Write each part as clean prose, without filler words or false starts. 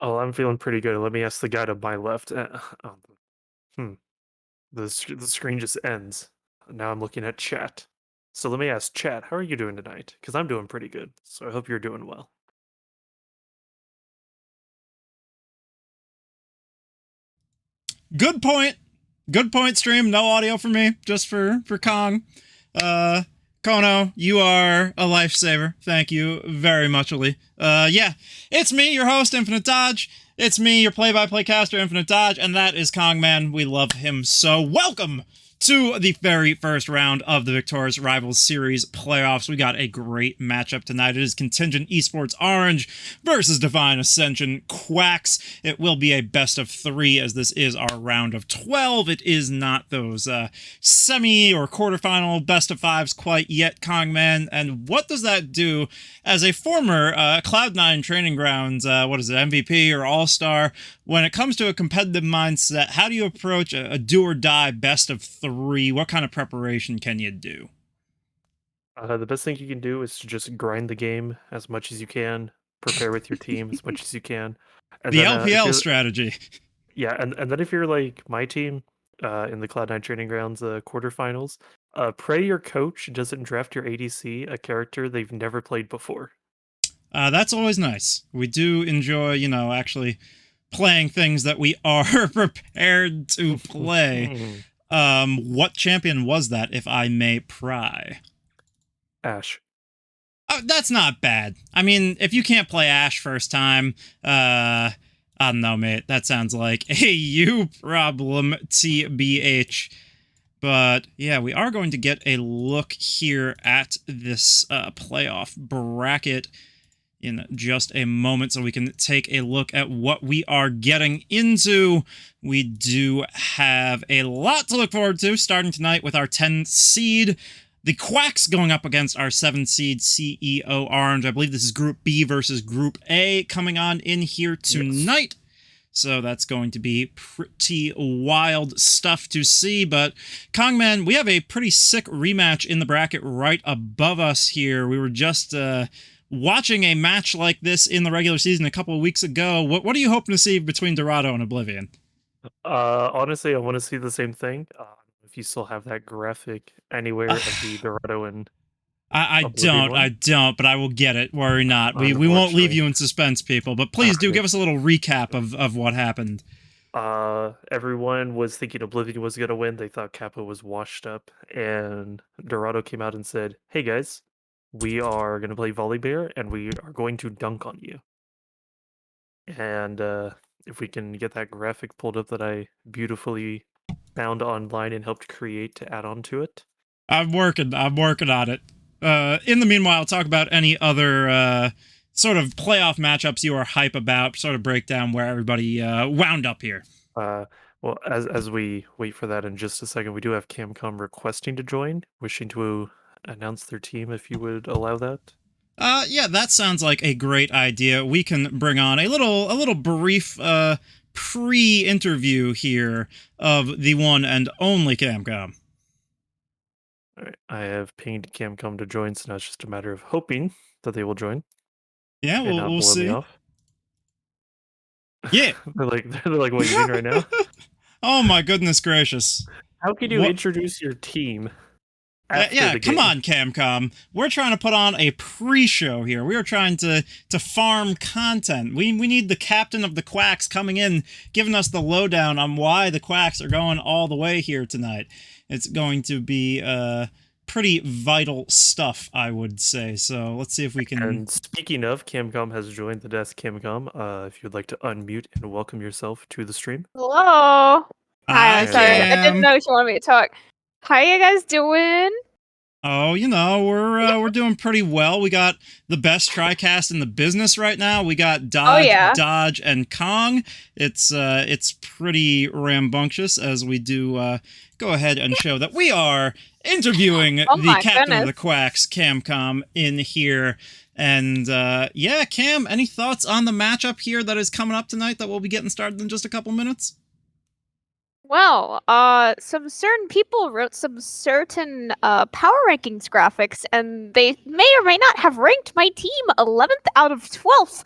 Oh, I'm feeling pretty good. Let me ask the guy to my left. Hmm. The screen just ends. Now I'm looking at chat. So let me ask chat, how are you doing tonight? Because I'm doing pretty good. So I hope you're doing well. Good point. Good point, stream. No audio for me, just for Kong. Kono, you are a lifesaver. Thank you very much, Ali. Yeah, it's me, your host, Infinite Dodge. It's me, your play-by-play caster, Infinite Dodge, and that is Kong Man. We love him so. Welcome to the very first round of the Victoris Rivals Series playoffs. We got a great matchup tonight. It is Contingent Esports Orange versus Divine Ascension Quacks. It will be a best of 3 as this is our round of 12. It is not those semi or quarterfinal best of 5s quite yet, Kongman. And what does that do as a former Cloud9 training grounds, MVP or All-Star? When it comes to a competitive mindset, how do you approach a do or die best of 3? What kind of preparation can you do? The best thing you can do is to just grind the game as much as you can, prepare with your team as much as you can, and The then if LPL you're strategy. yeah, and then if you're like my team, in the Cloud9 Training Grounds quarterfinals, pray your coach doesn't draft your ADC a character they've never played before. That's always nice. We do enjoy, actually playing things that we are prepared to play. What champion was that, if I may pry? Ash. That's not bad. I mean, if you can't play Ash first time, I don't know, mate. That sounds like a you problem, TBH. But yeah, we are going to get a look here at this playoff bracket in just a moment so we can take a look at what we are getting into. We do have a lot to look forward to, starting tonight with our 10th seed. The Quacks going up against our 7th seed CEO Orange. I believe this is Group B versus Group A coming on in here tonight. Yes. So that's going to be pretty wild stuff to see. But Kongman, we have a pretty sick rematch in the bracket right above us here. We were just watching a match like this in the regular season a couple of weeks ago. What are you hoping to see between Dorado and Oblivion? Honestly, I want to see the same thing. If you still have that graphic anywhere of the Dorado and I don't, but I will get it. Worry not. We won't leave you in suspense, people. But please do give us a little recap of what happened. Everyone was thinking Oblivion was going to win. They thought Kappa was washed up. And Dorado came out and said, hey guys, we are going to play Volibear and we are going to dunk on you. And if we can get that graphic pulled up that I beautifully found online and helped create to add on to it. I'm working on it. In the meanwhile, talk about any other sort of playoff matchups you are hype about, sort of break down where everybody wound up here. Well, as we wait for that in just a second, we do have Camcom requesting to join, wishing to announce their team if you would allow that. Yeah, that sounds like a great idea. We can bring on a little brief pre-interview here of the one and only Camcom. All right, I have pinged Camcom to join, so now it's just a matter of hoping that they will join. Yeah, we'll see. Me off. Yeah, they're like, what you mean right now? Oh my goodness gracious! How can you introduce your team? Yeah, come on, Camcom. We're trying to put on a pre-show here. We are trying to farm content. We need the captain of the Quacks coming in, giving us the lowdown on why the Quacks are going all the way here tonight. It's going to be pretty vital stuff, I would say. So let's see if we can... And speaking of, Camcom has joined the desk. Camcom, if you'd like to unmute and welcome yourself to the stream. Hello. Hi, I'm sorry. Cam. I didn't know if you wanted me to talk. How you guys doing? Oh, we're doing pretty well. We got the best TriCast in the business right now. We got Dodge, and Kong. It's pretty rambunctious as we do go ahead and show that we are interviewing the captain of the Quacks, Camcom, in here. And yeah, Cam, any thoughts on the matchup here that is coming up tonight that we'll be getting started in just a couple minutes? Well, some certain people wrote some certain power rankings graphics, and they may or may not have ranked my team 11th out of 12th.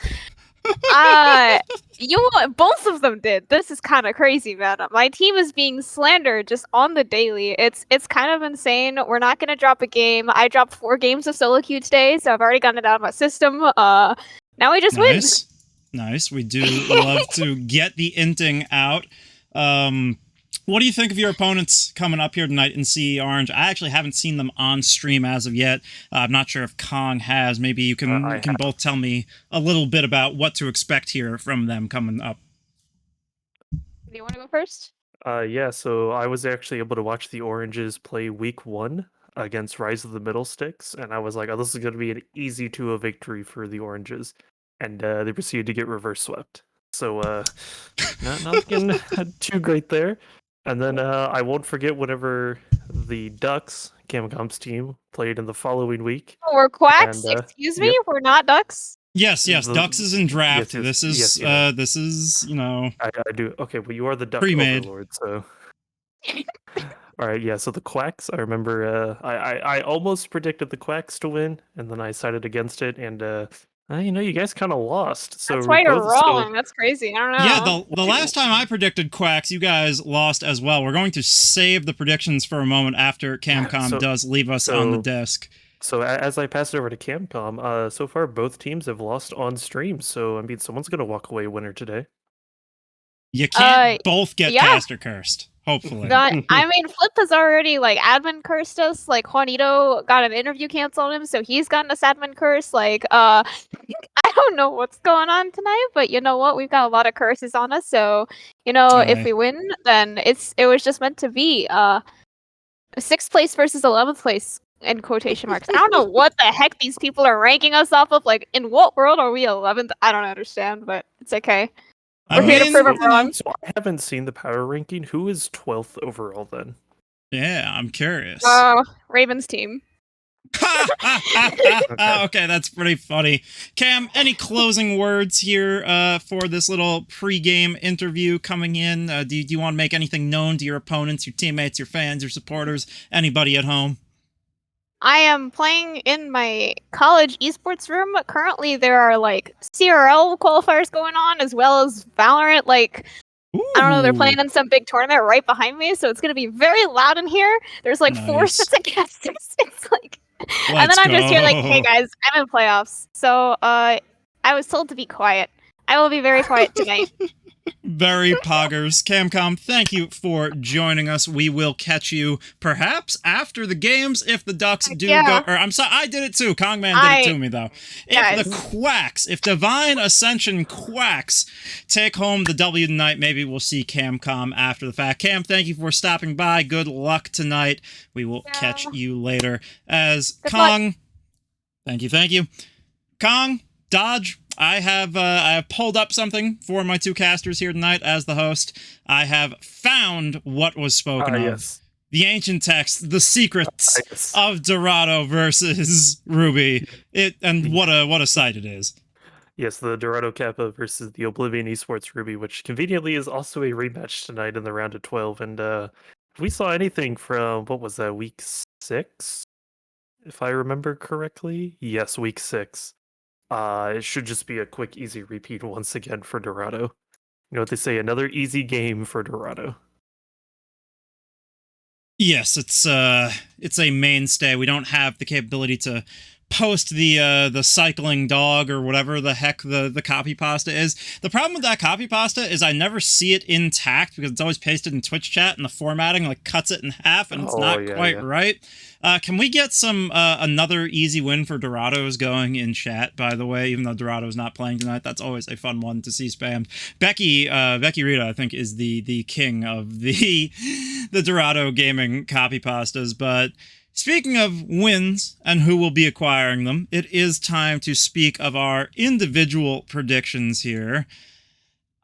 Both of them did. This is kind of crazy, man. My team is being slandered just on the daily. It's kind of insane. We're not gonna drop a game. I dropped 4 games of solo queue today, so I've already gotten it out of my system. Now we just win. Nice. We do love to get the inting out. What do you think of your opponents coming up here tonight in CE Orange? I actually haven't seen them on stream as of yet. I'm not sure if Kong has. Maybe you can both tell me a little bit about what to expect here from them coming up. Do you want to go first? Yeah, so I was actually able to watch the Oranges play week 1 against Rise of the Middle Sticks, and I was like, oh, this is going to be an easy 2-0 victory for the Oranges. And they proceeded to get reverse swept. So, not looking too great there. And then I won't forget whenever the Ducks, Camcom's team, played in the following week. Oh, we're quacks? Excuse me? Yep. We're not Ducks? Yes, Ducks is in draft. Yes, this is, this is, you know... I do. Okay, well, you are the Duck pre-made overlord, so... All right, yeah, so the Quacks, I remember I almost predicted the Quacks to win, and then I sided against it, and you guys kind of lost. So that's why you're wrong. That's crazy. I don't know. Yeah, the last time I predicted Quacks, you guys lost as well. We're going to save the predictions for a moment after Camcom does leave us on the desk. So as I pass it over to Camcom, so far both teams have lost on stream, so I mean, someone's going to walk away winner today. You can't both get caster cursed. Hopefully. I mean, Flip has already, admin cursed us. Juanito got an interview canceled on him, so he's gotten us admin curse. I don't know what's going on tonight, but you know what? We've got a lot of curses on us, so, if we win, then it was just meant to be. 6th place versus 11th place, in quotation marks. I don't know what the heck these people are ranking us off of. In what world are we 11th? I don't understand, but it's okay. We're here to prove it wrong. So I haven't seen the power ranking. Who is 12th overall then? Yeah, I'm curious. Raven's team. Okay, that's pretty funny. Cam, any closing words here for this little pre-game interview coming in? Do you want to make anything known to your opponents, your teammates, your fans, your supporters, anybody at home? I am playing in my college esports room. Currently, there are CRL qualifiers going on as well as Valorant. I don't know, they're playing in some big tournament right behind me, so it's going to be very loud in here. There's 4 sets of casters. It's and then I'm just here hey guys, I'm in playoffs. So I was told to be quiet. I will be very quiet tonight. Very poggers. Camcom, thank you for joining us. We will catch you perhaps after the games if the Ducks do go. Or I'm sorry, I did it too. Kongman did it to me though. If the Quacks, if Divine Ascension Quacks take home the W tonight, maybe we'll see Camcom after the fact. Cam, thank you for stopping by. Good luck tonight. We will catch you later. As Good Kong, luck. Thank you. Kong, Dodge. I have pulled up something for my 2 casters here tonight as the host. I have found what was spoken of. Yes. The ancient text, the secrets of Dorado versus Ruby. What a sight it is. Yes, the Dorado Kappa versus the Oblivion Esports Ruby, which conveniently is also a rematch tonight in the round of 12. And if we saw anything from, what was that, week 6? If I remember correctly? Yes, week 6. It should just be a quick, easy repeat once again for Dorado. You know what they say, another easy game for Dorado. Yes, it's a mainstay. We don't have the capability to post the cycling dog or whatever the heck the copy pasta is. The problem with that copy pasta is I never see it intact because it's always pasted in Twitch chat and the formatting cuts it in half and it's not quite right. Can we get some another easy win for Dorado's going in chat, by the way, even though Dorado's not playing tonight? That's always a fun one to see spammed. Becky Rita, I think, is the king of the Dorado gaming copy pastas, but speaking of wins and who will be acquiring them, it is time to speak of our individual predictions here.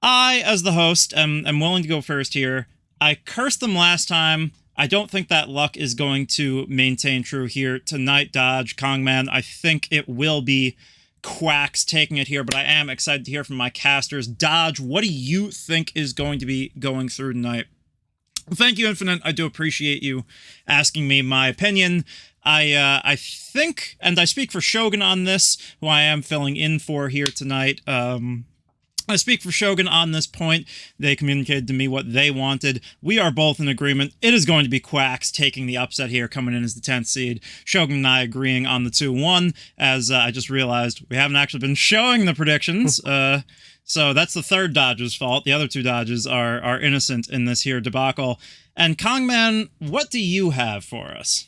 I, as the host, am willing to go first here. I cursed them last time. I don't think that luck is going to maintain true here tonight, Dodge, Kongman. I think it will be Quacks taking it here, but I am excited to hear from my casters. Dodge, what do you think is going to be going through tonight? Thank you, Infinite. I do appreciate you asking me my opinion. I think, and I speak for Shogun on this, who I am filling in for here tonight. I speak for Shogun on this point. They communicated to me what they wanted. We are both in agreement. It is going to be Quacks taking the upset here, coming in as the 10th seed. Shogun and I agreeing on the 2-1, as I just realized we haven't actually been showing the predictions. So that's the third Dodge's fault. The other two Dodges are innocent in this here debacle. And Kongman, what do you have for us?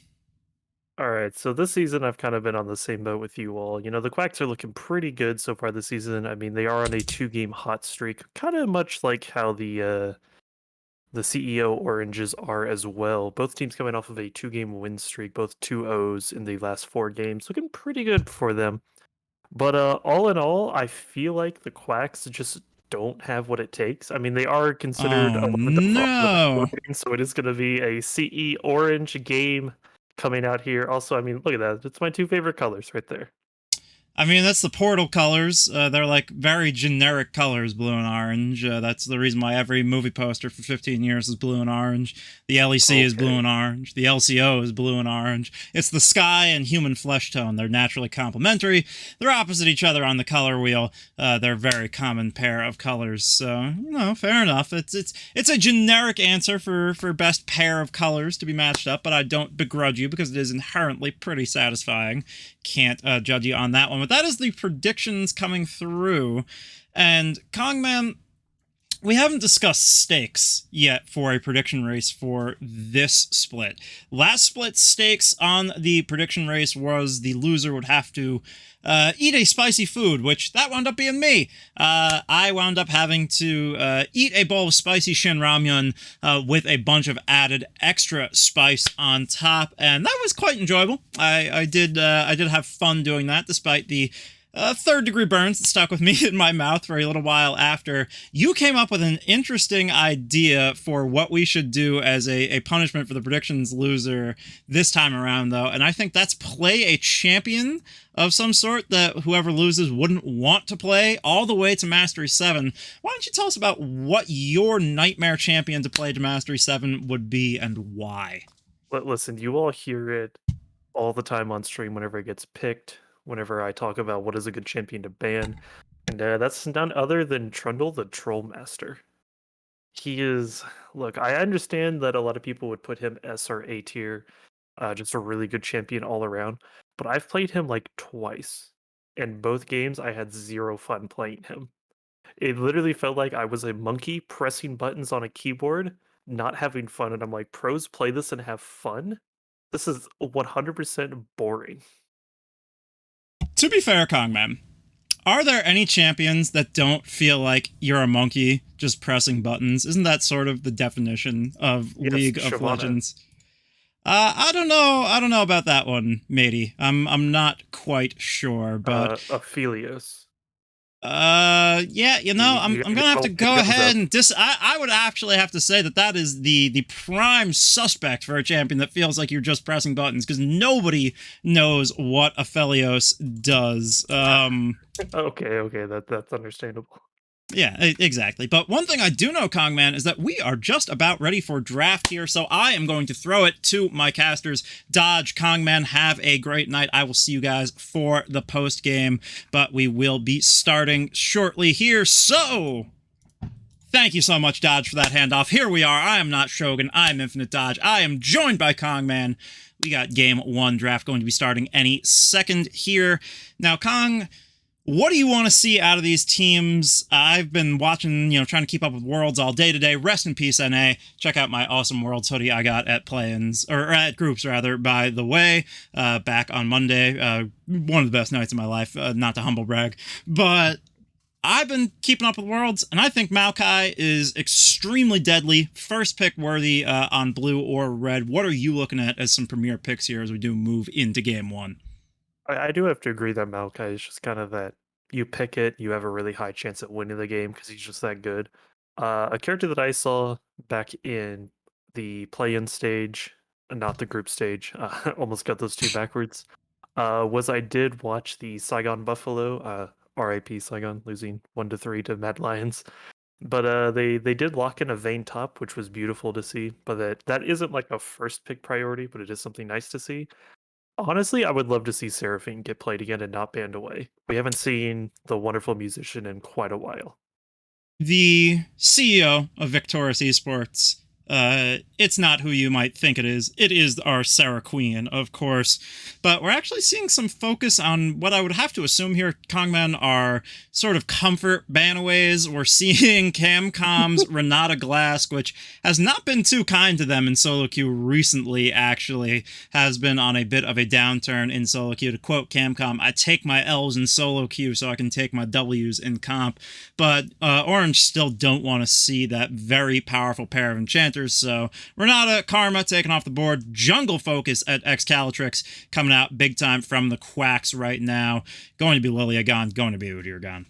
All right, so this season I've kind of been on the same boat with you all. The Quacks are looking pretty good so far this season. I mean, they are on a 2-game hot streak, kind of much like how the CEO Oranges are as well. Both teams coming off of a 2-game win streak, both 2-0s in the last 4 games, looking pretty good for them. But all in all, I feel like the Quacks just don't have what it takes. I mean, they are considered Oh 11th overall in the no! voting, so it is going to be a CE Orange game coming out here. Also, I mean, look at that. It's my 2 favorite colors right there. I mean, that's the Portal colors. They're like very generic colors, blue and orange. That's the reason why every movie poster for 15 years is blue and orange. The LEC is blue and orange. The LCO is blue and orange. It's the sky and human flesh tone. They're naturally complementary. They're opposite each other on the color wheel. They're a very common pair of colors. So, fair enough. It's a generic answer for best pair of colors to be matched up, but I don't begrudge you because it is inherently pretty satisfying. Can't judge you on that one. But that is the predictions coming through. And Kongman, we haven't discussed stakes yet for a prediction race for this split. Last split stakes on the prediction race was the loser would have to eat a spicy food, which that wound up being me. I wound up having to eat a bowl of spicy shin ramyun with a bunch of added extra spice on top, and that was quite enjoyable. I did have fun doing that, despite the third-degree burns that stuck with me in my mouth for a little while after. You came up with an interesting idea for what we should do as a punishment for the predictions loser this time around, though, and I think that's play a champion of some sort that whoever loses wouldn't want to play all the way to Mastery 7. Why don't you tell us about what your nightmare champion to play to Mastery 7 would be and why? Listen, you all hear it all the time on stream whenever it gets picked, whenever I talk about what is a good champion to ban. And that's none other than Trundle the Troll Master. He is, look, I understand that a lot of people would put him S or A tier, just a really good champion all around, but I've played him like twice. In both games, I had 0 fun playing him. It literally felt like I was a monkey pressing buttons on a keyboard, not having fun, and I'm like, pros play this and have fun? This is 100% boring. To be fair, Kongman, are there any champions that don't feel like you're a monkey just pressing buttons? Isn't that sort of the definition of Yes, League of Shyvana. Legends? I don't know. I don't know about that one, matey. I'm not quite sure, but Aphelios. yeah, I'm gonna have to go ahead and I would actually have to say that is the prime suspect for a champion that feels like you're just pressing buttons, because nobody knows what Aphelios does. Okay, that's understandable. Yeah, exactly. But one thing I do know, Kongman, is that we are just about ready for draft here, so I am going to throw it to my casters. Dodge, Kongman, have a great night. I will see you guys for the post game, but we will be starting shortly here, so thank you so much, Dodge, for that handoff. Here we are. I am not Shogun. I am Infinite Dodge. I am joined by Kongman. We got Game 1 draft going to be starting any second here. Now, Kong, what do you want to see out of these teams? I've been watching, trying to keep up with Worlds all day today. Rest in peace, NA. Check out my awesome Worlds hoodie I got at play-ins, or at groups, rather, by the way, back on Monday. One of the best nights of my life, not to humble brag. But I've been keeping up with Worlds, and I think Maokai is extremely deadly. First pick worthy on blue or red. What are you looking at as some premier picks here as we do move into Game 1? I do have to agree that Maokai is just kind of that you pick it, you have a really high chance at winning the game because he's just that good. A character that I saw back in the play-in stage, not the group stage, almost got those two backwards, was I did watch the Saigon Buffalo, RIP Saigon, losing 1-3 to Mad Lions. But they did lock in a Vayne top, which was beautiful to see. But that isn't like a first pick priority, but it is something nice to see. Honestly, I would love to see Seraphine get played again and not banned away. We haven't seen the wonderful musician in quite a while. the CEO of Victoris Esports. It's not who you might think it is. It is our Sarah Queen, of course. But we're actually seeing some focus on what I would have to assume here, Kongman, are sort of comfort banaways. We're seeing Camcom's Renata Glask, which has not been too kind to them in solo queue recently, actually, has been on a bit of a downturn in solo queue. To quote Camcom, I take my L's in solo queue so I can take my W's in comp. But Orange still don't want to see that very powerful pair of enchanters, so Renata, Karma taken off the board. Jungle Focus at Excalitrix coming out big time from the Quacks right now. Going to be Lilia gone, going to be Udyr gone.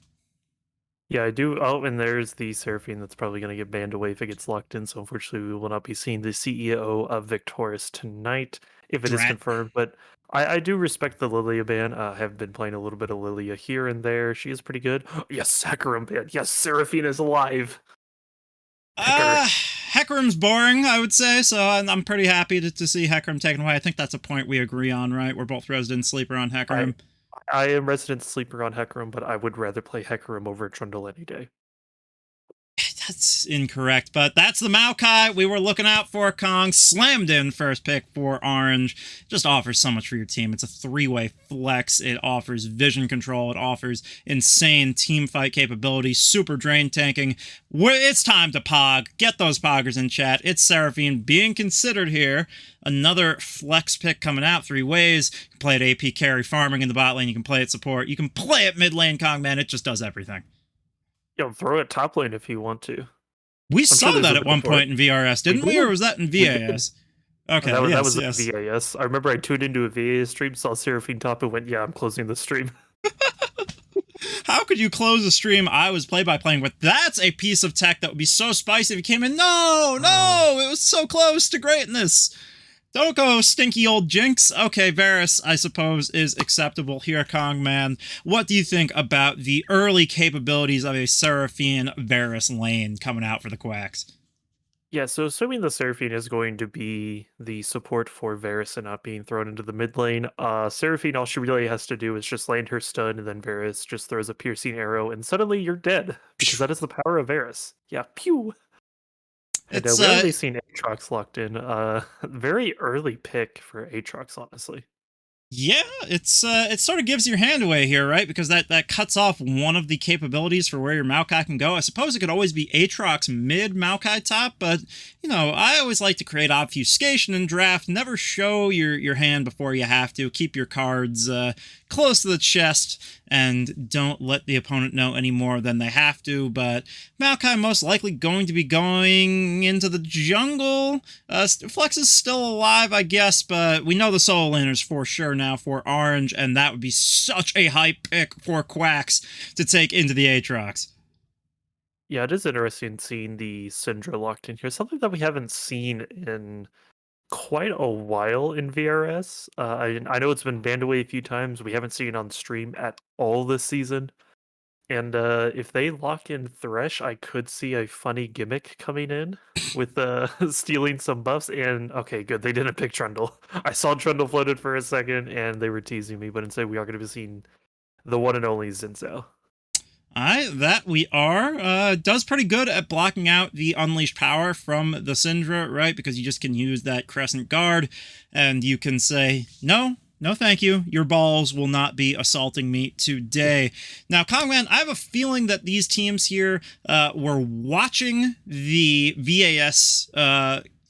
Yeah, I do. Oh, and there's the Seraphine that's probably going to get banned away if it gets locked in. So unfortunately, we will not be seeing the CEO of Victoris tonight if it is Drat. confirmed. But I do respect the Lilia ban. I have been playing a little bit of Lilia here and there. She is pretty good. Yes, Hecarim ban. Yes, Seraphine is alive. Hecarim's boring, I would say, so I'm pretty happy to see Hecarim taken away. I think that's a point we agree on, right? We're both resident sleeper on Hecarim. I am resident sleeper on Hecarim, but I would rather play Hecarim over Trundle any day. That's incorrect, but that's the Maokai we were looking out for. Kong slammed in first pick for Orange. Just offers so much for your team. It's a three-way flex. It offers vision control. It offers insane team fight capability, super drain tanking. It's time to pog. Get those poggers in chat. It's Seraphine being considered here. Another flex pick coming out 3 ways. You can play it AP carry farming in the bot lane. You can play it support. You can play it mid lane, Kong, man. It just does everything. Yo, throw it top lane if you want to. We saw that at one point in VRS, didn't we? Or was that in VAS? Okay, that was yes. VAS. I remember I tuned into a VAS stream, saw Seraphine top, and went, yeah, I'm closing the stream. How could you close a stream I was play-by-playing with? That's a piece of tech that would be so spicy if you came in. No, it was so close to greatness. Don't go, stinky old Jinx. Okay, Varus, I suppose, is acceptable here, Kong Man. What do you think about the early capabilities of a Seraphine Varus lane coming out for the Quacks? Yeah, so assuming the Seraphine is going to be the support for Varus and not being thrown into the mid lane, Seraphine, all she really has to do is just land her stun, and then Varus just throws a piercing arrow, and suddenly you're dead, because that is the power of Varus. Yeah, pew! And we've only seen Aatrox locked in. Very early pick for Aatrox, honestly. Yeah, it sort of gives your hand away here, right? Because that cuts off one of the capabilities for where your Maokai can go. I suppose it could always be Aatrox mid Maokai top, but you know, I always like to create obfuscation in draft. Never show your hand before you have to. Keep your cards close to the chest and don't let the opponent know any more than they have to. But Maokai most likely going to be going into the jungle. Flex is still alive, I guess, but we know the solo laners for sure now for Orange, and that would be such a hype pick for Quacks to take into the Aatrox. Yeah, it is interesting seeing the Syndra locked in here. Something that we haven't seen in quite a while in VRS. I know it's been banned away a few times. We haven't seen it on stream at all this season. And if they lock in Thresh, I could see a funny gimmick coming in with stealing some buffs. And okay, good, they didn't pick Trundle. I saw Trundle floated for a second, and they were teasing me, but instead we are going to be seeing the one and only Zinzao. That we are. Does pretty good at blocking out the unleashed power from the Syndra, right? Because you just can use that Crescent Guard, and you can say, no, thank you. Your balls will not be assaulting me today. Now, Kongman, I have a feeling that these teams here were watching the VAS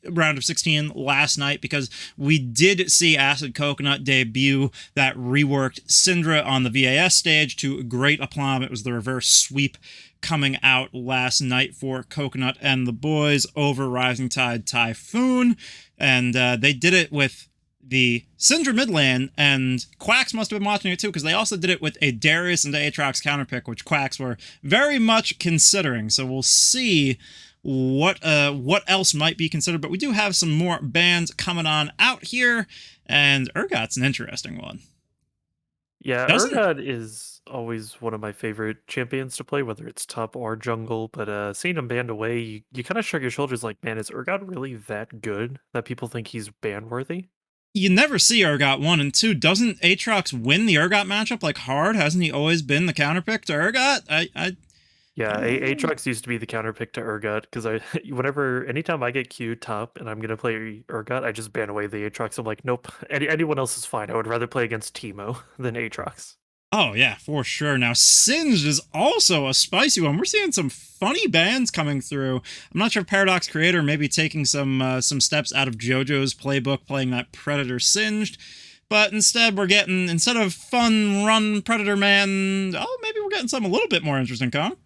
round of 16 last night, because we did see Acid Coconut debut that reworked Syndra on the VAS stage to great aplomb. It was the reverse sweep coming out last night for Coconut and the boys over Rising Tide Typhoon, and they did it with the Syndra mid lane, and Quacks must have been watching it too, because they also did it with a Darius and Aatrox counterpick, which Quacks were very much considering. So we'll see what else might be considered, but we do have some more bans coming on out here, and Urgot's an interesting one. Yeah, Urgot is always one of my favorite champions to play, whether it's top or jungle, but seeing him banned away, you kind of shrug your shoulders like, man, is Urgot really that good that people think he's ban worthy? You never see Urgot 1 and 2. Doesn't Aatrox win the Urgot matchup like hard? Hasn't he always been the counterpick to Urgot? Yeah, Oh. Aatrox used to be the counter pick to Urgot because anytime I get queued top and I'm gonna play Urgot, I just ban away the Aatrox. I'm like, nope, anyone else is fine. I would rather play against Teemo than Aatrox. Oh yeah, for sure. Now Singed is also a spicy one. We're seeing some funny bans coming through. I'm not sure if Paradox Creator may be taking some steps out of JoJo's playbook, playing that Predator Singed. But instead, instead of fun run Predator Man, maybe we're getting something a little bit more interesting, Kong.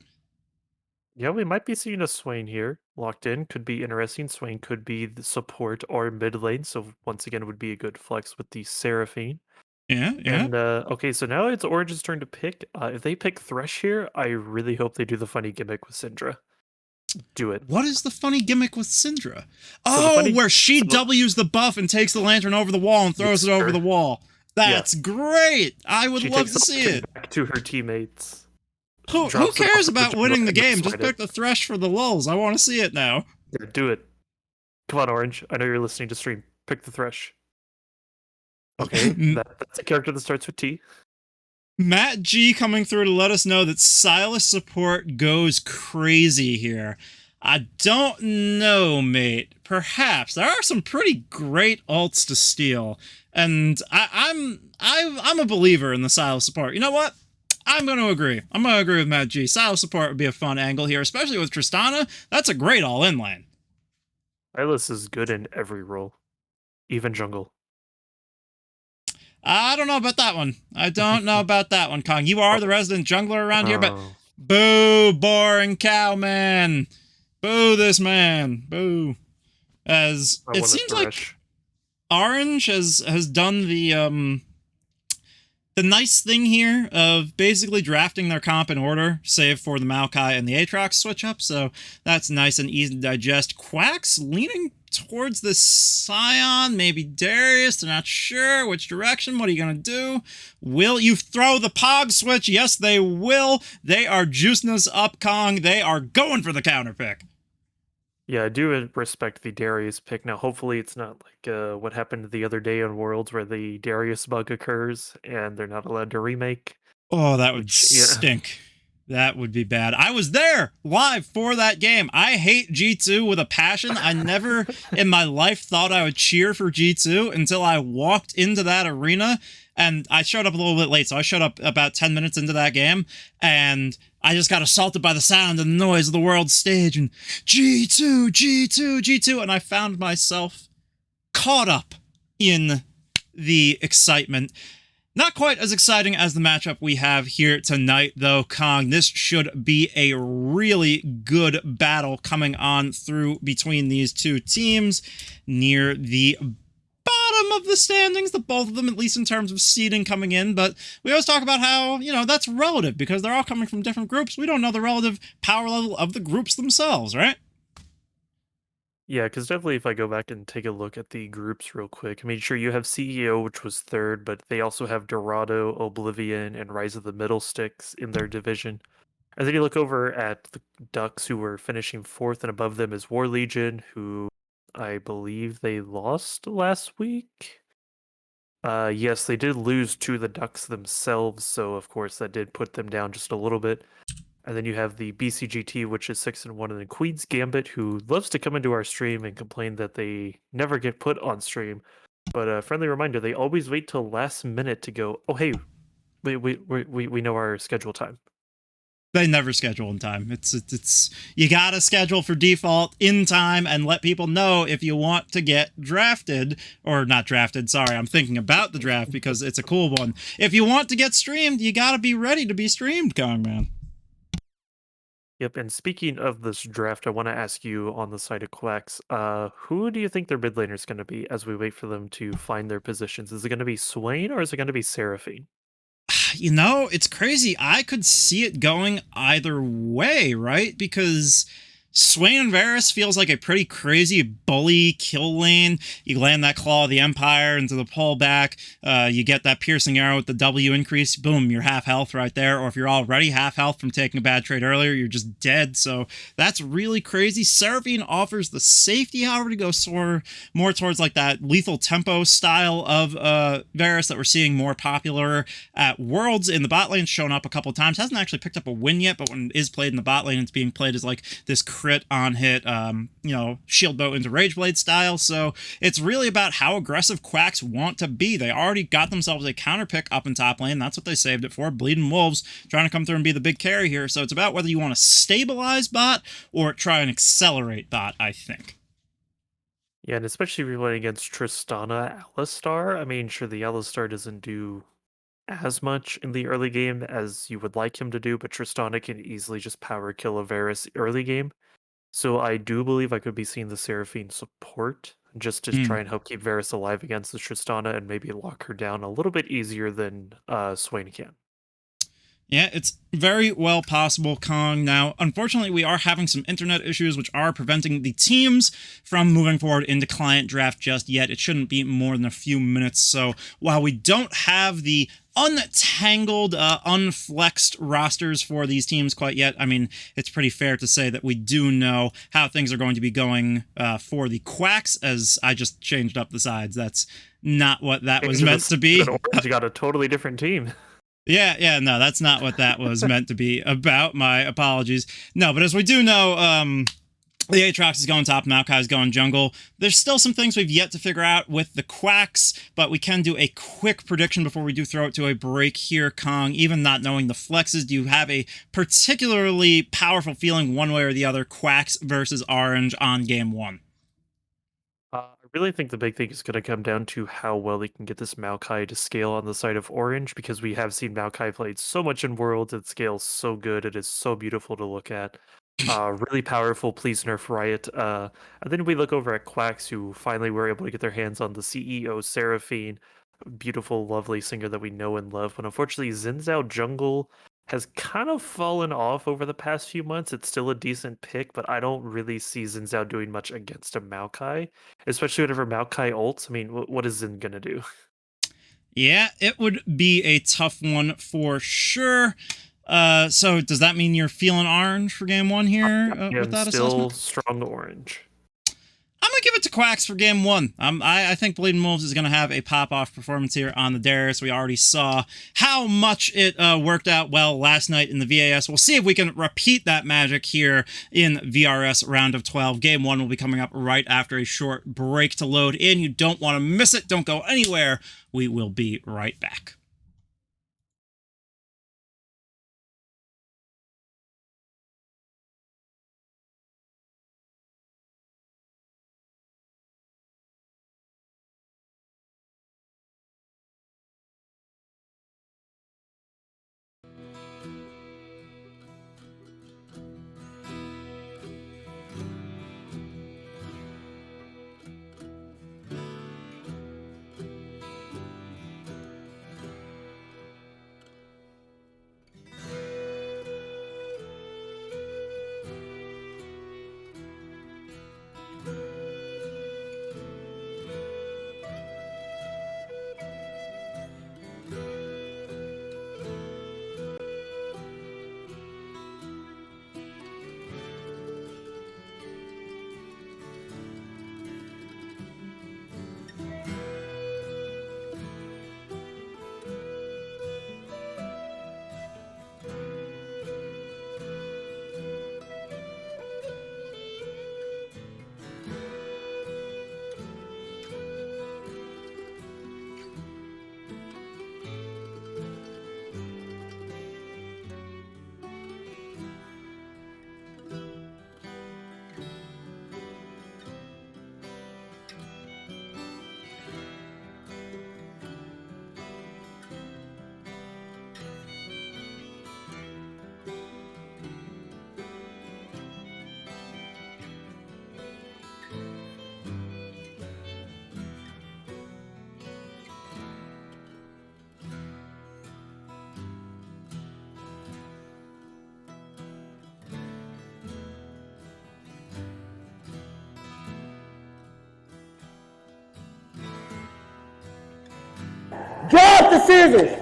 Yeah, we might be seeing a Swain here locked in. Could be interesting. Swain could be the support or mid lane, so once again would be a good flex with the Seraphine. Yeah, yeah. And okay, so now it's Origin's turn to pick. If they pick Thresh here, I really hope they do the funny gimmick with Syndra. Do it. What is the funny gimmick with Syndra? So Where she W's the buff and takes the lantern over the wall and throws it over the wall. That's great. I would love to see it. Back to her teammates. Who cares about winning the game? Just pick the Thresh for the lulz. I want to see it now. Yeah, do it. Come on, Orange. I know you're listening to stream. Pick the Thresh. Okay, that's a character that starts with T. Matt G coming through to let us know that Silas support goes crazy here. I don't know, mate. Perhaps there are some pretty great ults to steal, and I'm a believer in the Silas support. You know what? I'm going to agree. I'm going to agree with Matt G. Silas support would be a fun angle here, especially with Tristana. That's a great all-in lane. Silas is good in every role, even jungle. I don't know about that one. I don't know about that one, Kong. You are the resident jungler around here, but boo, boring cow man. Boo this man. Boo. As it seems like Orange has done the nice thing here of basically drafting their comp in order, save for the Maokai and the Aatrox switch up, so that's nice and easy to digest. Quack's leaning towards the Scion, maybe Darius, they're not sure which direction. What are you going to do? Will you throw the Pog switch? Yes, they will. They are juicing us up, Kong. They are going for the counter pick. Yeah, I do respect the Darius pick. Now, hopefully it's not like what happened the other day on Worlds where the Darius bug occurs and they're not allowed to remake. Oh, that would stink. That would be bad. I was there live for that game. I hate G2 with a passion. I never in my life thought I would cheer for G2 until I walked into that arena, and I showed up a little bit late, so I showed up about 10 minutes into that game, and I just got assaulted by the sound and the noise of the world stage, and G2, G2, G2, and I found myself caught up in the excitement. Not quite as exciting as the matchup we have here tonight, though, Kong. This should be a really good battle coming on through between these two teams near the bottom of the standings, the both of them, at least in terms of seeding coming in. But we always talk about how, that's relative because they're all coming from different groups. We don't know the relative power level of the groups themselves, right? Yeah, because definitely if I go back and take a look at the groups real quick, I mean, sure, you have CEO, which was third, but they also have Dorado, Oblivion, and Rise of the Middle Sticks in their division. And then you look over at the Ducks, who were finishing fourth, and above them is War Legion, who I believe they lost last week. Yes, they did lose to the Ducks themselves, so of course that did put them down just a little bit. And then you have the BCGT, which is 6-1, and then Queen's Gambit, who loves to come into our stream and complain that they never get put on stream. But a friendly reminder, they always wait till last minute to go, oh, hey, we know our schedule time. They never schedule in time. It's you gotta schedule for default in time and let people know if you want to get drafted, or not drafted, sorry, I'm thinking about the draft because it's a cool one. If you want to get streamed, you gotta be ready to be streamed, Kong Man. Yep, and speaking of this draft, I want to ask you on the side of Quacks, who do you think their mid laner is going to be as we wait for them to find their positions? Is it going to be Swain or is it going to be Seraphine? It's crazy. I could see it going either way, right? Because Swain and Varus feels like a pretty crazy bully kill lane. You land that Claw of the Empire into the pullback. You get that piercing arrow with the W increase. Boom, you're half health right there. Or if you're already half health from taking a bad trade earlier, you're just dead. So that's really crazy. Seraphine offers the safety, however, to go more towards like that lethal tempo style of Varus that we're seeing more popular at Worlds. In the bot lane, shown up a couple of times. Hasn't actually picked up a win yet, but when it is played in the bot lane, it's being played as like this crit on hit, shield bow into Rageblade style. So it's really about how aggressive Quacks want to be. They already got themselves a counter pick up in top lane. That's what they saved it for. Bleeding Wolves trying to come through and be the big carry here. So it's about whether you want to stabilize bot or try and accelerate bot, I think. Yeah, and especially if you're playing against Tristana Alistar. I mean, sure, the Alistar doesn't do as much in the early game as you would like him to do, but Tristana can easily just power kill a Varus early game. So I do believe I could be seeing the Seraphine support just to try and help keep Varus alive against the Tristana and maybe lock her down a little bit easier than Swain can. Yeah, it's very well possible, Kong. Now, unfortunately, we are having some internet issues which are preventing the teams from moving forward into client draft just yet. It shouldn't be more than a few minutes. So while we don't have the untangled, unflexed rosters for these teams quite yet, I mean, it's pretty fair to say that we do know how things are going to be going for the Quacks, as I just changed up the sides. That's not what that was meant to be. Orange got a totally different team. Yeah, no, that's not what that was meant to be about. My apologies. No, but as we do know, the Aatrox is going top, Maokai is going jungle. There's still some things we've yet to figure out with the Quacks, but we can do a quick prediction before we do throw it to a break here, Kong. Even not knowing the flexes, do you have a particularly powerful feeling one way or the other, Quacks versus Orange on game one? I really think the big thing is going to come down to how well they can get this Maokai to scale on the side of Orange, because we have seen Maokai played so much in Worlds. It scales so good. It is so beautiful to look at. Really powerful. Please nerf Riot. And then we look over at Quacks, who finally were able to get their hands on the CEO Seraphine, beautiful, lovely singer that we know and love. But unfortunately, Xin Zhao Jungle has kind of fallen off over the past few months. It's still a decent pick, but I don't really see Xin Zhao doing much against a Maokai, especially whenever Maokai ults. I mean, what is Xin gonna do? Yeah, it would be a tough one for sure. So does that mean you're feeling Orange for game one here with that still assessment? strong Orange. I'm going to give it to Quacks for game one. I think Bleeding Wolves is going to have a pop-off performance here on the Darius. We already saw how much it worked out well last night in the VAS. We'll see if we can repeat that magic here in VRS round of 12. Game one will be coming up right after a short break to load in. You don't want to miss it. Don't go anywhere. We will be right back. service.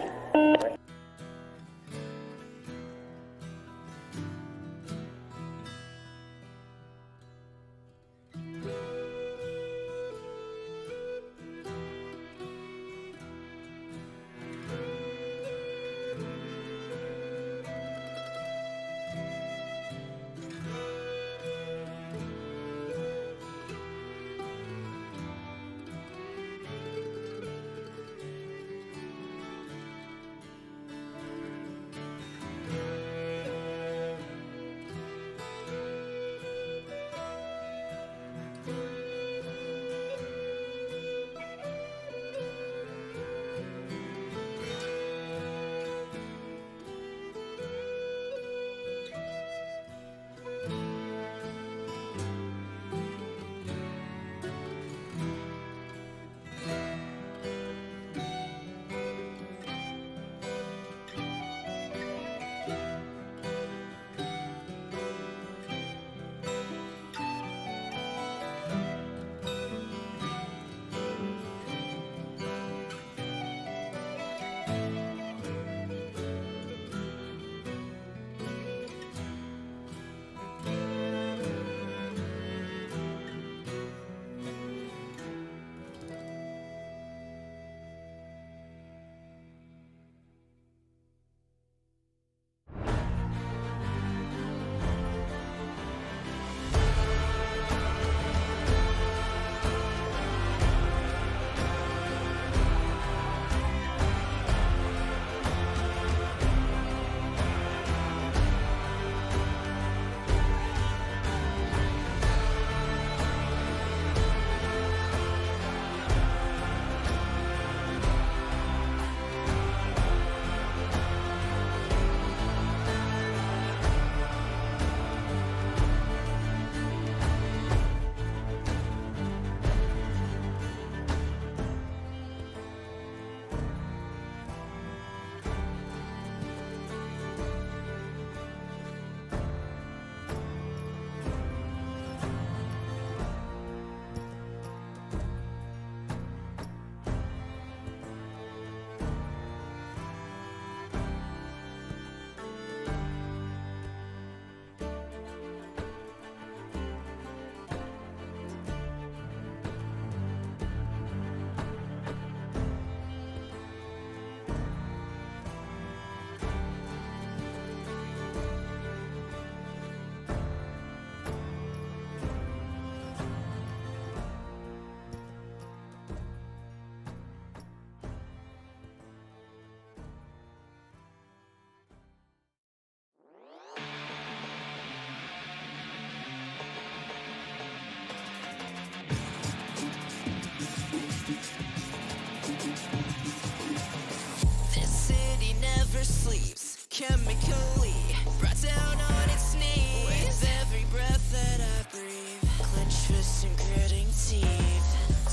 Sleeps chemically, brought down on its knees. With every breath that I breathe, clenched fists and gritting teeth.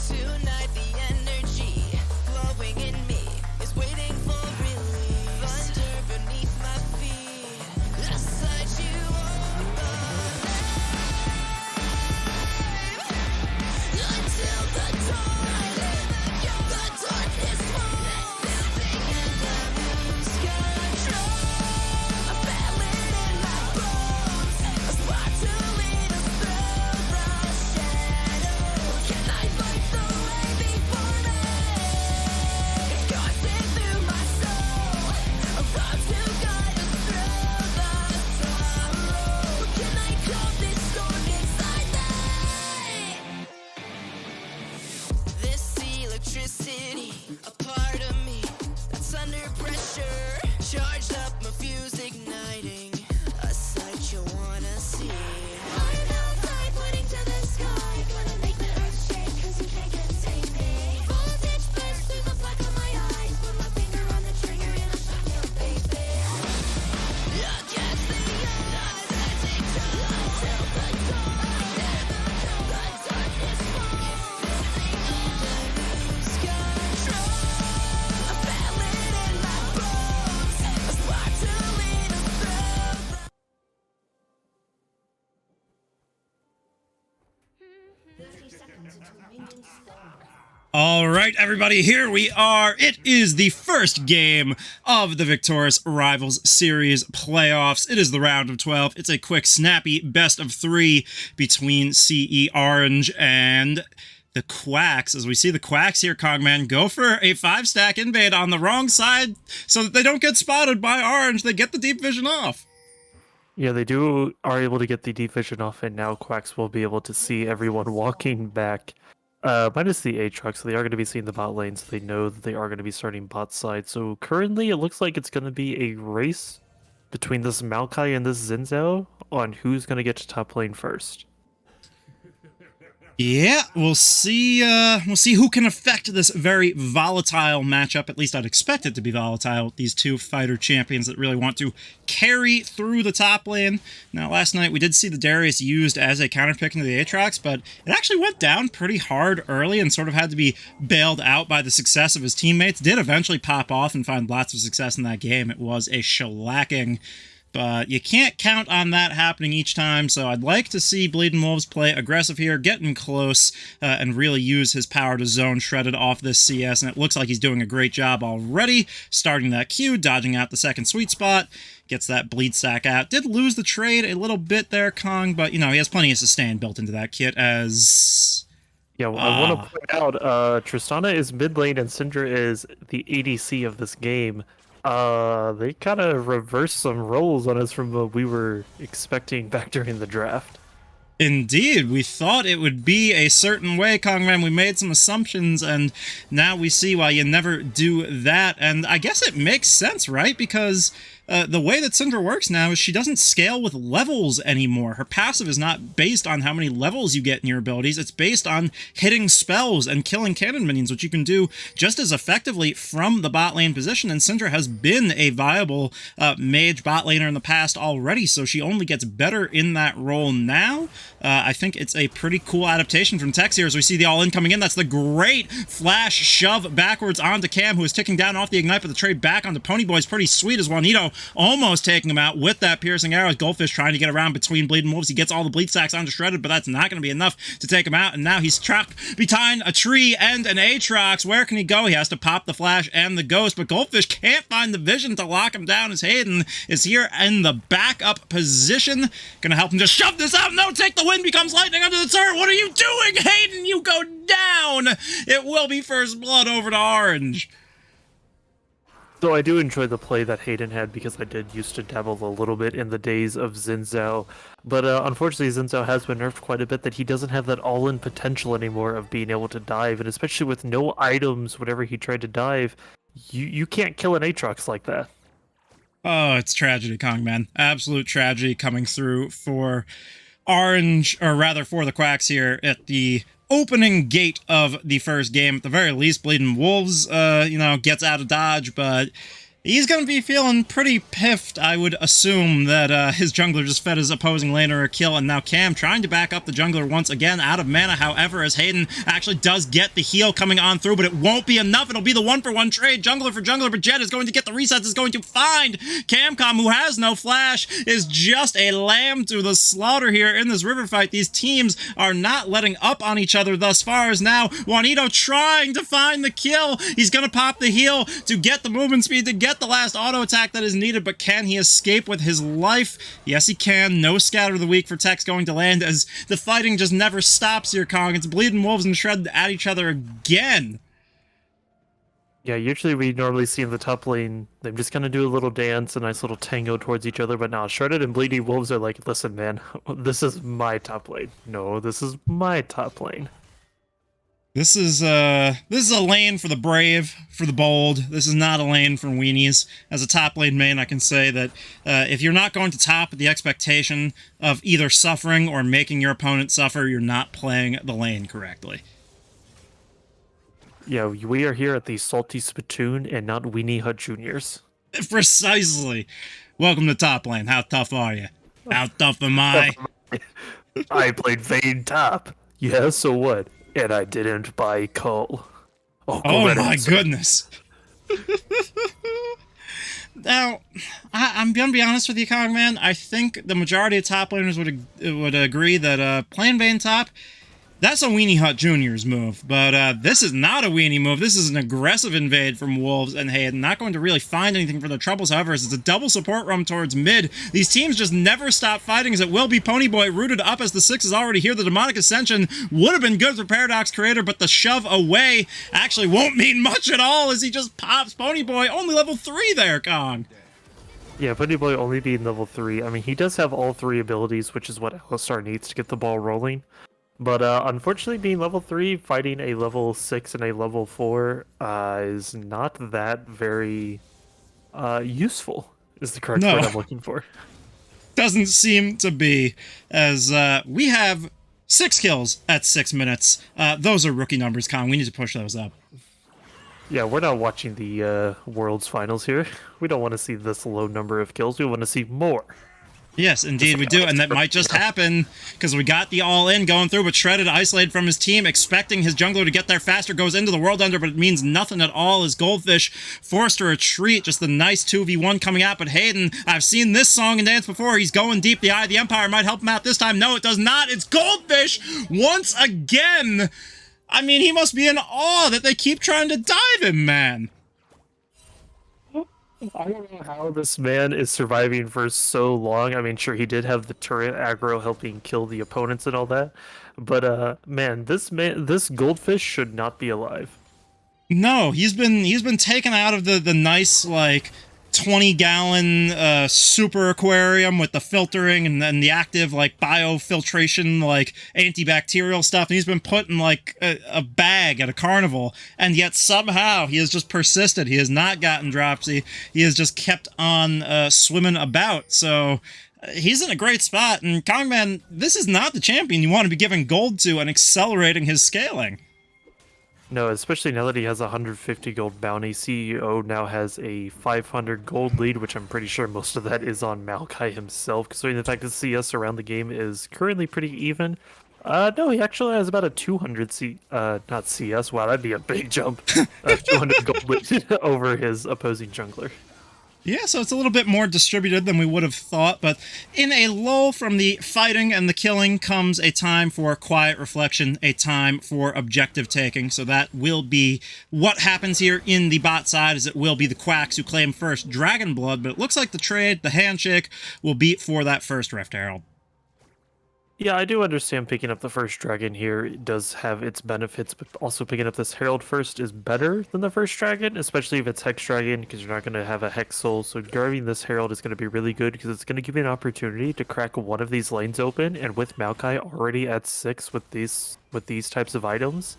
Tonight the energy flowing in me is waiting for relief. Thunder beneath my feet, I sight you on the light until the dawn. The darkness falls, and the moon's control. A ballad in my bones, a spark to lead us through the shadows. Can I fight the way before me? Coursing through my soul, a road to guide us through the sorrow. Can I calm this storm inside me? This electricity, a part of me that's under pressure, charged up, my fuse igniting, a sight you wanna see. I'm hellfire pointing to the sky, gonna make the earth shake, cause you can't contain me. Voltage bursts through the black of my eyes, put my finger on the trigger and I'll shock you, baby. Against the odds, I take time till the dawn. The darkness falls, the moon's control. A ballad in my bones, a spark to lead us through. 30 seconds until minions spawn. All right, everybody, here we are. It is the first game of the Victoris Rivals Series playoffs. It is the round of 12. It's a quick, snappy best of 3 between CE Orange and the Quacks. As we see the Quacks here, Cogman, go for a 5-stack invade on the wrong side so that they don't get spotted by Orange. They get the deep vision off. Yeah, are able to get the deep vision off, and now Quacks will be able to see everyone walking back. Minus the Aatrox, so they are going to be seeing the bot lane, so they know that they are going to be starting bot side. So currently, it looks like it's going to be a race between this Maokai and this Zinzao on who's going to get to top lane first. Yeah, we'll see who can affect this very volatile matchup. At least I'd expect it to be volatile with these two fighter champions that really want to carry through the top lane. Now, last night we did see the Darius used as a counterpick into the Aatrox, but it actually went down pretty hard early and sort of had to be bailed out by the success of his teammates. Did eventually pop off and find lots of success in that game. It was a shellacking. But you can't count on that happening each time, so I'd like to see Bleeding Wolves play aggressive here, getting close, and really use his power to zone Shredded off this CS, and it looks like he's doing a great job already, starting that Q, dodging out the second sweet spot, gets that bleed stack out. Did lose the trade a little bit there, Kong, but, you know, he has plenty of sustain built into that kit as... Yeah, well, I want to point out, Tristana is mid lane and Syndra is the ADC of this game. They kind of reversed some roles on us from what we were expecting back during the draft. Indeed, we thought it would be a certain way, Kongman. We made some assumptions, and now we see why you never do that. And I guess it makes sense, right? Because the way that Syndra works now is she doesn't scale with levels anymore. Her passive is not based on how many levels you get in your abilities. It's based on hitting spells and killing cannon minions, which you can do just as effectively from the bot lane position. And Syndra has been a viable mage bot laner in the past already, so she only gets better in that role now. I think it's a pretty cool adaptation from Tex here as we see the all-in coming in. That's the great flash shove backwards onto Cam, who is ticking down off the Ignite, but the trade back onto Ponyboy's pretty sweet as Juanito almost taking him out with that piercing arrow. Goldfish trying to get around between Bleeding Wolves. He gets all the bleed stacks onto Shredded, but that's not going to be enough to take him out, and now he's trapped behind a tree and an Aatrox. Where can he go? He has to pop the flash and the ghost, but Goldfish can't find the vision to lock him down as Hayden is here in the backup position. Gonna help him just shove this out. No, take the win, becomes lightning under the turret. What are you doing, Hayden? You go down. It will be first blood over to Orange. So I do enjoy the play that Hayden had because I did used to dabble a little bit in the days of Zinzao. But unfortunately, Zinzao has been nerfed quite a bit that he doesn't have that all-in potential anymore of being able to dive. And especially with no items whenever he tried to dive, you can't kill an Aatrox like that. Oh, it's tragedy, Kongman. Absolute tragedy coming through for Orange, or rather for the Quacks here at the opening gate of the first game. At the very least, Bleeding Wolves, gets out of dodge, but he's going to be feeling pretty piffed. I would assume that his jungler just fed his opposing laner a kill, and now Cam trying to back up the jungler once again, out of mana, however, as Hayden actually does get the heal coming on through, but it won't be enough. It'll be the one-for-one trade, jungler for jungler, but Jet is going to get the resets, is going to find Camcom, who has no flash, is just a lamb to the slaughter here in this river fight. These teams are not letting up on each other thus far, as now Juanito trying to find the kill. He's going to pop the heal to get the movement speed, to get the last auto attack that is needed, but can he escape with his life? Yes, he can. No scatter of the week for Tex going to land, as the fighting just never stops here, Kong. It's Bleeding Wolves and Shred at each other again. Yeah, usually we normally see in the top lane, them just kind of do a little dance, a nice little tango towards each other, but now Shredded and Bleeding Wolves are like, listen, man, this is my top lane. No, this is my top lane. This is a lane for the brave, for the bold. This is not a lane for weenies. As a top lane main, I can say that if you're not going to top with the expectation of either suffering or making your opponent suffer, you're not playing the lane correctly. Yeah, we are here at the Salty Spittoon and not Weenie Hut Juniors. Precisely. Welcome to top lane. How tough are you? How tough am I? I played Vayne top. Yeah, so what? And I didn't buy coal. Oh my goodness. Now, I'm gonna be honest with you, Cogman. I think the majority of top laners would agree that playing Vayne top That's a Weenie Hut Jr.'s move, but this is not a Weenie move. This is an aggressive invade from Wolves, and Hayden not going to really find anything for their troubles. However, as it's a double support roam towards mid, these teams just never stop fighting, as it will be Ponyboy rooted up as the 6 is already here. The Demonic Ascension would have been good for Paradox Creator, but the shove away actually won't mean much at all as he just pops Ponyboy. Only level 3 there, Kong. Yeah, Ponyboy only being level 3. I mean, he does have all 3 abilities, which is what Alistar needs to get the ball rolling. But unfortunately, being level 3, fighting a level 6 and a level 4 is not that very useful, is the correct word I'm looking for. Doesn't seem to be, as we have 6 kills at 6 minutes. Those are rookie numbers, Con. We need to push those up. Yeah, we're not watching the World's Finals here. We don't want to see this low number of kills. We want to see more. Yes, indeed we do, and that might just happen because we got the all-in going through, but Shredded isolated from his team, expecting his jungler to get there faster, goes into the World Ender, but it means nothing at all as Goldfish forced to retreat. Just the nice 2v1 coming out, but Hayden, I've seen this song and dance before. He's going deep. The Eye of the Empire might help him out this time. No, it does not. It's Goldfish once again. I mean, he must be in awe that they keep trying to dive him, man. I don't know how this man is surviving for so long. I mean, sure, he did have the turret aggro helping kill the opponents and all that, but man, this Goldfish should not be alive. No, he's been taken out of the nice, like, 20-gallon super aquarium with the filtering and then the active, like, biofiltration, like, antibacterial stuff, and he's been put in, like, a bag at a carnival, and yet somehow he has just persisted. He has not gotten dropsy. He has just kept on swimming about, so he's in a great spot, and Kongman, this is not the champion you want to be giving gold to and accelerating his scaling. No, especially now that he has a 150 gold bounty. CEO now has a 500 gold lead, which I'm pretty sure most of that is on Maokai himself, considering the fact that CS around the game is currently pretty even. No, he actually has about a 200 not CS, wow, that'd be a big jump. 200 gold lead over his opposing jungler. Yeah, so it's a little bit more distributed than we would have thought, but in a lull from the fighting and the killing comes a time for quiet reflection, a time for objective taking, so that will be what happens here in the bot side, as it will be the Quacks who claim first Dragon Blood, but it looks like the trade, the handshake, will be for that first Rift Herald. Yeah, I do understand picking up the first dragon here. It does have its benefits, but also picking up this Herald first is better than the first dragon, especially if it's Hex Dragon, because you're not going to have a Hex Soul. So grabbing this Herald is going to be really good, because it's going to give you an opportunity to crack one of these lanes open, and with Maokai already at 6 with these types of items,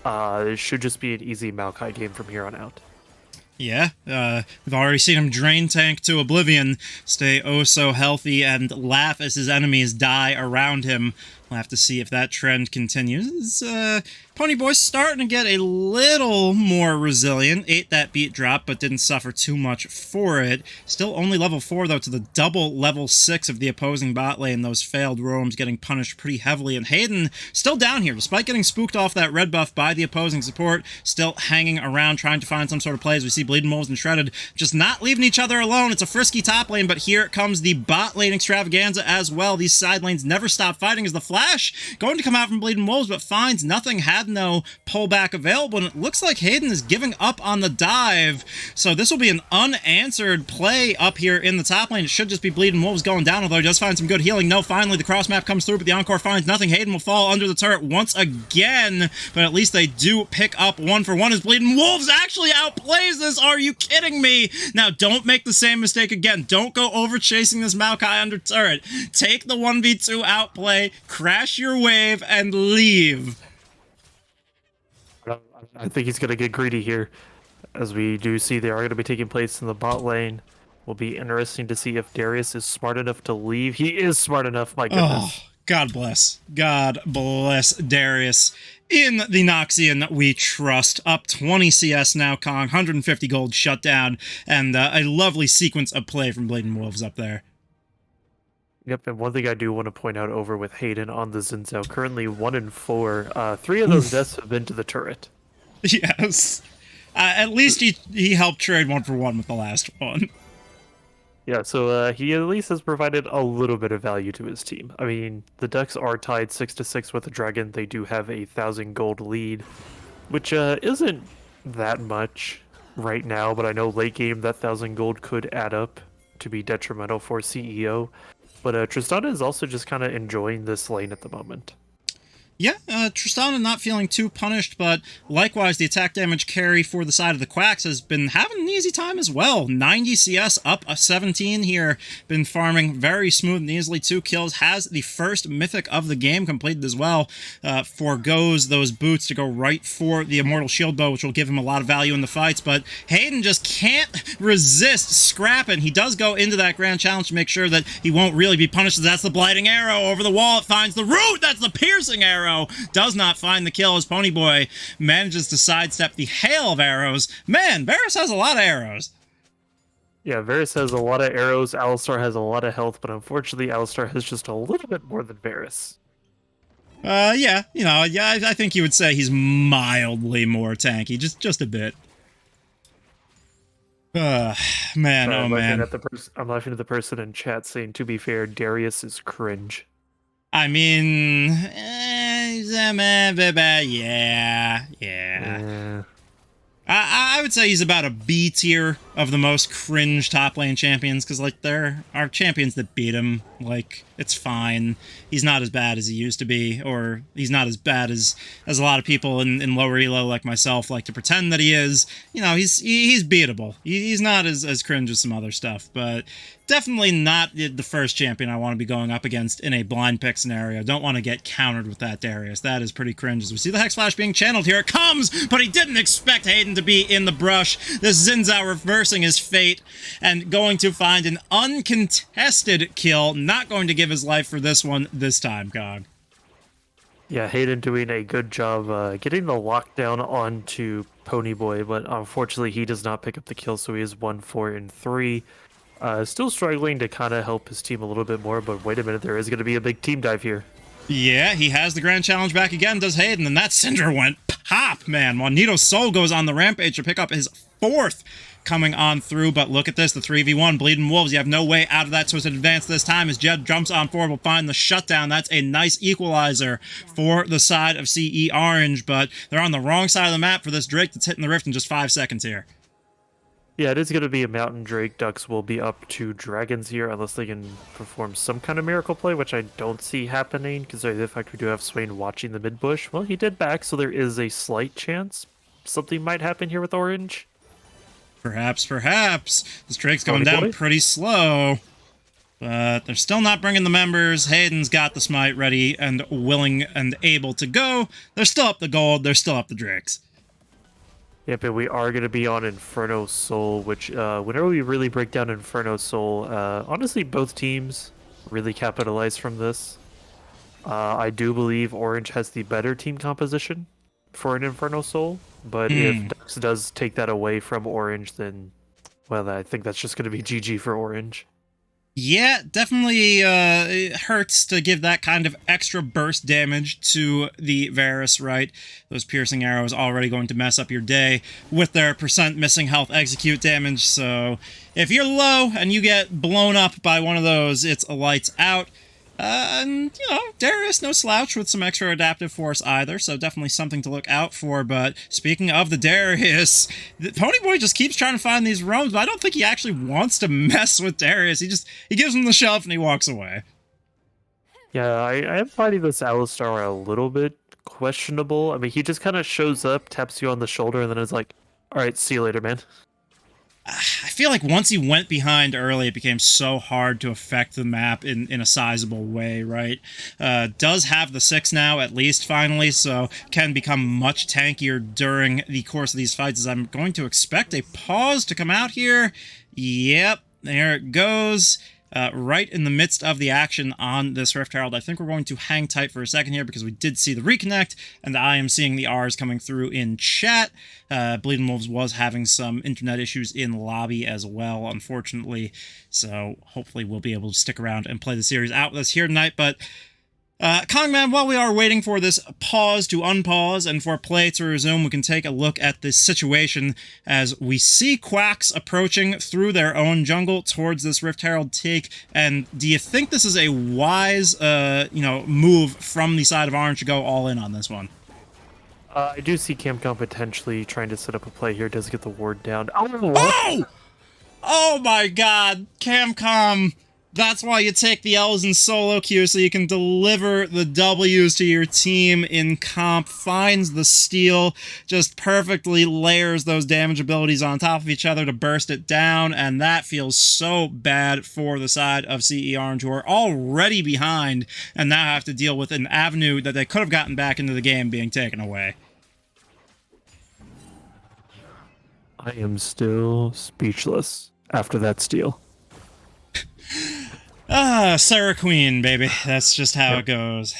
it should just be an easy Maokai game from here on out. Yeah, we've already seen him drain tank to oblivion, stay oh so healthy, and laugh as his enemies die around him. We'll have to see if that trend continues. Ponyboy's starting to get a little more resilient. Ate that beat drop, but didn't suffer too much for it. Still only level 4, though, to the double level 6 of the opposing bot lane. Those failed roams getting punished pretty heavily. And Hayden still down here, despite getting spooked off that red buff by the opposing support. Still hanging around, trying to find some sort of plays. We see Bleeding Wolves and Shredded just not leaving each other alone. It's a frisky top lane, but here comes the bot lane extravaganza as well. These side lanes never stop fighting as the Flash going to come out from Bleeding Wolves, but finds nothing, had no pullback available, and it looks like Hayden is giving up on the dive. So this will be an unanswered play up here in the top lane. It should just be Bleeding Wolves going down, although he does find some good healing. No, finally the cross map comes through, but the Encore finds nothing. Hayden will fall under the turret once again, but at least they do pick up 1 for 1 as Bleeding Wolves actually outplays this. Are you kidding me? Now, don't make the same mistake again. Don't go over chasing this Maokai under turret. Take the 1v2 outplay, crash your wave, and leave. I think he's going to get greedy here, as we do see they are going to be taking place in the bot lane. Will be interesting to see if Darius is smart enough to leave. He is smart enough, my goodness. Oh, God bless. God bless Darius. In the Noxian we trust. Up 20 CS now, Kong. 150 gold shutdown, and a lovely sequence of play from Bleeding Wolves up there. Yep, and one thing I do want to point out over with Hayden on the Xin Zhao, currently 1 in 4. 3 of those deaths have been to the turret. Yes. At least he helped trade 1 for 1 with the last one. Yeah, so he at least has provided a little bit of value to his team. I mean, the Ducks are tied 6-6 with the Dragon. They do have a 1,000 gold lead, which isn't that much right now, but I know late game that 1,000 gold could add up to be detrimental for CEO. But Tristana is also just kind of enjoying this lane at the moment. Yeah, Tristana not feeling too punished, but likewise, the attack damage carry for the side of the Quacks has been having an easy time as well. 90 CS up a 17 here, been farming very smooth and easily. 2 kills, has the first mythic of the game completed as well. Forgoes those boots to go right for the Immortal Shield Bow, which will give him a lot of value in the fights, but Hayden just can't resist scrapping. He does go into that Grand Challenge to make sure that he won't really be punished. That's the Blighting Arrow over the wall. It finds the root. That's the Piercing Arrow. Does not find the kill as Ponyboy manages to sidestep the hail of arrows. Man, Varus has a lot of arrows. Yeah, Varus has a lot of arrows. Alistar has a lot of health, but unfortunately, Alistar has just a little bit more than Varus. Yeah, I think you would say he's mildly more tanky, just a bit. Man, I'm man. I'm laughing at the person in chat saying, to be fair, Darius is cringe. I mean, yeah. I would say he's about a B tier of the most cringe top lane champions, because, like, there are champions that beat him. Like, it's fine. He's not as bad as he used to be, or he's not as bad as a lot of people in lower elo like myself like to pretend that he is. You know, he's beatable. He's not as cringe as some other stuff, but definitely not the first champion I want to be going up against in a blind pick scenario. Don't want to get countered with that, Darius. That is pretty cringe. As we see the Hex Flash being channeled, here it comes, but he didn't expect Hayden to be in the brush. This Xin reversing his fate and going to find an uncontested kill. Not going to give his life for this one this time, Gog. Yeah, Hayden doing a good job getting the lockdown onto Ponyboy, but unfortunately he does not pick up the kill, so he is 1-4-3. Still struggling to kind of help his team a little bit more, but wait a minute, there is going to be a big team dive here. Yeah, he has the Grand Challenge back again, does Hayden, and that Syndra went pop, man. Juanito's Soul goes on the rampage to pick up his 4th coming on through, but look at this, the 3v1, Bleeding Wolves, you have no way out of that, so it's an advance this time as Jed jumps on forward, will find the shutdown. That's a nice equalizer for the side of CE Orange, but they're on the wrong side of the map for this Drake that's hitting the rift in just 5 seconds here. Yeah, it is going to be a Mountain Drake. Ducks will be up to Dragons here unless they can perform some kind of miracle play, which I don't see happening, because the fact we do have Swain watching the mid bush. Well, he did back, so there is a slight chance something might happen here with Orange. Perhaps. This Drake's going down pretty slow. But they're still not bringing the members. Hayden's got the smite ready and willing and able to go. They're still up the gold. They're still up the Drakes. Yep, and we are going to be on Inferno Soul, which whenever we really break down Inferno Soul, honestly, both teams really capitalize from this. I do believe Orange has the better team composition for an Inferno Soul, but if Dux does take that away from Orange, then, well, I think that's just going to be GG for Orange. Yeah, definitely it hurts to give that kind of extra burst damage to the Varus, right? Those piercing arrows already going to mess up your day with their percent missing health execute damage, so if you're low and you get blown up by one of those, it's a lights out. And, Darius, no slouch with some extra adaptive force either, so definitely something to look out for. But speaking of the Darius, Ponyboy just keeps trying to find these roams, but I don't think he actually wants to mess with Darius. He gives him the shelf and he walks away. Yeah, I am finding this Alistar a little bit questionable. I mean, he just kind of shows up, taps you on the shoulder, and then is like, all right, see you later, man. I feel like once he went behind early, it became so hard to affect the map in a sizable way, right? Does have the 6 now, at least, finally, so can become much tankier during the course of these fights, as I'm going to expect a pause to come out here. Yep, there it goes. Right in the midst of the action on this Rift Herald. I think we're going to hang tight for a second here because we did see the reconnect, and I am seeing the R's coming through in chat. Bleeding Wolves was having some internet issues in lobby as well, unfortunately, so hopefully we'll be able to stick around and play the series out with us here tonight, but Kongman, while we are waiting for this pause to unpause and for play to resume, we can take a look at this situation as we see Quacks approaching through their own jungle towards this Rift Herald take. And do you think this is a wise, move from the side of Orange to go all in on this one? I do see Camcom potentially trying to set up a play here. Does get the ward down. Oh! Oh my god, Camcom! That's why you take the L's in solo queue, so you can deliver the W's to your team in comp, finds the steal, just perfectly layers those damage abilities on top of each other to burst it down, and that feels so bad for the side of CE Orange, who are already behind and now have to deal with an avenue that they could have gotten back into the game being taken away. I am still speechless after that steal. Sarah Queen, baby. That's just how it goes.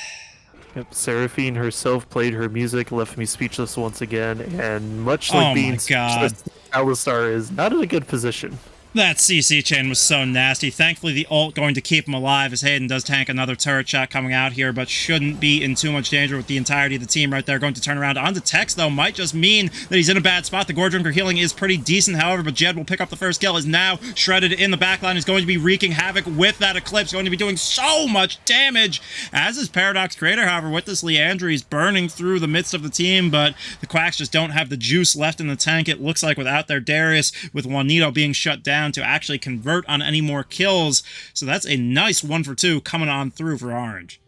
Yep, Seraphine herself played her music, left me speechless once again, and much like being speechless, Alistar is not in a good position. That CC chain was so nasty. Thankfully, the ult going to keep him alive as Hayden does tank another turret shot coming out here, but shouldn't be in too much danger with the entirety of the team right there. Going to turn around onto Tex, though, might just mean that he's in a bad spot. The Gore Drinker healing is pretty decent, however, but Jed will pick up the first kill. Is now shredded in the backline. Is going to be wreaking havoc with that Eclipse. Going to be doing so much damage, as is Paradox Creator, however, with this Leandre. He's burning through the midst of the team, but the Quacks just don't have the juice left in the tank. It looks like without their Darius, with Juanito being shut down to actually convert on any more kills. So that's a nice 1 for 2 coming on through for Orange.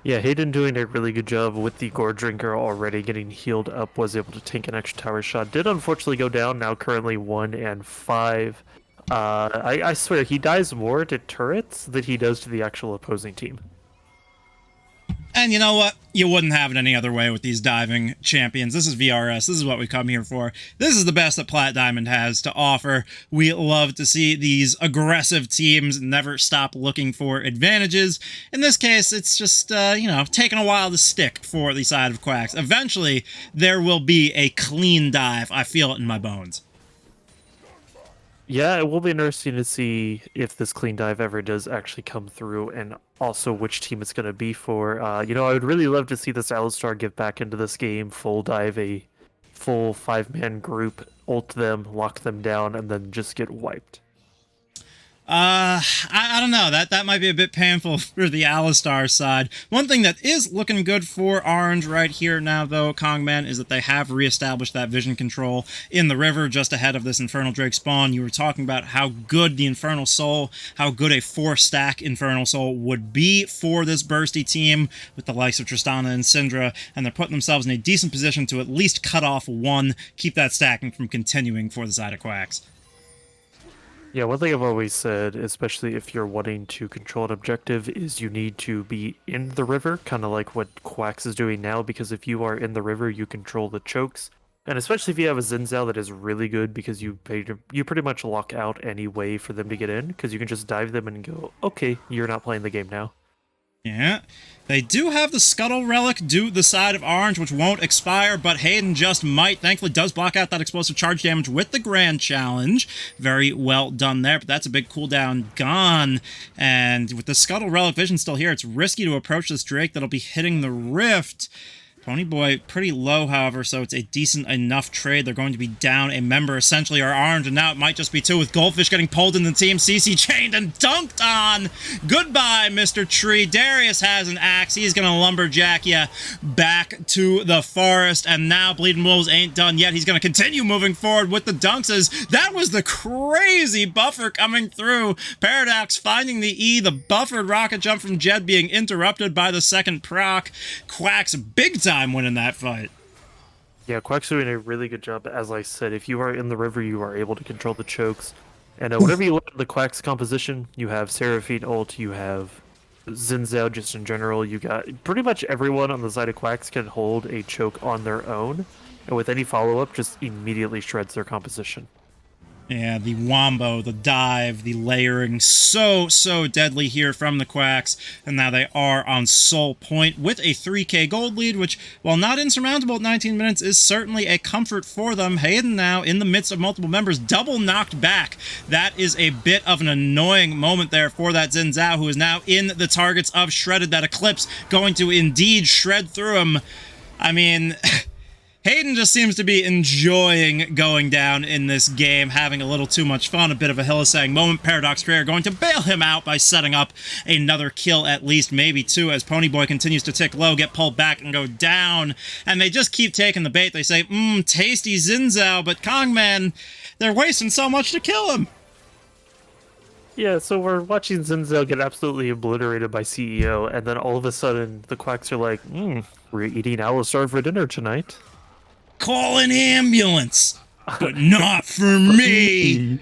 Yeah, Hayden doing a really good job with the Gore Drinker already getting healed up, was able to tank an extra tower shot. Did unfortunately go down, now currently 1 and 5. I swear, he dies more to turrets than he does to the actual opposing team. And you know what? You wouldn't have it any other way with these diving champions. This is VRS. This is what we come here for. This is the best that Plat Diamond has to offer. We love to see these aggressive teams never stop looking for advantages. In this case, it's just, taking a while to stick for the side of Quacks. Eventually, there will be a clean dive. I feel it in my bones. Yeah, it will be interesting to see if this clean dive ever does actually come through, and also which team it's going to be for. I would really love to see this Alistar get back into this game, full dive a full 5-man group, ult them, lock them down, and then just get wiped. I don't know. That might be a bit painful for the Alistar side. One thing that is looking good for Orange right here now, though, Kongman, is that they have reestablished that vision control in the river just ahead of this Infernal Drake spawn. You were talking about how good the Infernal Soul, how good a 4-stack Infernal Soul would be for this bursty team with the likes of Tristana and Syndra, and they're putting themselves in a decent position to at least cut off 1, keep that stacking from continuing for the side of Quacks. Yeah, one thing I've always said, especially if you're wanting to control an objective, is you need to be in the river, kind of like what Quacks is doing now, because if you are in the river, you control the chokes. And especially if you have a Xin Zhao that is really good, because you pretty much lock out any way for them to get in, because you can just dive them and go, okay, you're not playing the game now. Yeah, they do have the Scuttle Relic do the side of Orange, which won't expire, but Hayden just might. Thankfully, does block out that explosive charge damage with the Grand Challenge. Very well done there, but that's a big cooldown gone. And with the Scuttle Relic Vision still here, it's risky to approach this Drake that'll be hitting the Rift. Ponyboy pretty low, however, so it's a decent enough trade. They're going to be down a member, essentially, or Orange, and now it might just be 2 with Goldfish getting pulled in the team. CC chained and dunked on. Goodbye, Mr. Tree. Darius has an axe. He's going to lumberjack you back to the forest, and now Bleeding Wolves ain't done yet. He's going to continue moving forward with the dunks. That was the crazy buffer coming through. Paradox finding the E, the buffered rocket jump from Jed being interrupted by the second proc. Quacks big time winning that fight. Yeah, Quack's doing a really good job. As I said, if you are in the river, you are able to control the chokes. And whenever you look at the Quack's composition, you have Seraphine ult, you have Xin Zhao just in general. You got pretty much everyone on the side of Quacks can hold a choke on their own. And with any follow-up, just immediately shreds their composition. Yeah, the wombo, the dive, the layering, so deadly here from the Quacks, and now they are on sole point with a 3k gold lead, which, while not insurmountable at 19 minutes, is certainly a comfort for them. Hayden now, in the midst of multiple members, double knocked back. That is a bit of an annoying moment there for that Xin Zhao, who is now in the targets of Shredded. That Eclipse going to indeed shred through him. I mean... Hayden just seems to be enjoying going down in this game, having a little too much fun, a bit of a Hillisang moment. Paradox Prayer going to bail him out by setting up another kill, at least, maybe two, as Ponyboy continues to tick low, get pulled back, and go down. And they just keep taking the bait. They say, tasty Xin Zhao, but Kongman, they're wasting so much to kill him. Yeah, so we're watching Xin Zhao get absolutely obliterated by CEO, and then all of a sudden the Quacks are like, we're eating Alistar for dinner tonight. Call an ambulance, but not for me.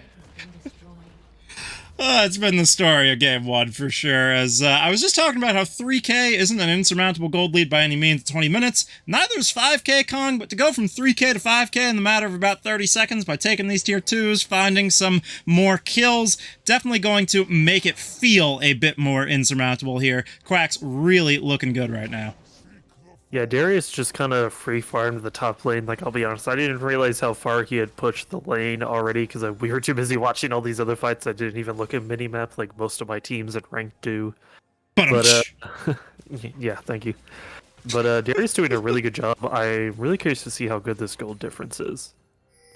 It's been the story of Game 1 for sure, as I was just talking about how 3k isn't an insurmountable gold lead by any means in 20 minutes. Neither is 5k, Kong, but to go from 3k to 5k in the matter of about 30 seconds by taking these tier 2s, finding some more kills, definitely going to make it feel a bit more insurmountable here. Quack's really looking good right now. Yeah, Darius just kind of free farmed the top lane. Like, I'll be honest, I didn't realize how far he had pushed the lane already because we were too busy watching all these other fights. I didn't even look at minimap like most of my teams at rank do. But yeah, thank you. But Darius doing a really good job. I'm really curious to see how good this gold difference is.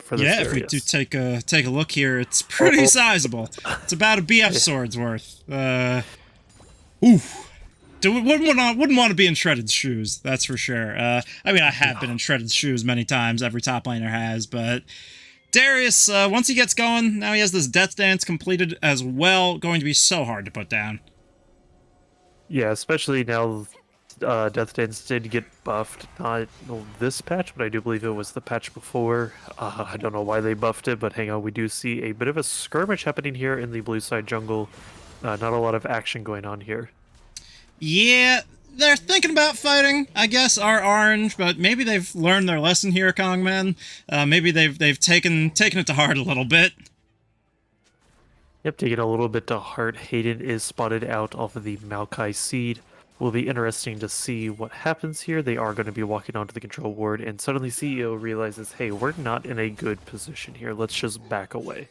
For this yeah, Darius. if we do take a look here, it's pretty sizable. It's about a BF sword's worth. Oof. Wouldn't want to be in Shredded's shoes, that's for sure. I mean, I have been in Shredded's shoes many times, every top laner has, but Darius, once he gets going, now he has this Death Dance completed as well, going to be so hard to put down. Yeah, especially now Death Dance did get buffed, not this patch, but I do believe it was the patch before. I don't know why they buffed it, but hang on, we do see a bit of a skirmish happening here in the blue side jungle. Not a lot of action going on here. Yeah, they're thinking about fighting, I guess, our orange, but maybe they've learned their lesson here, Kongman. Maybe they've taken it to heart a little bit. Yep, taking a little bit to heart. Hayden is spotted out off of the Maokai seed. Will be interesting to see what happens here. They are going to be walking onto the control ward, and suddenly CEO realizes, hey, we're not in a good position here. Let's just back away.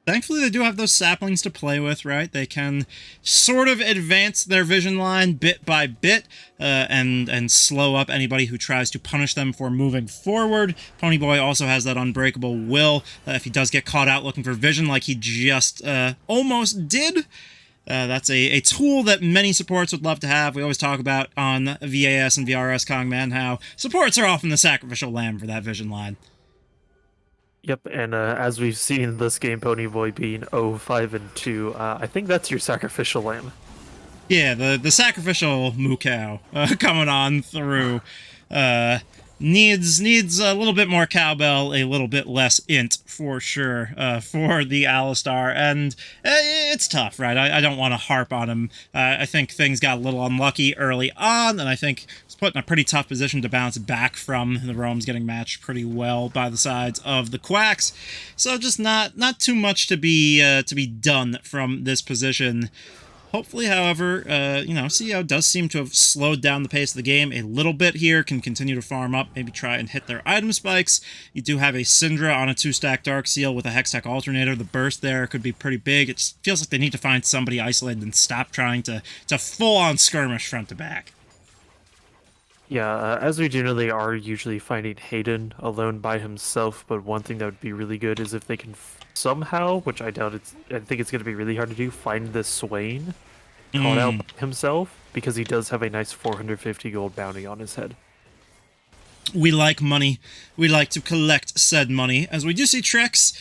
Thankfully, they do have those saplings to play with, right? They can sort of advance their vision line bit by bit and slow up anybody who tries to punish them for moving forward. Ponyboy also has that unbreakable will if he does get caught out looking for vision like he just almost did. That's a tool that many supports would love to have. We always talk about on VAS and VRS Kongman how supports are often the sacrificial lamb for that vision line. Yep, and as we've seen this game, Ponyboy being 0-5-2, I think that's your sacrificial lamb. Yeah, the sacrificial moo cow coming on through. Needs a little bit more cowbell, a little bit less int, for sure, for the Alistar, and it's tough, right? I don't want to harp on him. I think things got a little unlucky early on, and I think he's put in a pretty tough position to bounce back from. The roams getting matched pretty well by the sides of the Quacks, so just not too much to be done from this position. Hopefully, however, CEO does seem to have slowed down the pace of the game a little bit here, can continue to farm up, maybe try and hit their item spikes. You do have a Syndra on a 2-stack Dark Seal with a Hextech Alternator. The burst there could be pretty big. It just feels like they need to find somebody isolated and stop trying to full-on skirmish front to back. Yeah, as we do know, they are usually finding Hayden alone by himself, but one thing that would be really good is if they can somehow, which I doubt I think it's going to be really hard to do, find this Swain caught out himself, because he does have a nice 450 gold bounty on his head. We like money. We like to collect said money, as we do see Trex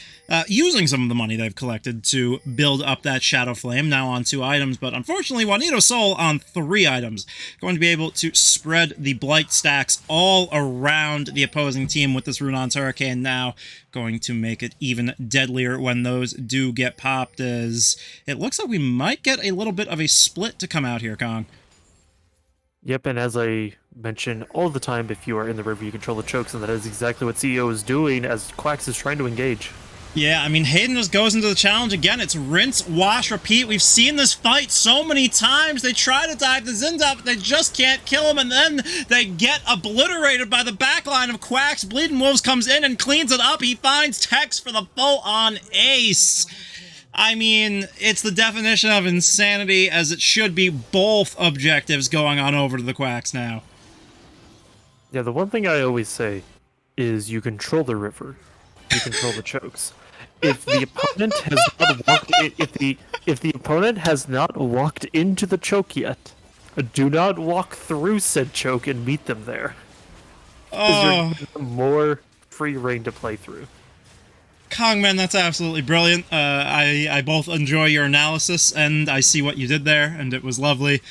using some of the money they've collected to build up that Shadow Flame, now on 2 items, but unfortunately Juanito Sol on 3 items. Going to be able to spread the Blight stacks all around the opposing team with this Runon's Hurricane now, going to make it even deadlier when those do get popped, as it looks like we might get a little bit of a split to come out here, Kong. Yep, and as I mention all the time, if you are in the river, you control the chokes, and that is exactly what CEO is doing as Quacks is trying to engage. Yeah, I mean, Hayden just goes into the challenge again. It's rinse, wash, repeat. We've seen this fight so many times. They try to dive the Zinda, but they just can't kill him, and then they get obliterated by the backline of Quacks. Bleeding Wolves comes in and cleans it up. He finds Tex for the full-on ace. I mean, it's the definition of insanity, as it should be both objectives going on over to the Quacks now. Yeah, the one thing I always say is you control the river, you control the chokes. If the opponent has not walked if the opponent has not walked into the choke yet, do not walk through said choke and meet them there. Because you're giving them more free reign to play through. Kongman, that's absolutely brilliant. I both enjoy your analysis, and I see what you did there, and it was lovely.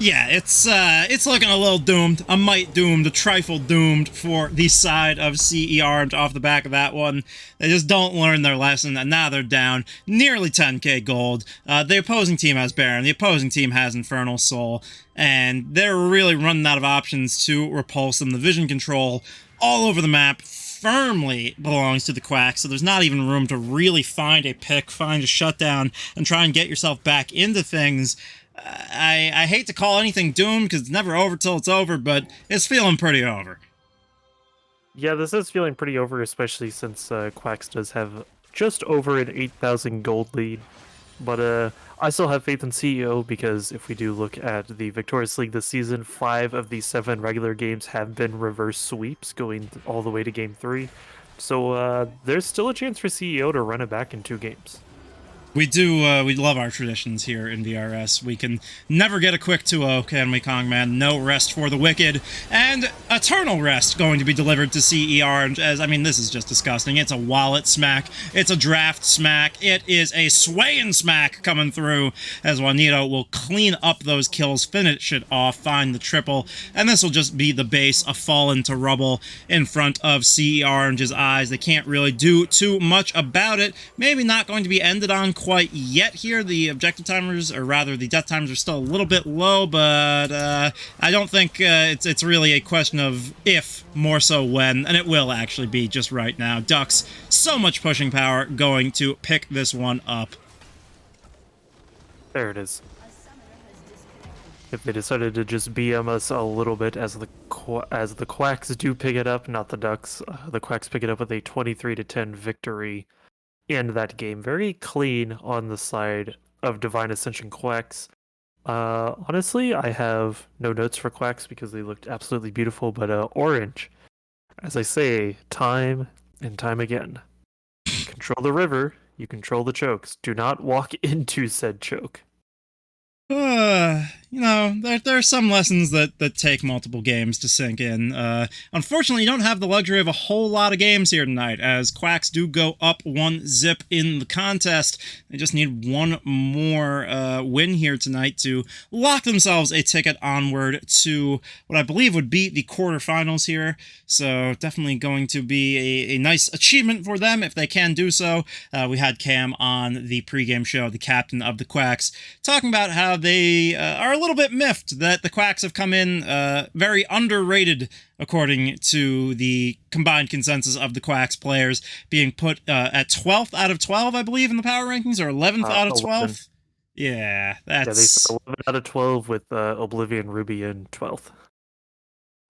Yeah, it's looking a little doomed, a mite doomed, a trifle doomed for the side of CER off the back of that one. They just don't learn their lesson, and now they're down nearly 10k gold. The opposing team has Baron, the opposing team has Infernal Soul, and they're really running out of options to repulse them. The vision control all over the map firmly belongs to the Quacks, so there's not even room to really find a pick, find a shutdown, and try and get yourself back into things. I hate to call anything doomed because it's never over till it's over, but it's feeling pretty over. Yeah, this is feeling pretty over, especially since Quacks does have just over an 8,000 gold lead. But I still have faith in CEO, because if we do look at the Victoris League this season, 5 of the 7 regular games have been reverse sweeps, going all the way to Game 3. So there's still a chance for CEO to run it back in 2 games. We love our traditions here in VRS. We can never get a quick 2-0, can we, Kongman? No rest for the wicked, and eternal rest going to be delivered to CER, as, I mean, this is just disgusting. It's a wallet smack, it's a draft smack, it is a swaying smack coming through, as Juanito will clean up those kills, finish it off, find the triple, and this will just be the base, a fall into rubble in front of CER Orange's eyes. They can't really do too much about it. Maybe not going to be ended on quite yet here. The objective timers, or rather the death timers, are still a little bit low, but I don't think it's really a question of if, more so when, and it will actually be just right now. Ducks, so much pushing power, going to pick this one up. There it is. If they decided to just BM us a little bit, as the Quacks do pick it up, not the Ducks, the Quacks pick it up with a 23-10 victory in that game. Very clean on the side of Divine Ascension Quacks. Honestly, I have no notes for Quacks because they looked absolutely beautiful, but Orange, as I say time and time again, control the river, you control the chokes. Do not walk into said choke. You know, there are some lessons that take multiple games to sink in. Unfortunately, you don't have the luxury of a whole lot of games here tonight, as Quacks do go up 1-0 in the contest. They just need one more win here tonight to lock themselves a ticket onward to what I believe would be the quarterfinals here. So definitely going to be a nice achievement for them if they can do so. We had Cam on the pregame show, the captain of the Quacks, talking about how they are a little bit miffed that the Quacks have come in very underrated, according to the combined consensus of the Quacks players, being put at 12th out of 12, I believe, in the power rankings, or 11th out of 12. Yeah, that's... Yeah, they said 11 out of 12 with Oblivion Ruby in 12th.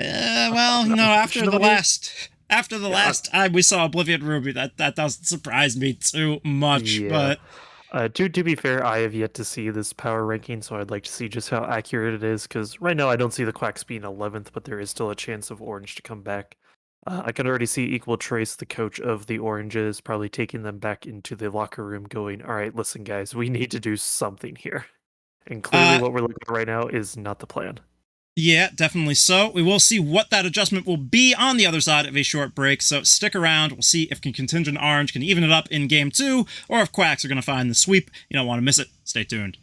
Well, you know, after the last time we saw Oblivion Ruby, that doesn't surprise me too much, Yeah. but... To be fair, I have yet to see this power ranking, so I'd like to see just how accurate it is, because right now I don't see the Quacks being 11th, but there is still a chance of Orange to come back. I can already see Equal Trace, the coach of the Oranges, probably taking them back into the locker room going, all right, listen, guys, we need to do something here. And clearly what we're looking at right now is not the plan. Yeah, definitely so. We will see what that adjustment will be on the other side of a short break, so stick around. We'll see if Contingent Orange can even it up in Game 2, or if Quacks are going to find the sweep. You don't want to miss it. Stay tuned.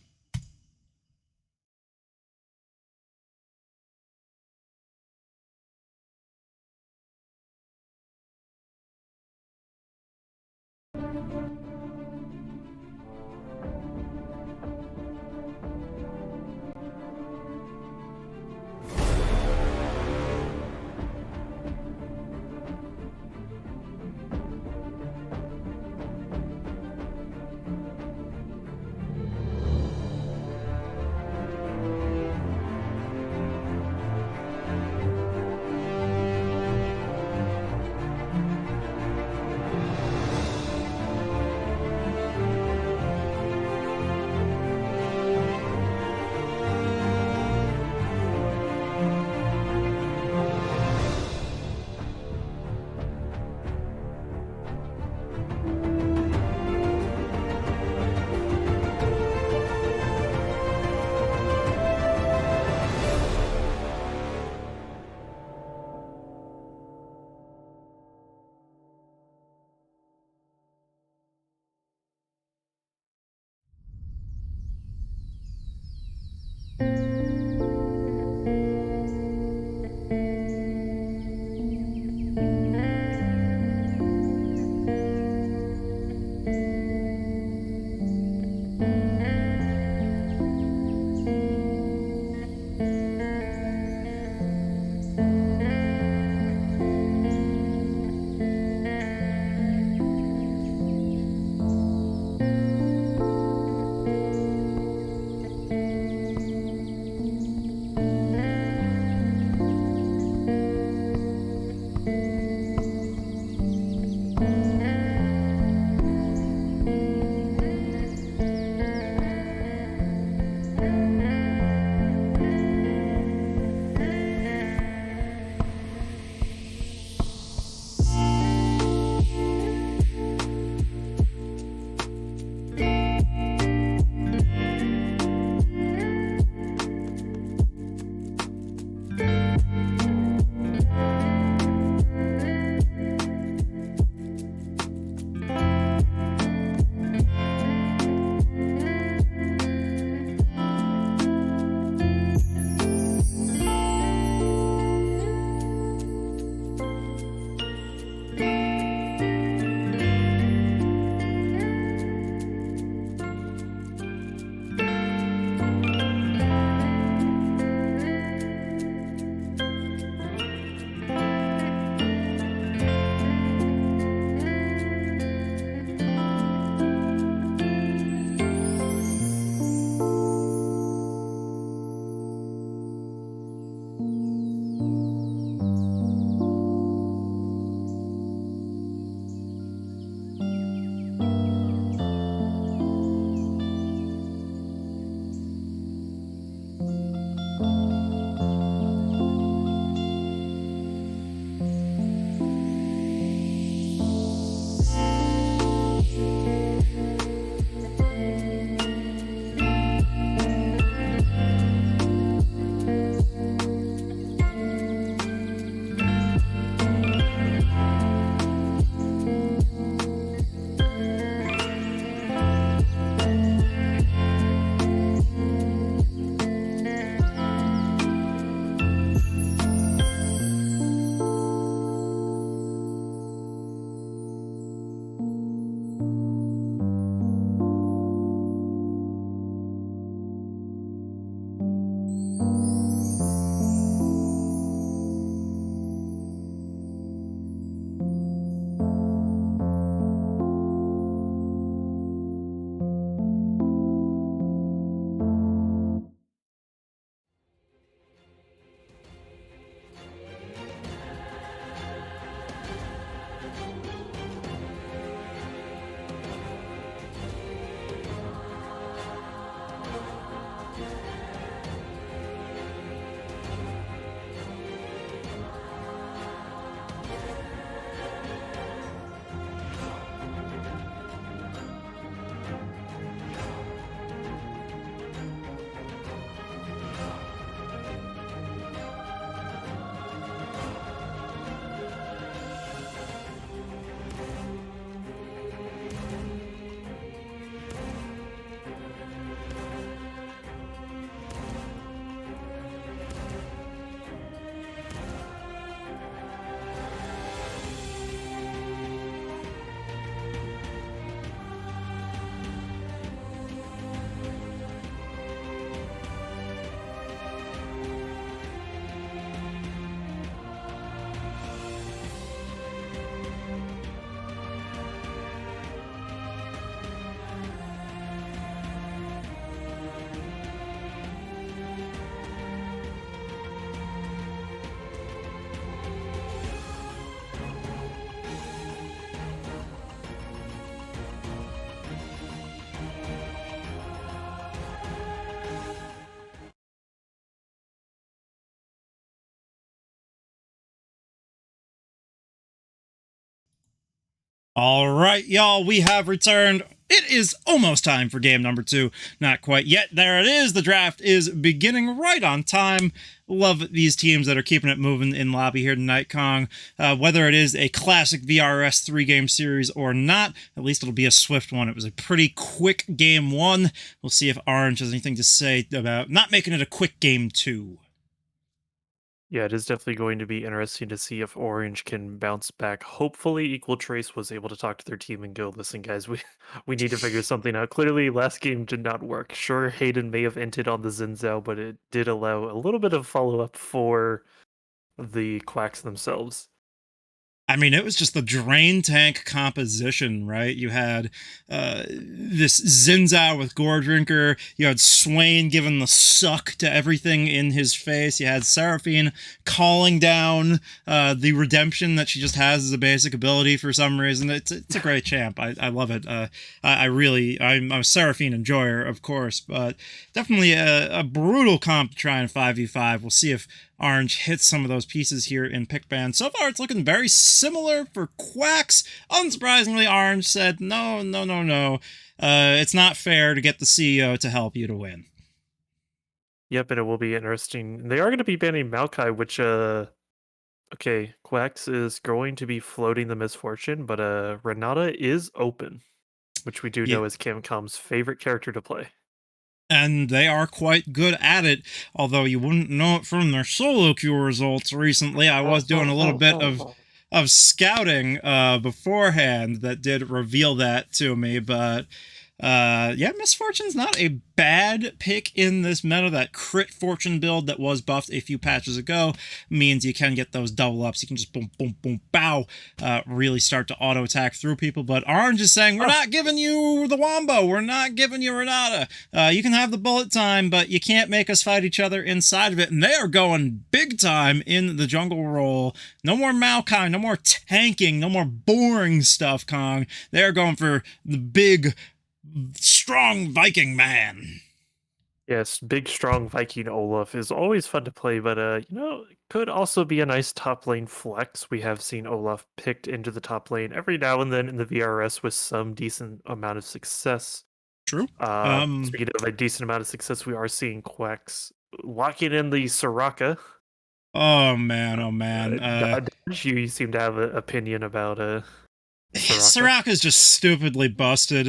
All right, y'all, we have returned. It is almost time for game number 2. Not quite yet. There it is. The draft is beginning right on time. Love these teams that are keeping it moving in lobby here tonight, Kong. Whether it is a classic VRS 3-game series or not, at least it'll be a swift one. It was a pretty quick game 1. We'll see if Orange has anything to say about not making it a quick game 2. Yeah, it is definitely going to be interesting to see if Orange can bounce back. Hopefully, Equal Trace was able to talk to their team and go, listen, guys, we need to figure something out. Clearly, last game did not work. Sure, Hayden may have entered on the Zinzao, but it did allow a little bit of follow-up for the Quacks themselves. I mean, it was just the drain tank composition, right? You had this Zinzao with Gore Drinker. You had Swain giving the suck to everything in his face. You had Seraphine calling down the redemption that she just has as a basic ability for some reason. It's a great champ. I love it. I'm a Seraphine enjoyer, of course, but definitely a brutal comp to try in 5v5. We'll see if Orange hits some of those pieces here in pick band. So far, it's looking very similar for Quacks. Unsurprisingly, Orange said, no. It's not fair to get the CEO to help you to win. Yep, and it will be interesting. They are going to be banning Maokai, which, okay, Quacks is going to be floating the Misfortune, but Renata is open, which we do know is Camcom's favorite character to play. And they are quite good at it, although you wouldn't know it from their solo queue results recently. I was doing a little bit of scouting beforehand that did reveal that to me, but yeah, Misfortune's not a bad pick in this meta. That crit fortune build that was buffed a few patches ago means you can get those double ups. You can just boom, boom, boom, bow, really start to auto attack through people. But Orange is saying, we're not giving you the Wombo. We're not giving you Renata. You can have the bullet time, but you can't make us fight each other inside of it. And they are going big time in the jungle role. No more Maokai, no more tanking, no more boring stuff, Kong. They're going for the big, strong Viking man. Yes, big, strong Viking Olaf is always fun to play, but it could also be a nice top lane flex. We have seen Olaf picked into the top lane every now and then in the VRS with some decent amount of success. True. Speaking of a decent amount of success, we are seeing Quacks locking in the Soraka. Oh man. You seem to have an opinion about Soraka. Soraka's just stupidly busted.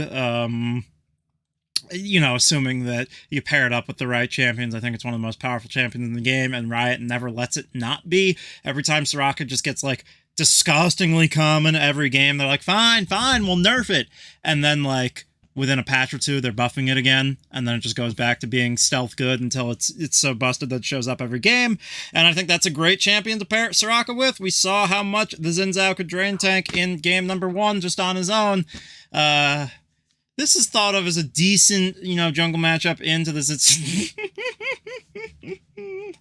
Assuming that you pair it up with the right champions, I think it's one of the most powerful champions in the game, and Riot never lets it not be. Every time Soraka just gets, like, disgustingly common every game, they're like, fine, we'll nerf it. And then, like, within a patch or two, they're buffing it again, and then it just goes back to being stealth good until it's so busted that it shows up every game. And I think that's a great champion to pair Soraka with. We saw how much the Zinzao could drain tank in game number 1 just on his own. This is thought of as a decent, jungle matchup into this.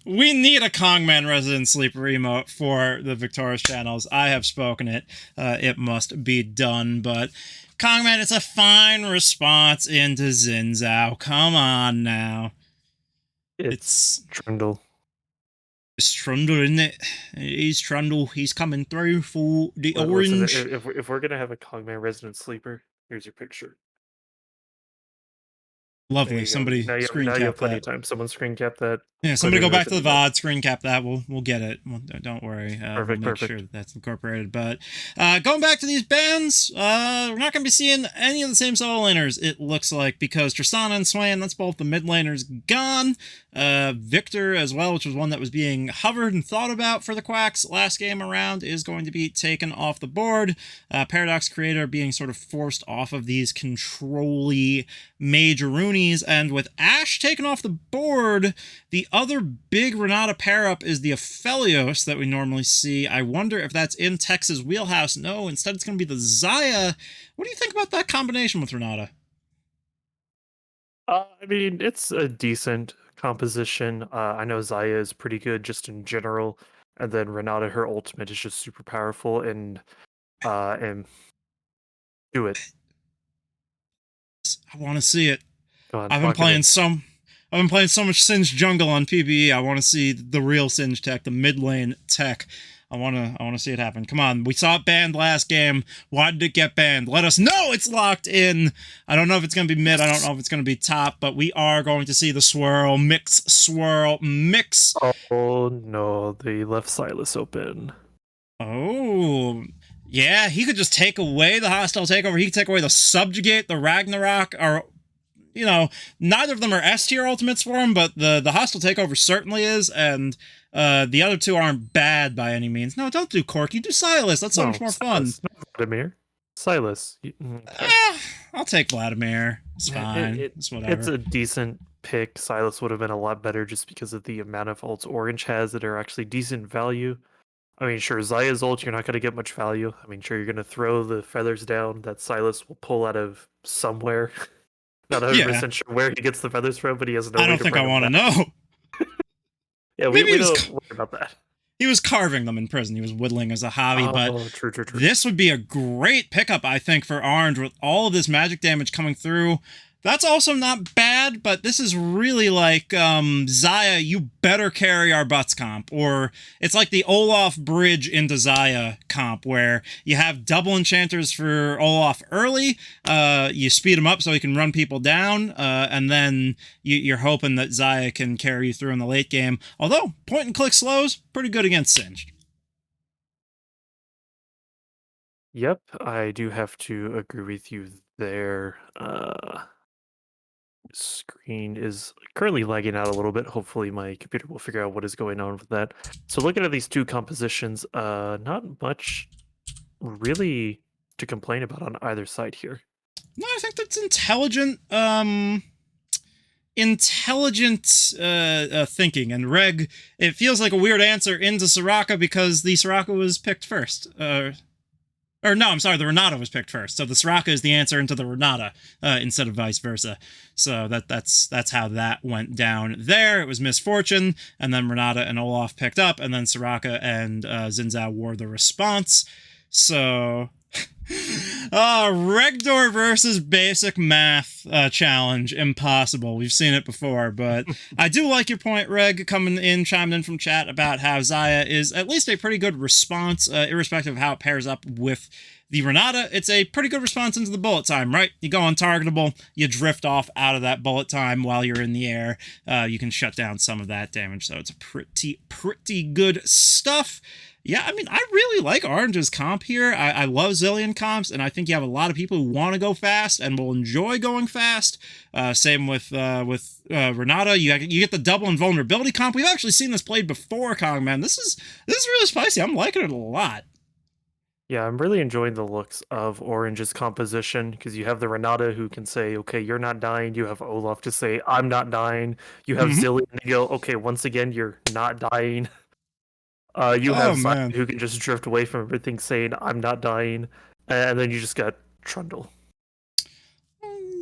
We need a Kongman Resident Sleeper emote for the Victoris channels. I have spoken it. It must be done, but Kongman, it's a fine response into Zinzao. Come on now. It's Trundle. It's Trundle, isn't it? He's Trundle. He's coming through for the orange. Listen, if we're going to have a Kongman Resident Sleeper, here's your picture. Lovely. Somebody screen cap that. You have plenty of time. Someone screen cap that. Yeah, somebody go back to the VOD, screen cap that. We'll get it. Don't worry. Perfect. We'll make sure that's incorporated. But going back to these bans, we're not going to be seeing any of the same solo laners, it looks like, because Tristana and Swain, that's both the mid laners gone. Victor as well, which was one that was being hovered and thought about for the Quacks last game around, is going to be taken off the board. Paradox Creator being sort of forced off of these control-y Majorunis, and with Ashe taken off the board, the other big Renata pair-up is the Aphelios that we normally see. I wonder if that's in Tex's wheelhouse. No, instead it's going to be the Xayah. What do you think about that combination with Renata? I mean, it's a decent composition. I know Xayah is pretty good just in general, and then Renata, her ultimate is just super powerful, and do it. I want to see it. On, I've been playing so much Singed jungle on PvE. I want to see the real Singed tech, the mid lane tech. I wanna see it happen. Come on, we saw it banned last game. Why did it get banned? Let us know it's locked in. I don't know if it's gonna be mid. I don't know if it's gonna be top, but we are going to see the swirl mix. Oh no, they left Silas open. Oh, yeah, he could just take away the hostile takeover. He could take away the subjugate, the Ragnarok, or, you know, neither of them are S tier ultimates for him, but the hostile takeover certainly is, and the other two aren't bad by any means. No, don't do Corky, do Silas. That's so much more fun. Vladimir. Silas. I'll take Vladimir. It's fine. It's whatever. It's a decent pick. Silas would have been a lot better just because of the amount of ults Orange has that are actually decent value. I mean, sure, Zaya's ult, you're not going to get much value. I mean, sure, you're going to throw the feathers down that Silas will pull out of somewhere. Not 100% sure where he gets the feathers from, but he has no I don't think I want to know. Yeah, we don't worry about that. He was carving them in prison. He was whittling as a hobby, but true. This would be a great pickup, I think, for Orange with all of this magic damage coming through. That's also not bad, but this is really like, Zaya, you better carry our butts comp. Or it's like the Olaf bridge into Zaya comp, where you have double enchanters for Olaf early, you speed him up so he can run people down, and then you're hoping that Zaya can carry you through in the late game. Although, point and click slows, pretty good against Singed. Yep, I do have to agree with you there. Screen is currently lagging out a little bit. Hopefully my computer will figure out what is going on with that. So looking at these two compositions, not much really to complain about on either side here. No, I think that's intelligent thinking. And Reg, it feels like a weird answer into Soraka because the Soraka was picked first. Or no, I'm sorry, the Renata was picked first. So the Soraka is the answer into the Renata instead of vice versa. So that's how that went down there. It was misfortune, and then Renata and Olaf picked up, and then Soraka and Xin Zhao were the response. So Regdor versus basic math challenge. Impossible. We've seen it before, but I do like your point, Reg, chiming in from chat about how Zaya is at least a pretty good response, irrespective of how it pairs up with the Renata. It's a pretty good response into the bullet time, right? You go untargetable, you drift off out of that bullet time while you're in the air. You can shut down some of that damage, so it's pretty good stuff. Yeah, I mean, I really like Orange's comp here. I love Zillion comps, and I think you have a lot of people who want to go fast and will enjoy going fast. Same with Renata. You get the double invulnerability comp. We've actually seen this played before, Kongman. This is really spicy. I'm liking it a lot. Yeah, I'm really enjoying the looks of Orange's composition because you have the Renata who can say, okay, you're not dying. You have Olaf to say, I'm not dying. You have Zillion to go, okay, once again, you're not dying. You have Simon who can just drift away from everything saying, I'm not dying. And then you just got Trundle.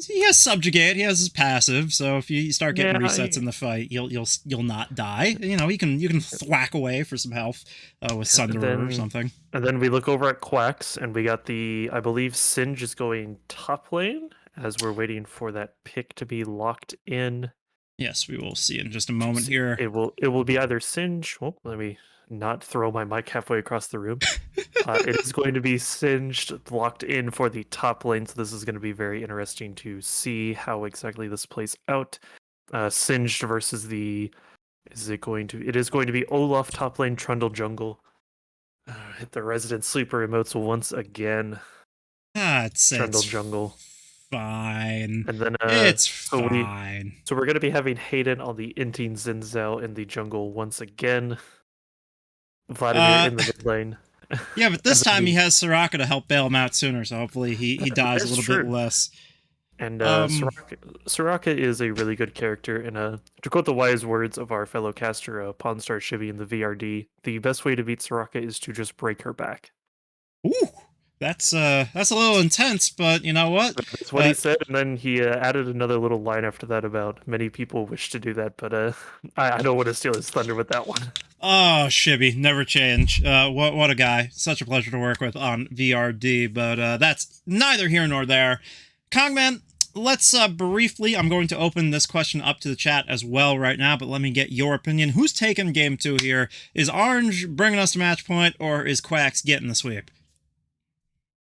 He has subjugate. He has his passive. So if you start getting resets in the fight, you'll not die. You know, you can thwack away for some health with Sunderer or something. And then we look over at Quacks, and we got I believe Singe is going top lane as we're waiting for that pick to be locked in. Yes, we will see in just a moment here. It will be either Singe. Well, let me not throw my mic halfway across the room. It is going to be Singed, locked in for the top lane, so this is going to be very interesting to see how exactly this plays out. Singed versus it is going to be Olaf top lane, Trundle jungle. Hit the resident sleeper emotes once again. Trundle jungle. Fine. And then it's fine. So we're going to be having Hayden on the Inting Xin Zhao in the jungle once again. Vladimir in the mid lane. Yeah, but this time he has Soraka to help bail him out sooner, so hopefully he dies a little bit less. And Soraka is a really good character, and to quote the wise words of our fellow caster, Pawnstar Shivi in the VRD, the best way to beat Soraka is to just break her back. Ooh! That's a little intense, but you know what? That's what he said, and then he added another little line after that about many people wish to do that, but I don't want to steal his thunder with that one. Oh, Shibby, never change. What a guy. Such a pleasure to work with on VRD, but that's neither here nor there. Kongman, let's briefly, I'm going to open this question up to the chat as well right now, but let me get your opinion. Who's taking game 2 here? Is Orange bringing us to match point, or is Quacks getting the sweep?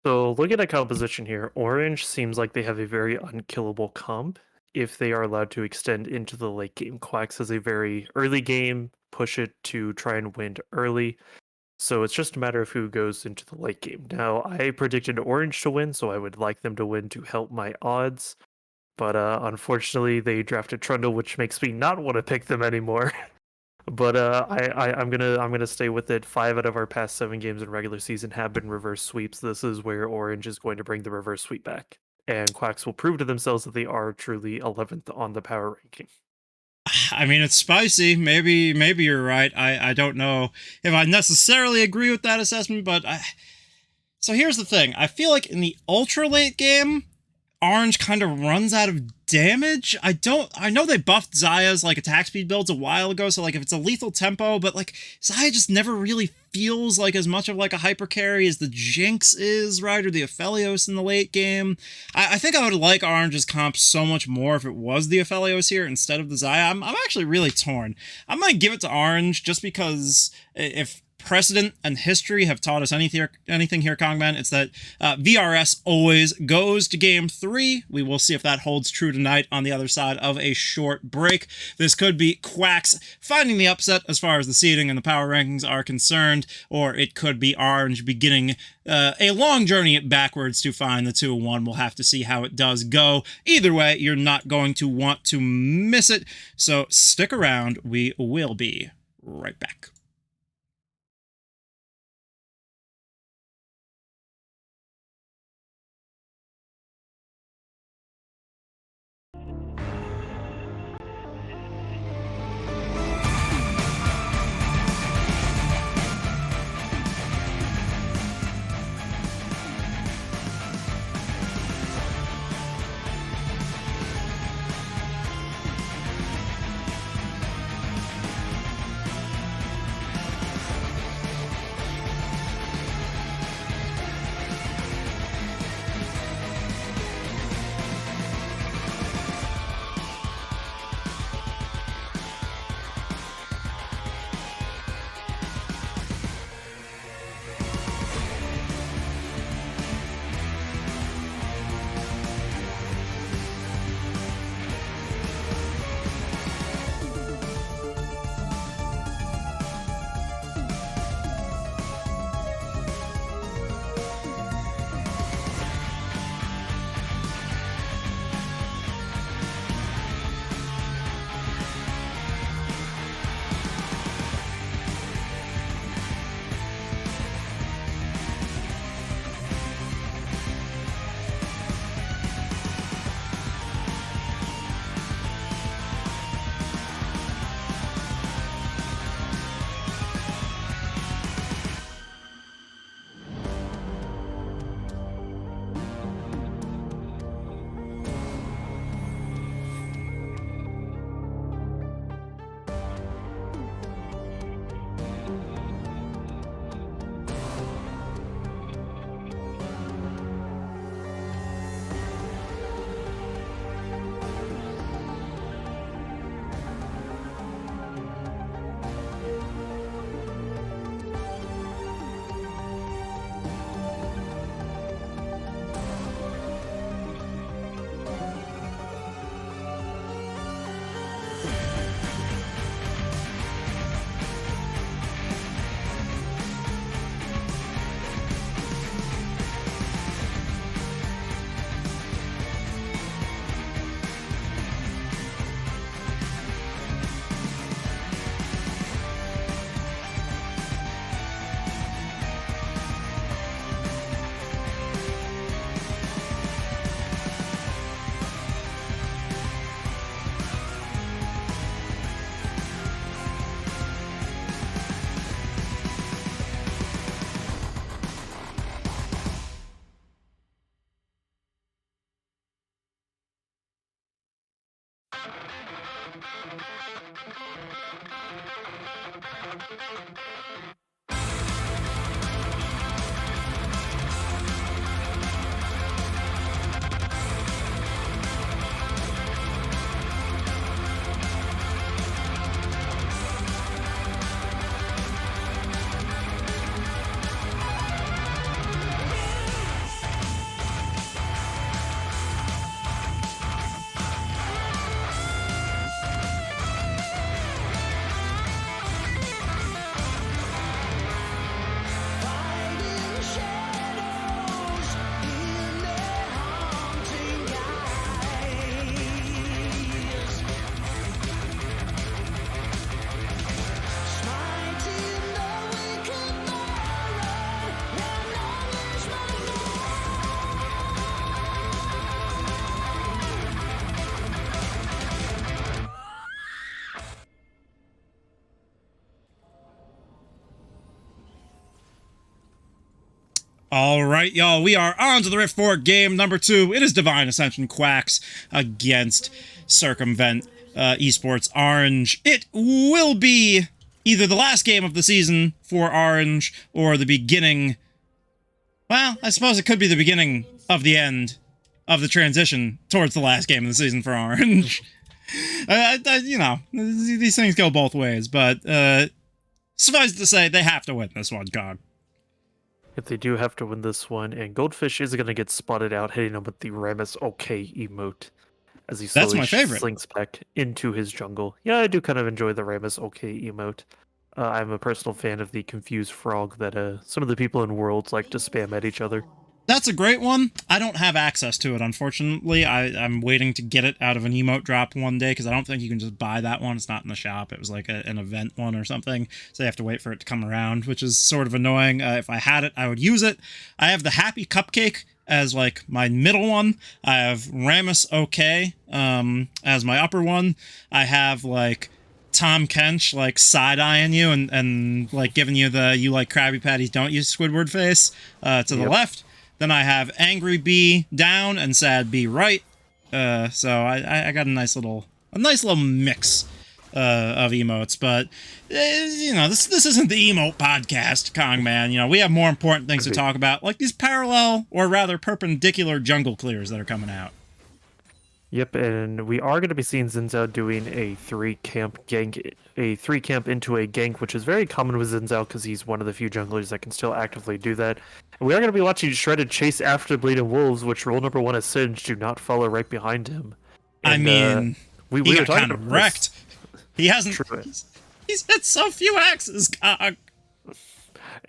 So looking at composition here, Orange seems like they have a very unkillable comp if they are allowed to extend into the late game. Quacks has a very early game, push it to try and win early. So it's just a matter of who goes into the late game. Now, I predicted Orange to win, so I would like them to win to help my odds. But unfortunately, they drafted Trundle, which makes me not want to pick them anymore. But I'm gonna stay with it. 5 out of our past 7 games in regular season have been reverse sweeps. This is where Orange is going to bring the reverse sweep back, and Quacks will prove to themselves that they are truly 11th on the power ranking. I mean, it's spicy. Maybe you're right. I don't know if I necessarily agree with that assessment, but so here's the thing. I feel like in the ultra late game, Orange kind of runs out of damage. I know they buffed Zaya's like attack speed builds a while ago, so like if it's a lethal tempo, but like Zaya just never really feels like as much of like a hyper carry as the Jinx is, right? Or the Aphelios in the late game. I think I would like Orange's comp so much more if it was the Aphelios here instead of the Zaya. I'm actually really torn. I'm gonna give it to Orange just because if precedent and history have taught us anything here, Kongman, it's that VRS always goes to game 3. We will see if that holds true tonight on the other side of a short break. This could be Quacks finding the upset as far as the seeding and the power rankings are concerned, or it could be Orange beginning a long journey backwards to find the 2-1. We'll have to see how it does go. Either way, you're not going to want to miss it, so stick around. We will be right back. All right, y'all, we are on to the Rift 4 game number 2. It is Divine Ascension Quacks against Circumvent Esports Orange. It will be either the last game of the season for Orange or the beginning. Well, I suppose it could be the beginning of the end of the transition towards the last game of the season for Orange. You know, these things go both ways, but suffice to say, they have to win this one, Cog. If they do have to win this one, and Goldfish is going to get spotted out hitting him with the Ramus OK emote as he That's slowly my favorite. slinks back into his jungle. Yeah, I do kind of enjoy the Ramus OK emote. I'm a personal fan of the confused frog that some of the people in Worlds like to spam at each other. That's a great one. I don't have access to it, unfortunately. I'm waiting to get it out of an emote drop one day, because I don't think you can just buy that one. It's not in the shop. It was like an event one or something, so you have to wait for it to come around, which is sort of annoying. If I had it, I would use it. I have the Happy Cupcake as, like, my middle one. I have Ramus OK as my upper one. I have, like, Tom Kench, like, side-eyeing you and like, giving you the you like Krabby Patties, don't you, Squidward face to the left. Then I have Angry Bee down and Sad Bee right. So I got a nice little mix of emotes. But you know, this isn't the emote podcast, Kong Man. You know, we have more important things to talk about, like these parallel or rather perpendicular jungle clears that are coming out. Yep, and we are going to be seeing Zinzao doing a 3-camp gank, a 3-camp into a gank, which is very common with Zinzao because he's one of the few junglers that can still actively do that. And we are going to be watching Shredded chase after Bleeding Wolves, which rule number 1 is Singe, do not follow right behind him. And, I mean, we he were got talking kind of about wrecked. He hasn't. True. He's hit so few axes, Cog.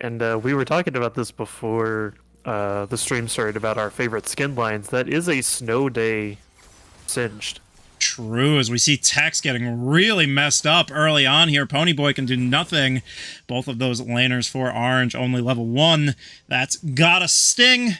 And we were talking about this before the stream started about our favorite skin lines. That is a snow day Singed. True, as we see Tex getting really messed up early on here. Ponyboy can do nothing. Both of those laners for Orange, only level 1. That's gotta sting.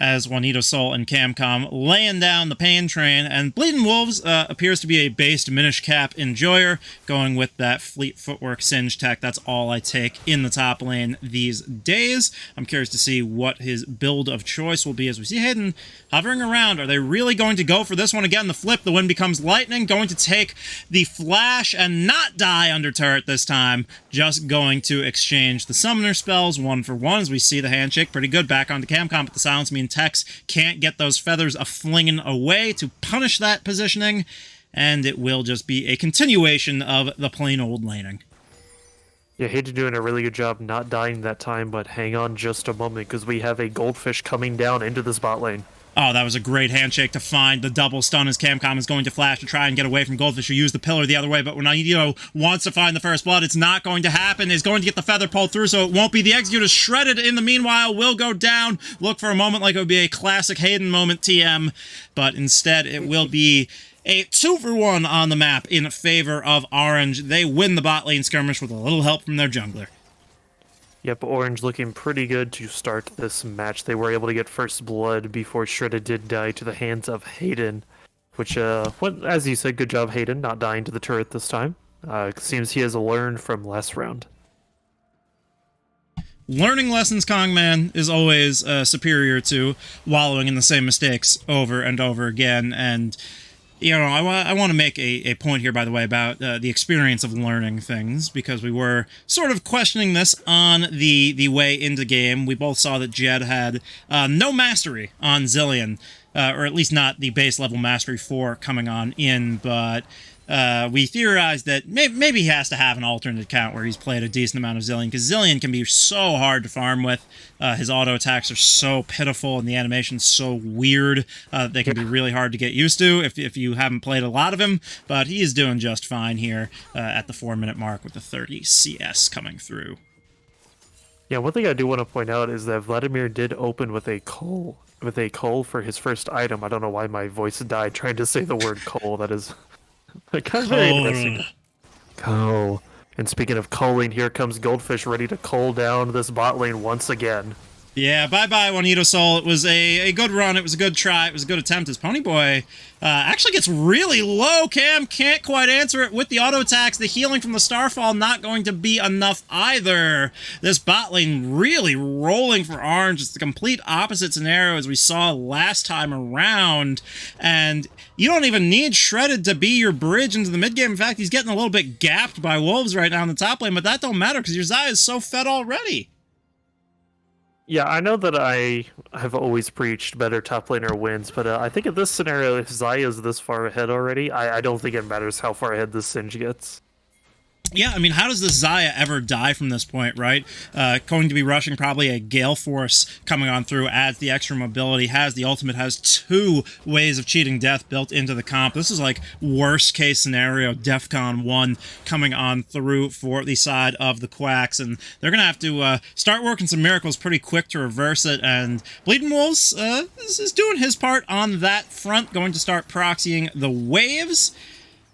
As Juanito Sol and Camcom laying down the pain train, and Bleeding Wolves appears to be a base diminished cap enjoyer, going with that fleet footwork Singe tech. That's all I take in the top lane these days. I'm curious to see what his build of choice will be as we see Hayden hovering around. Are they really going to go for this one again? The flip, the wind becomes lightning, going to take the flash and not die under turret this time. Just going to exchange the summoner spells 1 for 1 as we see the handshake. Pretty good back onto Camcom, but the silence means Tex can't get those feathers a-flinging away to punish that positioning, and it will just be a continuation of the plain old laning. Yeah, Hayden doing a really good job not dying that time, but hang on just a moment because we have a Goldfish coming down into this bot lane. Oh, that was a great handshake to find the double stun as Camcom is going to flash to try and get away from Goldfish, who used the pillar the other way, but when Juanito wants to find the first blood, it's not going to happen. Is going to get the feather pulled through, so it won't be. The Executor shredded in the meanwhile will go down. Look for a moment like it would be a classic Hayden moment TM, but instead it will be a 2 for 1 on the map in favor of Orange. They win the bot lane skirmish with a little help from their jungler. Yep, Orange looking pretty good to start this match. They were able to get first blood before Shredda did die to the hands of Hayden, which, as you said, good job Hayden, not dying to the turret this time. Seems he has learned from last round. Learning lessons, Kongman, is always superior to wallowing in the same mistakes over and over again, and you know, I want to make a point here, by the way, about the experience of learning things, because we were sort of questioning this on the way into game. We both saw that Jed had no mastery on Zilean, or at least not the base level mastery 4 coming on in, but we theorized that maybe he has to have an alternate account where he's played a decent amount of Zilean, because Zilean can be so hard to farm with. His auto attacks are so pitiful, and the animation's so weird. They can be really hard to get used to if you haven't played a lot of him, but he is doing just fine here at the 4-minute mark with the 30 CS coming through. Yeah, one thing I do want to point out is that Vladimir did open with a coal for his first item. I don't know why my voice died trying to say the word coal. That is kind of very interesting. Coal. And speaking of coaling, here comes Goldfish ready to coal down this bot lane once again. Yeah, bye-bye, Juanito Soul. It was a good run. It was a good try. It was a good attempt as Ponyboy actually gets really low. Cam can't quite answer it with the auto attacks. The healing from the Starfall not going to be enough either. This bot lane really rolling for orange. It's the complete opposite scenario as we saw last time around. And you don't even need Shredded to be your bridge into the mid game. In fact, he's getting a little bit gapped by Wolves right now in the top lane, but that don't matter because your Xayah is so fed already. Yeah, I know that I have always preached better top laner wins, but I think in this scenario, if Xayah is this far ahead already, I don't think it matters how far ahead this Singe gets. Yeah, I mean, how does the Xayah ever die from this point, right? Going to be rushing probably a Gale Force coming on through, adds the extra mobility, has the ultimate, has 2 ways of cheating death built into the comp. This is like worst case scenario, DEFCON 1 coming on through for the side of the Quacks, and they're going to have to start working some miracles pretty quick to reverse it, and Bleeding Wolves is doing his part on that front, going to start proxying the waves,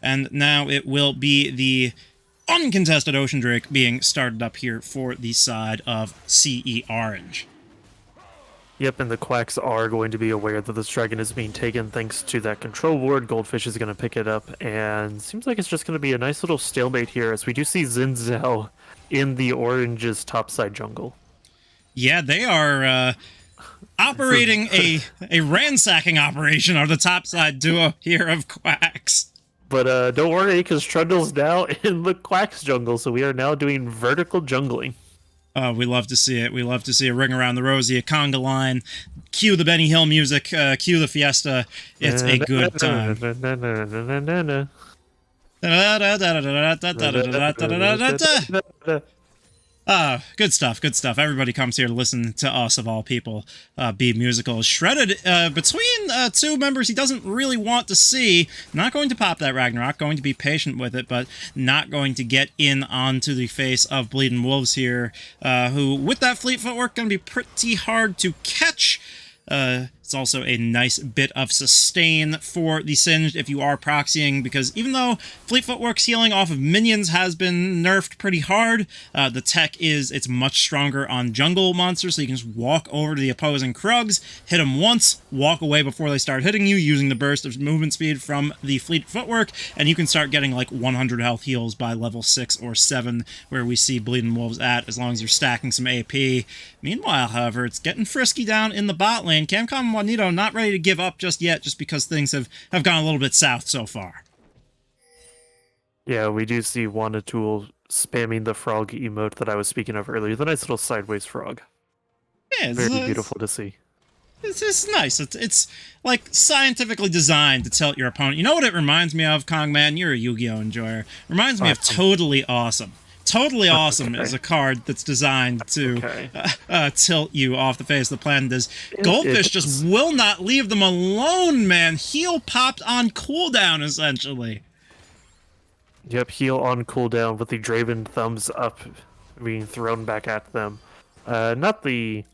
and now it will be the uncontested Ocean Drake being started up here for the side of CE Orange. Yep, and the Quacks are going to be aware that this dragon is being taken thanks to that control ward. Goldfish is going to pick it up, and seems like it's just going to be a nice little stalemate here as we do see Xin Zhao in the Orange's topside jungle. Yeah, they are operating a ransacking operation on the topside duo here of Quacks. But don't worry, because Trundle's now in the Quacks jungle, so we are now doing vertical jungling. We love to see it. We love to see a ring around the rosy, a conga line, cue the Benny Hill music, cue the fiesta. It's a good time. Good stuff, good stuff. Everybody comes here to listen to us, of all people, be musical. Shredded between 2 members he doesn't really want to see. Not going to pop that Ragnarok, going to be patient with it, but not going to get in onto the face of Bleeding Wolves here, who, with that fleet footwork, going to be pretty hard to catch. It's also a nice bit of sustain for the Singed if you are proxying, because even though Fleet Footwork's healing off of minions has been nerfed pretty hard, the tech it's much stronger on jungle monsters, so you can just walk over to the opposing Krugs, hit them once, walk away before they start hitting you using the burst of movement speed from the Fleet Footwork, and you can start getting like 100 health heals by level 6 or 7, where we see Bleeding Wolves at, as long as you're stacking some AP. Meanwhile, however, it's getting frisky down in the bot lane. Camcom and Juanito not ready to give up just yet, just because things have gone a little bit south so far. Yeah, we do see Wanatool spamming the frog emote that I was speaking of earlier. The nice little sideways frog. Yeah, Very beautiful to see. It's just nice. It's like scientifically designed to tilt your opponent. You know what it reminds me of, Kongman? You're a Yu-Gi-Oh enjoyer. Reminds me of Totally Awesome. Totally Awesome is a card that's designed to tilt you off the face of the planet. As Goldfish just will not leave them alone, man. Heal popped on cooldown, essentially. Yep, heal on cooldown with the Draven thumbs up being thrown back at them. Not the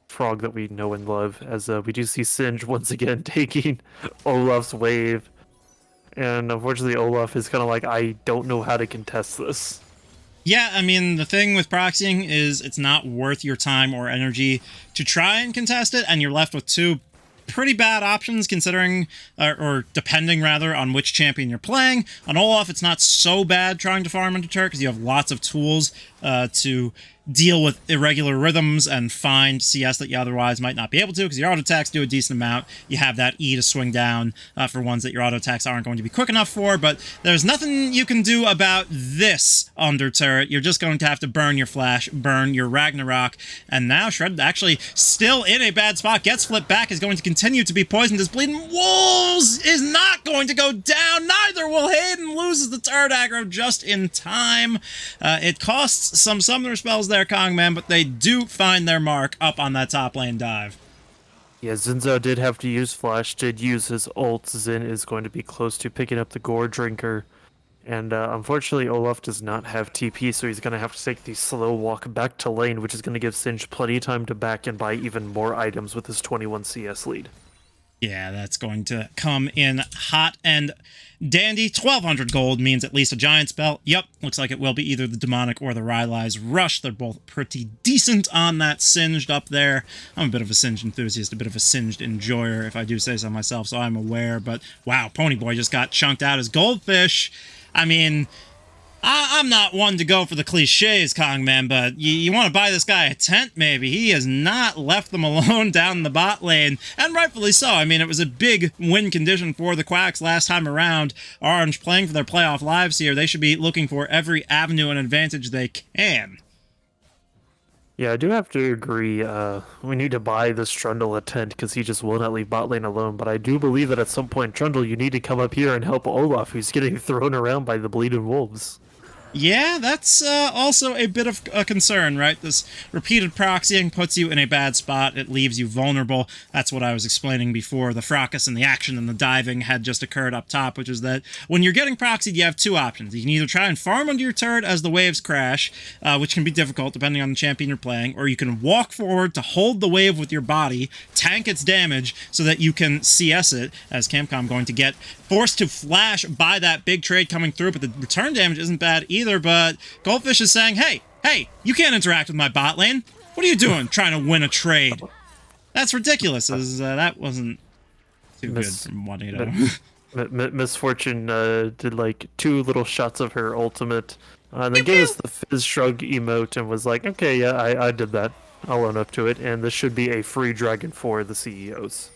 frog that we know and love, as we do see Singe once again taking Olaf's wave. And unfortunately, Olaf is kind of like, I don't know how to contest this. Yeah, I mean, the thing with proxying is it's not worth your time or energy to try and contest it, and you're left with 2 pretty bad options considering, or depending rather, on which champion you're playing. On Olaf, it's not so bad trying to farm into turret because you have lots of tools to deal with irregular rhythms and find CS that you otherwise might not be able to, because your auto attacks do a decent amount. You have that E to swing down for ones that your auto attacks aren't going to be quick enough for, but there's nothing you can do about this under turret. You're just going to have to burn your flash, burn your Ragnarok, and now Shredded actually still in a bad spot, gets flipped back, is going to continue to be poisoned as Bleeding Wolves is not going to go down. Neither will Hayden, loses the turret aggro just in time. It costs some summoner spells there, Kongman, but they do find their mark up on that top lane dive. Yeah, Zinzo did have to use Flash, did use his ult. Zin is going to be close to picking up the Gore Drinker. And unfortunately, Olaf does not have TP, so he's going to have to take the slow walk back to lane, which is going to give Singe plenty of time to back and buy even more items with his 21 CS lead. Yeah, that's going to come in hot and dandy. 1,200 gold means at least a Giant's Belt. Yep, looks like it will be either the Demonic or the Rylai's Rush. They're both pretty decent on that Singed up there. I'm a bit of a Singed enthusiast, a bit of a Singed enjoyer, if I do say so myself, so I'm aware. But wow, Ponyboy just got chunked out as Goldfish. I mean, I'm not one to go for the cliches, Kongman, but you want to buy this guy a tent, maybe. He has not left them alone down the bot lane, and rightfully so. I mean, it was a big win condition for the Quacks last time around. Orange playing for their playoff lives here. They should be looking for every avenue and advantage they can. Yeah, I do have to agree. We need to buy this Trundle a tent because he just will not leave bot lane alone. But I do believe that at some point, Trundle, you need to come up here and help Olaf, who's getting thrown around by the bleeding wolves. Yeah, that's also a bit of a concern, right? This repeated proxying puts you in a bad spot. It leaves you vulnerable. That's what I was explaining before. The fracas and the action and the diving had just occurred up top, which is that when you're getting proxied, you have two options. You can either try and farm under your turret as the waves crash, which can be difficult depending on the champion you're playing, or you can walk forward to hold the wave with your body, tank its damage so that you can CS it, as Camcom going to get forced to flash by that big trade coming through, but the return damage isn't bad either. But Goldfish is saying, hey, you can't interact with my bot lane. What are you doing trying to win a trade? That's ridiculous. That wasn't too good from Juanito. Misfortune did like 2 little shots of her ultimate, and then gave us the Fizz Shrug emote and was like, okay, yeah, I did that. I'll own up to it, and this should be a free dragon for the CEOs.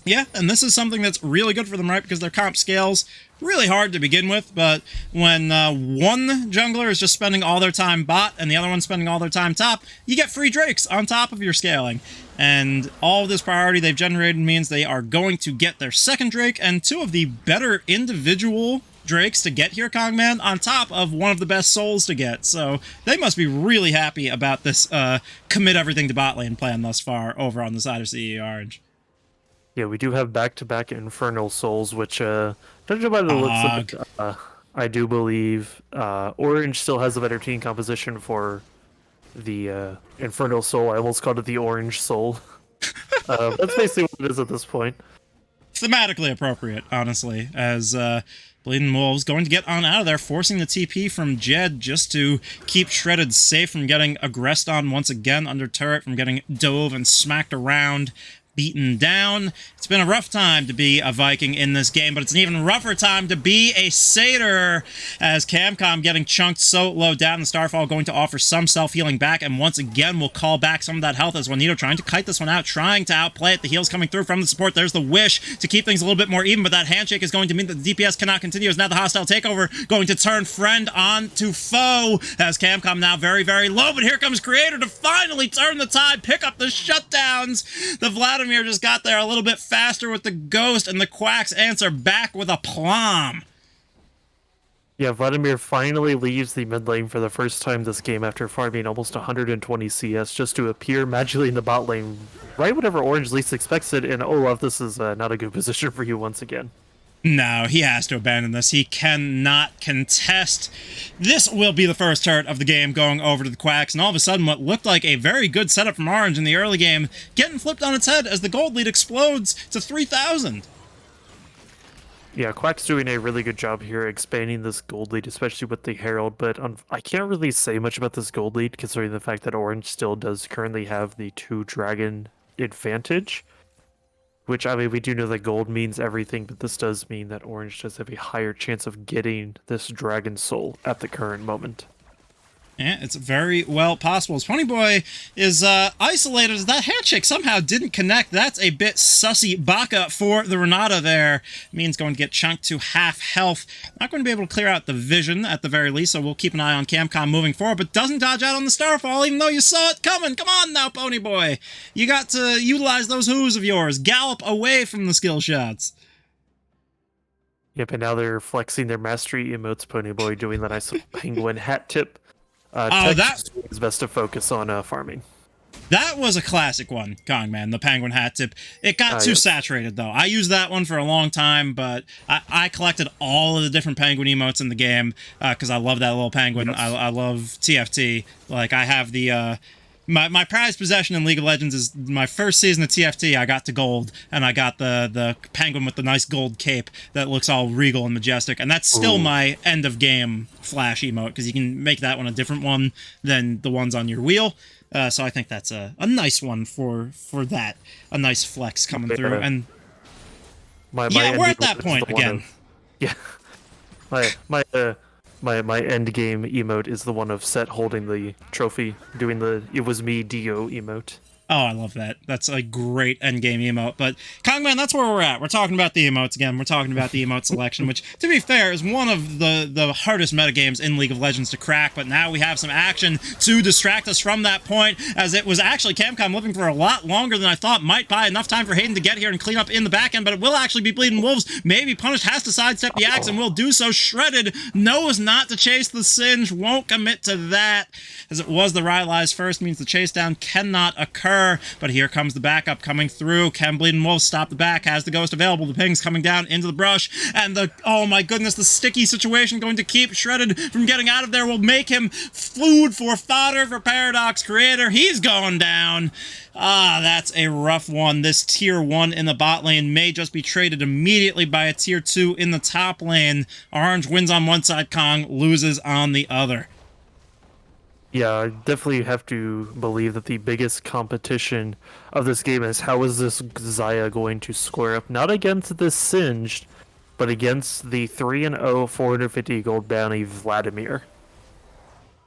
Yeah, and this is something that's really good for them, right? Because their comp scales really hard to begin with, but when one jungler is just spending all their time bot and the other one's spending all their time top, you get free drakes on top of your scaling. And all of this priority they've generated means they are going to get their second drake and 2 of the better individual drakes to get here, Kongman, on top of one of the best souls to get. So they must be really happy about this commit everything to bot lane plan thus far over on the side of CE Orange. Yeah, we do have back-to-back Infernal Souls, which, judging by the looks of it, I do believe Orange still has a better team composition for the Infernal Soul. I almost called it the Orange Soul. That's basically what it is at this point. Thematically appropriate, honestly, as Bleeding Wolves going to get on out of there, forcing the TP from Jed just to keep Shredded safe from getting aggressed on once again under turret, from getting dove and smacked around, beaten down. It's been a rough time to be a Viking in this game, but it's an even rougher time to be a Satyr, as Camcom getting chunked so low down. The Starfall going to offer some self-healing back, and once again will call back some of that health as Juanito trying to kite this one out, trying to outplay it. The heals coming through from the support. There's the wish to keep things a little bit more even, but that handshake is going to mean that the DPS cannot continue, as now the hostile takeover going to turn friend on to foe, as Camcom now very, very low, but here comes Creator to finally turn the tide, pick up the shutdowns. The Vladimir just got there a little bit faster with the Ghost, and the Quacks answer back with a plum. Yeah, Vladimir finally leaves the mid lane for the first time this game after farming almost 120 CS just to appear magically in the bot lane right whenever Orange least expects it, and Olaf, this is not a good position for you once again. No, he has to abandon this. He cannot contest. This will be the first turret of the game going over to the Quacks, and all of a sudden what looked like a very good setup from Orange in the early game getting flipped on its head as the gold lead explodes to 3,000. Yeah, Quack's doing a really good job here expanding this gold lead, especially with the Herald, but I can't really say much about this gold lead considering the fact that Orange still does currently have the 2 dragon advantage. Which, I mean, we do know that gold means everything, but this does mean that Orange does have a higher chance of getting this Dragon Soul at the current moment. Yeah, it's very well possible. As Ponyboy is isolated, as that handshake somehow didn't connect. That's a bit sussy baka for the Renata there. Means going to get chunked to half health. Not going to be able to clear out the vision at the very least, so we'll keep an eye on Camcom moving forward, but doesn't dodge out on the Starfall, even though you saw it coming. Come on now, Ponyboy. You got to utilize those hooves of yours. Gallop away from the skill shots. Yep, and now they're flexing their mastery emotes, Ponyboy, doing the nice penguin hat tip. That is best to focus on farming. That was a classic one, Kongman, the penguin hat tip. It got too saturated, though. I used that one for a long time, but I collected all of the different penguin emotes in the game because I love that little penguin. Yes. I love TFT. Like, I have the My prized possession in League of Legends is my first season of TFT. I got to gold, and I got the penguin with the nice gold cape that looks all regal and majestic, and that's still my end of game flash emote, because you can make that one a different one than the ones on your wheel. So I think that's a nice one for that, a nice flex coming through. And my we're at that is point the one again. of- yeah, my end game emote is the one of Set holding the trophy, doing the "It was me" Dio emote. Oh, I love that. That's a great endgame emote. But, Kongman, that's where we're at. We're talking about the emotes again. We're talking about the emote selection, which, to be fair, is one of the hardest metagames in League of Legends to crack. But now we have some action to distract us from that point, as it was actually Camcom living for a lot longer than I thought. Might buy enough time for Hayden to get here and clean up in the back end, but it will actually be Bleeding Wolves. Maybe Punish has to sidestep the axe and will do so. Shredded knows not to chase the Singe, won't commit to that, as it was the Rylai's first, means the chase down cannot occur. But here comes the backup coming through. Can Bleeding Wolf stop the back? Has the Ghost available. The ping's coming down into the brush. And oh my goodness, the sticky situation going to keep Shredded from getting out of there will make him food for fodder for Paradox Creator. He's going down. That's a rough one. This tier 1 in the bot lane may just be traded immediately by a tier 2 in the top lane. Orange wins on one side, Kong loses on the other. Yeah, I definitely have to believe that the biggest competition of this game is how is this Xayah going to square up, not against this Singed, but against the 3-0 450 gold bounty Vladimir.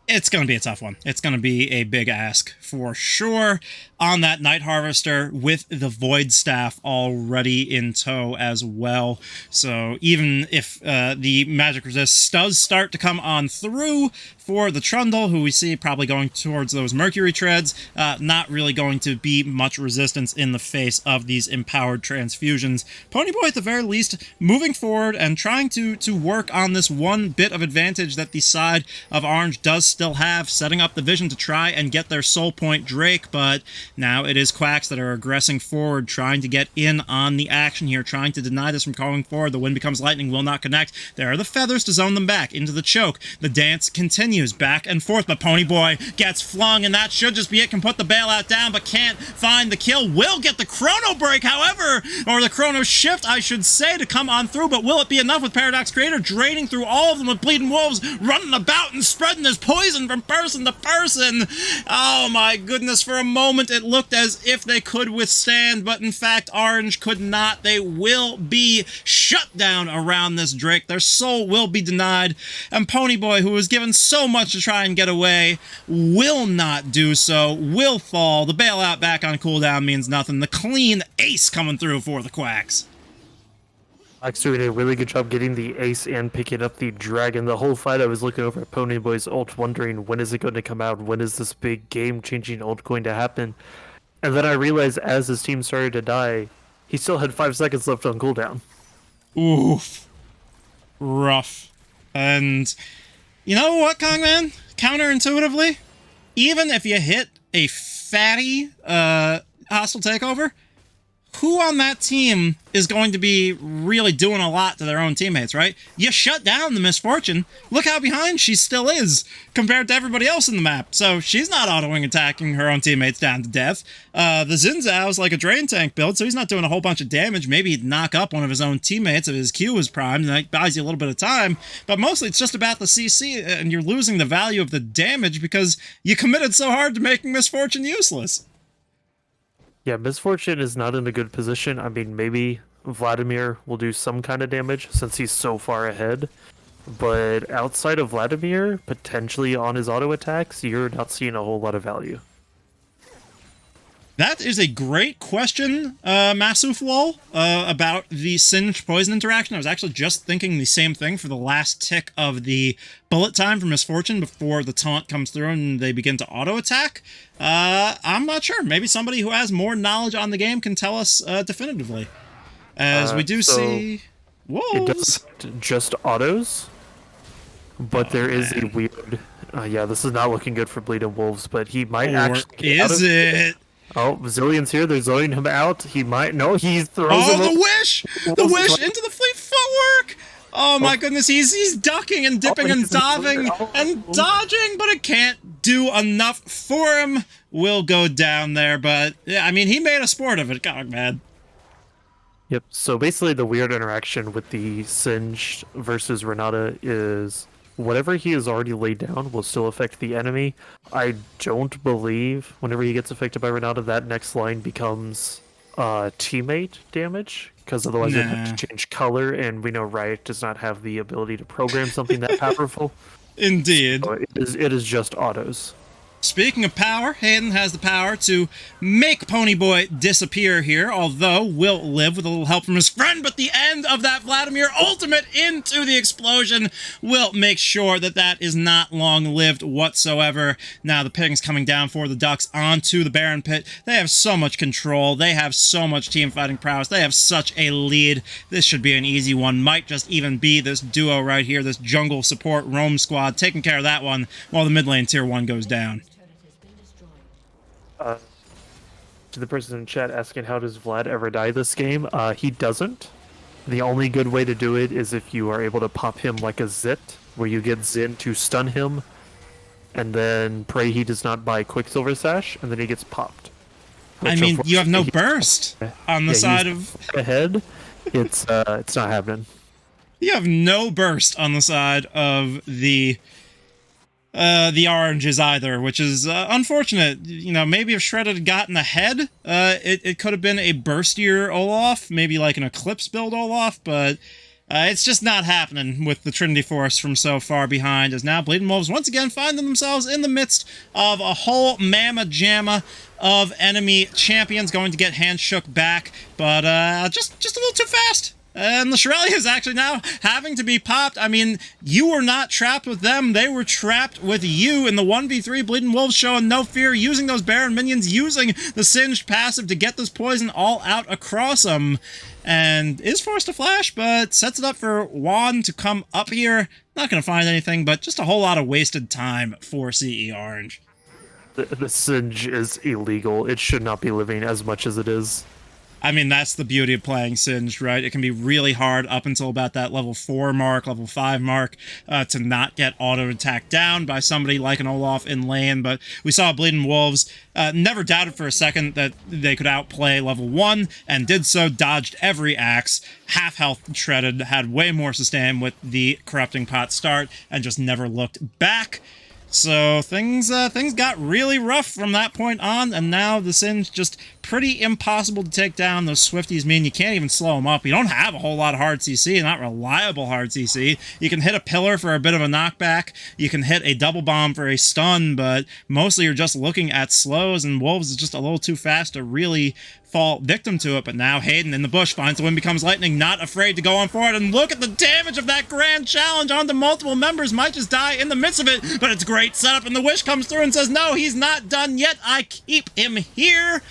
It's going to be a tough one. It's going to be a big ask for sure on that Night Harvester with the Void Staff already in tow as well. So even if the Magic Resist does start to come on through for the Trundle, who we see probably going towards those Mercury Treads, not really going to be much resistance in the face of these empowered transfusions. Ponyboy, at the very least, moving forward and trying to work on this one bit of advantage that the side of Orange does still have, setting up the vision to try and get their Soul Point Drake, but now it is Quacks that are aggressing forward, trying to get in on the action here, trying to deny this from going forward. The Wind Becomes Lightning will not connect. There are the feathers to zone them back into the choke. The dance continues back and forth, but Ponyboy gets flung, and that should just be it. Can put the bailout down, but can't find the kill. Will get the Chrono Break, however, or the Chrono Shift, I should say, to come on through, but will it be enough with Paradox Creator draining through all of them with Bleeding Wolves running about and spreading this poison from person to person? Oh my goodness, for a moment it looked as if they could withstand, but in fact Orange could not. They will be shut down around this Drake. Their soul will be denied, and Ponyboy, who was given so much to try and get away, will not do so, will fall. The bailout back on cooldown means nothing. The clean ace coming through for the Quacks. Quacks doing a really good job getting the ace and picking up the dragon. The whole fight I was looking over at Ponyboy's ult, wondering when is it going to come out? When is this big game-changing ult going to happen? And then I realized as his team started to die, he still had 5 seconds left on cooldown. Oof. Rough. And you know what, Kongman? Counterintuitively, even if you hit a fatty hostile takeover, who on that team is going to be really doing a lot to their own teammates, right? You shut down the Misfortune. Look how behind she still is compared to everybody else in the map. So she's not auto-wing attacking her own teammates down to death. The Xin Zhao's like a drain tank build, so he's not doing a whole bunch of damage. Maybe he'd knock up one of his own teammates if his Q was primed, and that buys you a little bit of time. But mostly it's just about the CC, and you're losing the value of the damage because you committed so hard to making Misfortune useless. Yeah, Misfortune is not in a good position. I mean, maybe Vladimir will do some kind of damage since he's so far ahead. But outside of Vladimir, potentially on his auto attacks, you're not seeing a whole lot of value. That is a great question, Masuflol, about the Singe Poison interaction. I was actually just thinking the same thing for the last tick of the bullet time for Misfortune before the taunt comes through and they begin to auto-attack. I'm not sure. Maybe somebody who has more knowledge on the game can tell us definitively. As we do see Wolves. It does just autos, but there is a weird... yeah, this is not looking good for Bleeding Wolves, but he might actually... Is it? Oh, Zillion's here. They're zoning him out. He might... No, he throws him the up. wish! The wish into the fleet footwork! Oh my goodness, he's ducking and dipping and he's in the clear. diving and dodging, but it can't do enough for him. Will go down there, but yeah, I mean, he made a sport of it, God, man. Yep. So basically, the weird interaction with the Singed versus Renata is whatever he has already laid down will still affect the enemy. I don't believe whenever he gets affected by Renata, that next line becomes teammate damage, because otherwise it'd have to change color, and we know Riot does not have the ability to program something that powerful. Indeed. So it is just autos. Speaking of power, Hayden has the power to make Ponyboy disappear here, although will live with a little help from his friend, but the end of that Vladimir ultimate into the explosion will make sure that that is not long-lived whatsoever. Now the ping's coming down for the Ducks onto the Baron pit. They have so much control. They have so much team fighting prowess. They have such a lead. This should be an easy one. Might just even be this duo right here, this jungle support roam squad, taking care of that one while the mid lane tier 1 goes down. To the person in chat asking how does Vlad ever die this game, he doesn't. The only good way to do it is if you are able to pop him like a Zit, where you get Xin to stun him, and then pray he does not buy Quicksilver Sash, and then he gets popped. I mean, you have no burst on the side of... ahead. It's not happening. You have no burst on the side of the oranges either, which is unfortunate. You know, maybe if Shredded had gotten ahead, it could have been a burstier Olaf, maybe like an Eclipse build Olaf, but it's just not happening with the Trinity Force from so far behind, as now Bleeding Wolves once again find themselves in the midst of a whole mamma jamma of enemy champions going to get hands shook back, but just a little too fast. And the Shirelli is actually now having to be popped. I mean, you were not trapped with them. They were trapped with you in the 1v3. Bleeding Wolves showing no fear, using those Baron minions, using the Singed passive to get this poison all out across them. And is forced to flash, but sets it up for Juan to come up here. Not going to find anything, but just a whole lot of wasted time for CE Orange. The Singe is illegal. It should not be living as much as it is. I mean, that's the beauty of playing Singed, right? It can be really hard up until about that level 4 mark, level 5 mark, to not get auto-attacked down by somebody like an Olaf in lane, but we saw Bleeding Wolves never doubted for a second that they could outplay level 1, and did so, dodged every axe, half health shredded, had way more sustain with the Corrupting Pot start, and just never looked back. So things got really rough from that point on, and now the Singe just pretty impossible to take down. Those Swifties mean you can't even slow them up. You don't have a whole lot of hard CC, not reliable hard CC. You can hit a pillar for a bit of a knockback. You can hit a double bomb for a stun, but mostly you're just looking at slows, and Wolves is just a little too fast to really fall victim to it. But now Hayden in the bush finds the wind becomes lightning, not afraid to go on forward, and look at the damage of that grand challenge onto multiple members. Might just die in the midst of it, but it's great setup, and the wish comes through and says, no, he's not done yet. I keep him here.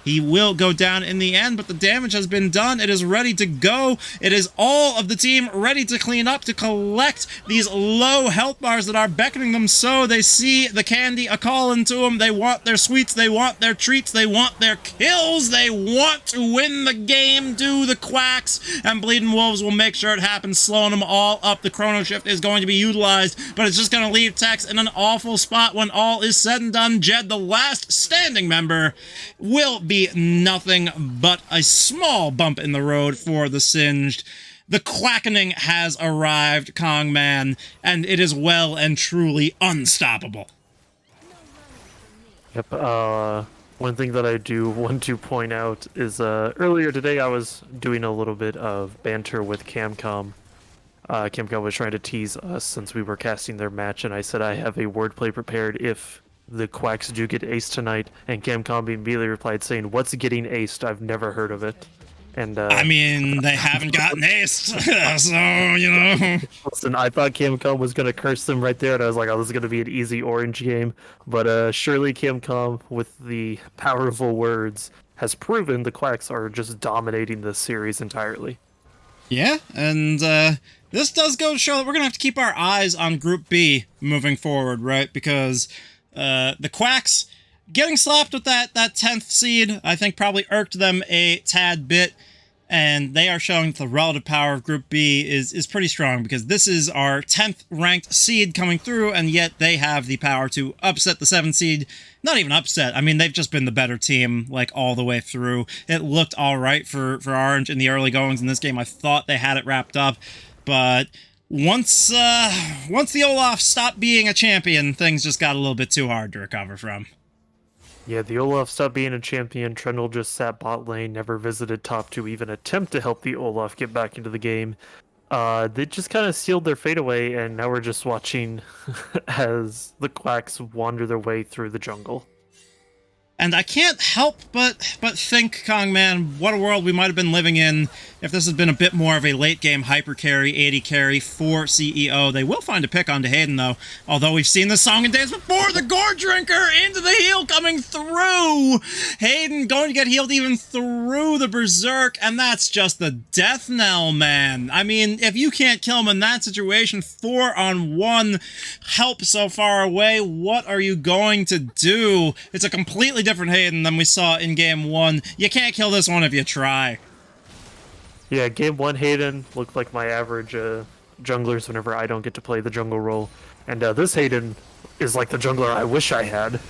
He will go down in the end, but the damage has been done. It is ready to go. It is all of the team ready to clean up, to collect these low health bars that are beckoning them so. They see the candy a-calling to them. They want their sweets. They want their treats. They want their kills. They want to win the game, do the quacks, and Bleeding Wolves will make sure it happens, slowing them all up. The Chrono Shift is going to be utilized, but it's just going to leave Tex in an awful spot when all is said and done. Jed, the last standing member, will be nothing but a small bump in the road for the Singed. The quackening has arrived, Kong Man, and it is well and truly unstoppable. Yep. One thing that I do want to point out is earlier today I was doing a little bit of banter with Camcom. Camcom was trying to tease us since we were casting their match, and I said I have a wordplay prepared if the quacks do get aced tonight, and Camcom immediately replied saying, "What's getting aced? I've never heard of it." And I mean, they haven't gotten aced, so, you know. Listen, I thought Camcom was going to curse them right there, and I was like, oh, this is going to be an easy orange game. But surely Camcom, with the powerful words, has proven the quacks are just dominating this series entirely. Yeah, and this does go to show that we're going to have to keep our eyes on Group B moving forward, right? Because the quacks getting slapped with that 10th seed, I think probably irked them a tad bit. and they are showing that the relative power of Group B is pretty strong, because this is our 10th ranked seed coming through, and yet they have the power to upset the 7th seed. Not even upset. I mean, they've just been the better team, like, all the way through. It looked all right for Orange in the early goings in this game. I thought they had it wrapped up, but once the Olaf stopped being a champion, things just got a little bit too hard to recover from. Yeah, the Olaf stopped being a champion. Trundle just sat bot lane, never visited top to even attempt to help the Olaf get back into the game. They just kind of sealed their fate away, and now we're just watching as the Quacks wander their way through the jungle. And I can't help but think, Kongman, what a world we might have been living in if this had been a bit more of a late-game hyper carry, 80 carry for CEO. They will find a pick onto Hayden, though, although we've seen this song and dance before. The Gore Drinker into the heal coming through! Hayden going to get healed even through the Berserk, and that's just the death knell, man. I mean, if you can't kill him in that situation, 4-on-1, help so far away, what are you going to do? It's a completely different Hayden than we saw in Game 1. You can't kill this one if you try. Yeah, Game 1 Hayden looked like my average junglers whenever I don't get to play the jungle role. And this Hayden is like the jungler I wish I had.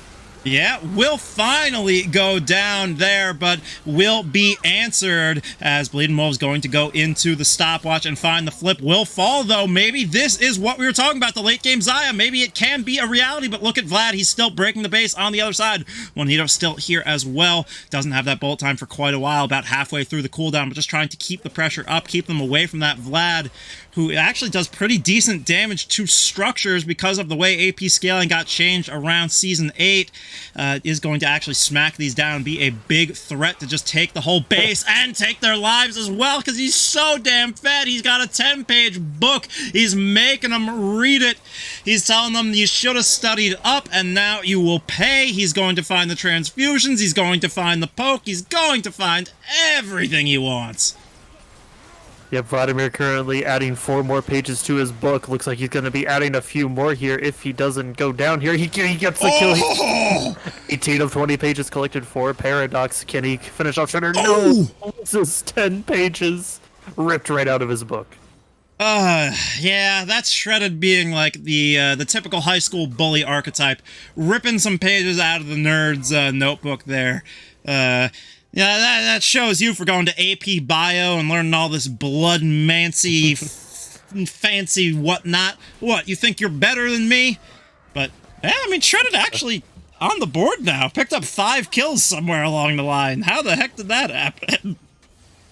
Yeah, will finally go down there, but will be answered as Bleeding Wolves going to go into the stopwatch and find the flip. Will fall, though. Maybe this is what we were talking about, the late game Xayah. Maybe it can be a reality, but look at Vlad. He's still breaking the base on the other side. Juanito's still here as well. Doesn't have that bullet time for quite a while, about halfway through the cooldown, but just trying to keep the pressure up, keep them away from that Vlad, who actually does pretty decent damage to structures because of the way AP scaling got changed around Season 8. Is going to actually smack these down and be a big threat to just take the whole base and take their lives as well, because he's so damn fed. He's got a 10-page book. He's making them read it. He's telling them you should have studied up and now you will pay. He's going to find the transfusions. He's going to find the poke. He's going to find everything he wants. Yeah, Vladimir currently adding 4 more pages to his book. Looks like he's going to be adding a few more here if he doesn't go down here. He gets the kill. 18 of 20 pages collected for Paradox. Can he finish off Shredder? No! This is 10 pages ripped right out of his book. Yeah, that's Shredded being like the typical high school bully archetype. Ripping some pages out of the nerd's notebook there. Yeah, that shows you for going to AP Bio and learning all this blood mancy, fancy whatnot. What, you think you're better than me? But, yeah, I mean, Shredded actually on the board now. Picked up 5 kills somewhere along the line. How the heck did that happen?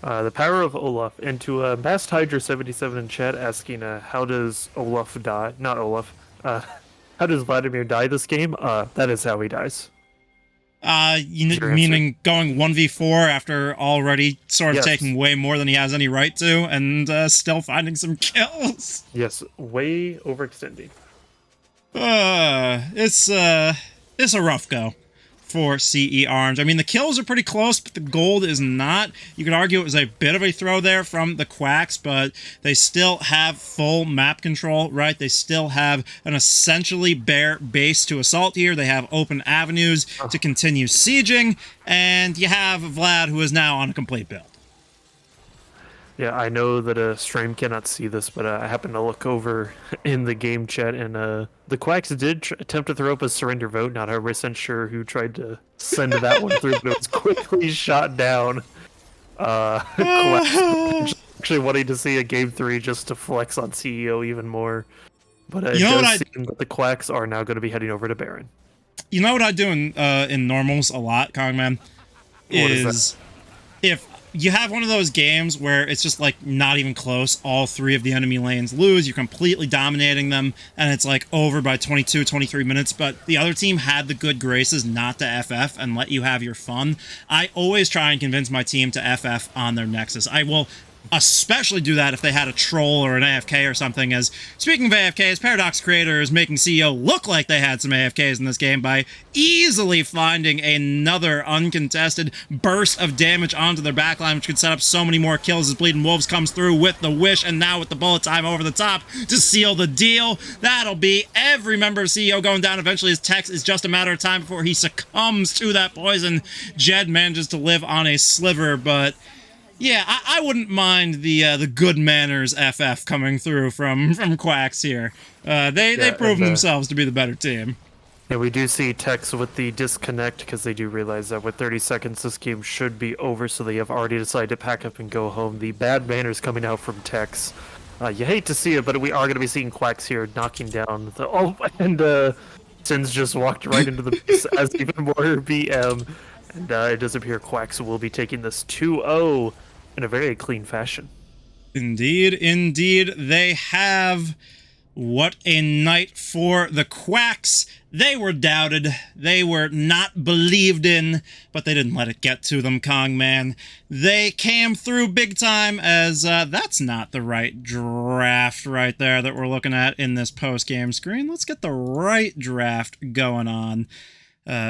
The power of Olaf. And to Bast Hydra 77 in chat asking, how does Olaf die? Not Olaf. How does Vladimir die this game? That is how he dies. Meaning going 1v4 after already sort of taking way more than he has any right to, and still finding some kills. Yes, way overextending. It's a rough go for CE Orange. I mean, the kills are pretty close, but the gold is not. You could argue it was a bit of a throw there from the Quacks, but they still have full map control, right? They still have an essentially bare base to assault here. They have open avenues to continue sieging, and you have Vlad, who is now on a complete build. Yeah, I know that a stream cannot see this, but I happened to look over in the game chat, and the Quacks did attempt to throw up a surrender vote. Not 100% sure who tried to send that one through, but it was quickly shot down. Quacks actually wanting to see a Game 3 just to flex on CEO even more. But it does seem that the Quacks are now going to be heading over to Baron. You know what I do in normals a lot, Kongman? Is if you have one of those games where it's just like not even close, all 3 of the enemy lanes lose, you're completely dominating them, and it's like over by 22, 23 minutes, but the other team had the good graces not to FF and let you have your fun. I always try and convince my team to FF on their Nexus. I will especially do that if they had a troll or an AFK or something, as speaking of AFKs, Paradox creator is making CEO look like they had some AFKs in this game by easily finding another uncontested burst of damage onto their backline, which could set up so many more kills as Bleeding Wolves comes through with the wish and now with the bullet time over the top to seal the deal. That'll be every member of CEO going down. Eventually his text is just a matter of time before he succumbs to that poison. Jed manages to live on a sliver, but Yeah, I wouldn't mind the good manners FF coming through from Quacks here. They proved themselves to be the better team. And we do see Tex with the disconnect because they do realize that with 30 seconds this game should be over, so they have already decided to pack up and go home. The bad manners coming out from Tex. You hate to see it, but we are going to be seeing Quacks here knocking down the... Oh, and Sins just walked right into the base as even more BM. And it does appear Quacks will be taking this 2-0 in a very clean fashion. Indeed, indeed, they have. What a night for the Quacks. They were doubted. They were not believed in, but they didn't let it get to them, Kong Man. They came through big time, as that's not the right draft right there that we're looking at in this post-game screen. Let's get the right draft going on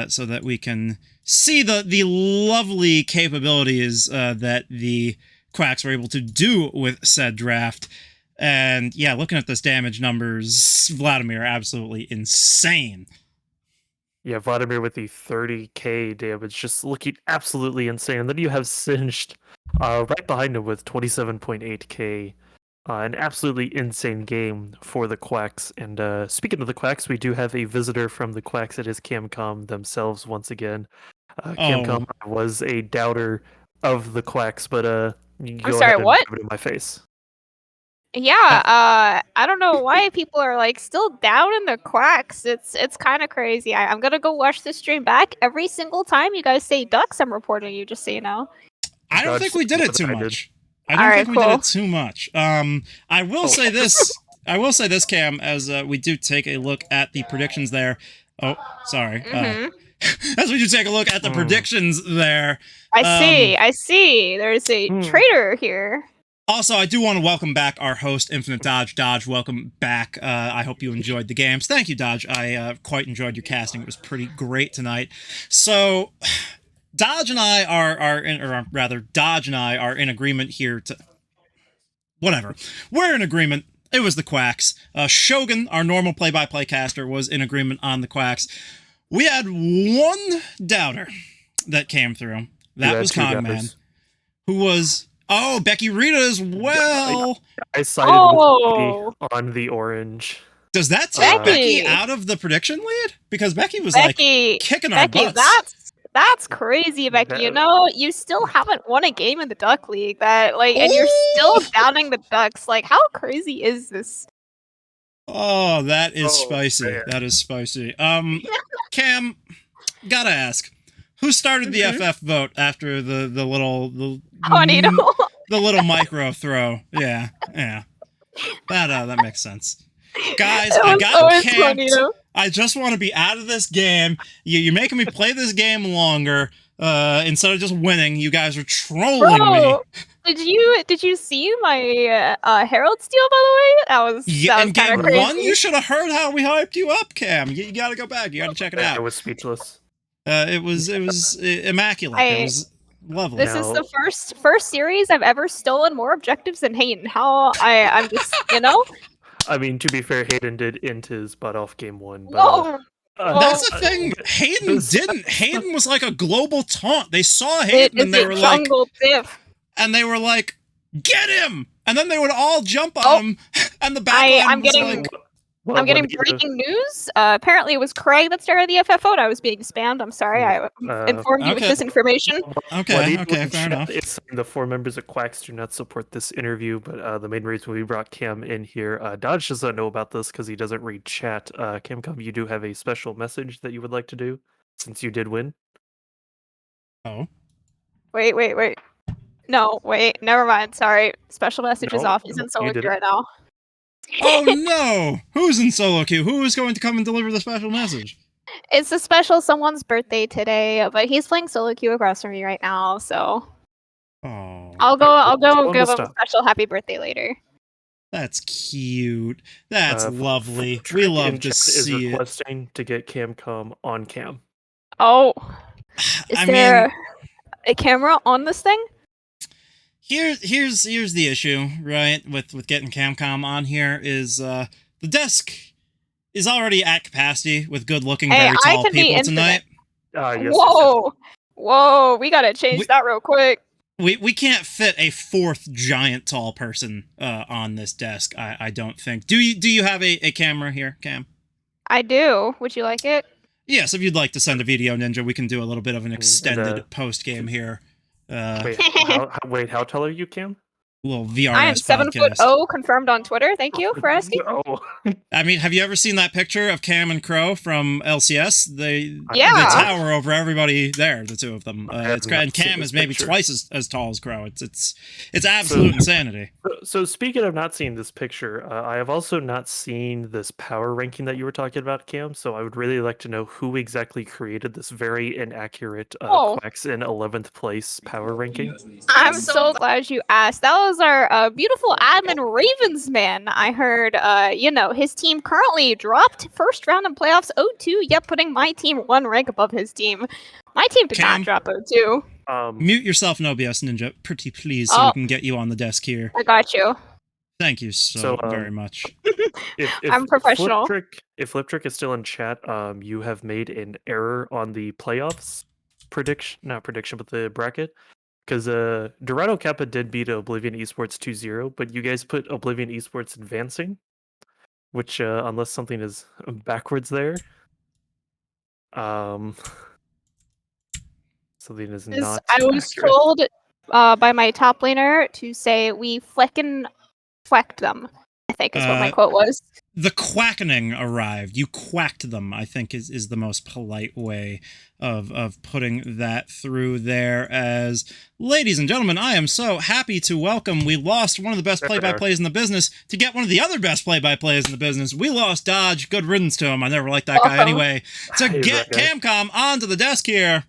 so that we can see the lovely capabilities that the Quacks were able to do with said draft. And yeah, looking at this damage numbers, Vladimir, absolutely insane. Yeah, Vladimir with the 30k damage, just looking absolutely insane. And then you have Singed right behind him with 27.8k. An absolutely insane game for the Quacks. And speaking of the Quacks, we do have a visitor from the Quacks. It is Camcom themselves once again. Camcom was a doubter of the Quacks, but you I'm go sorry, ahead and what? shove it in my face. Yeah, I don't know why people are like still down in the Quacks. It's kind of crazy. I'm gonna go watch this stream back every single time you guys say ducks. I'm reporting you, just so you know. I don't think we did it too much. I don't think we did it too much. I will say this. I will say this, Cam, as we do take a look at the predictions there. Oh, sorry. As we do take a look at the predictions there. I see. There's a traitor here. Also, I do want to welcome back our host, Infinite Dodge. Dodge, welcome back. I hope you enjoyed the games. Thank you, Dodge. I quite enjoyed your casting. It was pretty great tonight. So, Dodge and I are in agreement here to... Whatever. We're in agreement. It was the Quacks. Shogun, our normal play-by-play caster, was in agreement on the Quacks. We had one doubter that came through. That was Kongman, who was... Oh, Becky Rita as well. I sided with Becky on the orange. Does that take Becky out of the prediction lead? Because Becky was like kicking our butts. That's crazy, Becky. You know, you still haven't won a game in the Duck League. And you're still downing the Ducks. Like, how crazy is this? Oh, that is spicy. Man. That is spicy. Cam, gotta ask. Who started the FF vote after the little the little micro throw? Yeah. That makes sense. Guys, I got camped. I just want to be out of this game. You're making me play this game longer. Instead of just winning, you guys are trolling me. Did you see my Herald steal, by the way? That was kind of crazy. One, you should have heard how we hyped you up, Cam. You gotta go back. You gotta check it out. I was speechless. It was immaculate. It was lovely. This is the first series I've ever stolen more objectives than Hayden. I'm just, you know? I mean, to be fair, Hayden did int his butt off game one. But, that's the thing. Hayden didn't. Hayden was like a global taunt. They saw Hayden and they were like, and they were like, get him! And then they would all jump on him, and the backline was like... I'm getting breaking news. Apparently, it was Craig that started the FF vote. I was being spammed. I'm sorry. I informed you with this information. Okay, fair enough. It's the 4 members of Quacks do not support this interview, but the main reason we brought Cam in here, Dodge doesn't know about this because he doesn't read chat. Camcom, you do have a special message that you would like to do since you did win. Oh. Wait. No, wait. Never mind. Sorry. Special message is off. He's in solo queue right now. Oh no! Who's in solo queue? Who is going to come and deliver the special message? It's a special someone's birthday today, but he's playing solo queue across from me right now, so I'll go give him a special happy birthday later. That's cute. That's lovely. We love to see it. Requesting to get Camcom on cam. Oh, is there a camera on this thing? Here's the issue, right? With getting Camcom on here is the desk is already at capacity with good-looking, very tall people tonight. Yes, Whoa, we gotta change that real quick. We can't fit a fourth giant tall person on this desk. I don't think. Do you have a camera here, Cam? I do. Would you like it? Yes, if you'd like to send a video, Ninja, we can do a little bit of an extended post game here. Wait, how tall are you, Cam? Little VRS I am podcast. 7'0", confirmed on Twitter. Thank you for asking. Oh. I mean, have you ever seen that picture of Cam and Crow from LCS? They tower over everybody there, the two of them. It's great. And Cam is maybe twice as tall as Crow. It's absolute insanity. So speaking of not seeing this picture, I have also not seen this power ranking that you were talking about, Cam. So I would really like to know who exactly created this very inaccurate Quacks in 11th place power ranking. I'm so glad you asked. That was our beautiful admin Ravensman. I heard, his team currently dropped first round in playoffs 0-2, yet putting my team one rank above his team. My team did not drop 0-2. Mute yourself, NoBS Ninja, pretty please, so we can get you on the desk here. I got you. Thank you so very much. If I'm professional. If Fliptrick is still in chat, you have made an error on the playoffs not prediction, but the bracket. Because Dorado Kappa did beat Oblivion Esports 2-0, but you guys put Oblivion Esports advancing, which, unless something is backwards there, something is not I was accurate. told by my top laner to say we flecked them, I think is what my quote was. The quackening arrived. You quacked them, I think is the most polite way of putting that through there. As ladies and gentlemen, I am so happy to welcome. We lost one of the best play-by-plays in the business to get one of the other best play-by-plays in the business. We lost Dodge. Good riddance to him. I never liked that guy anyway. To get Camcom onto the desk here.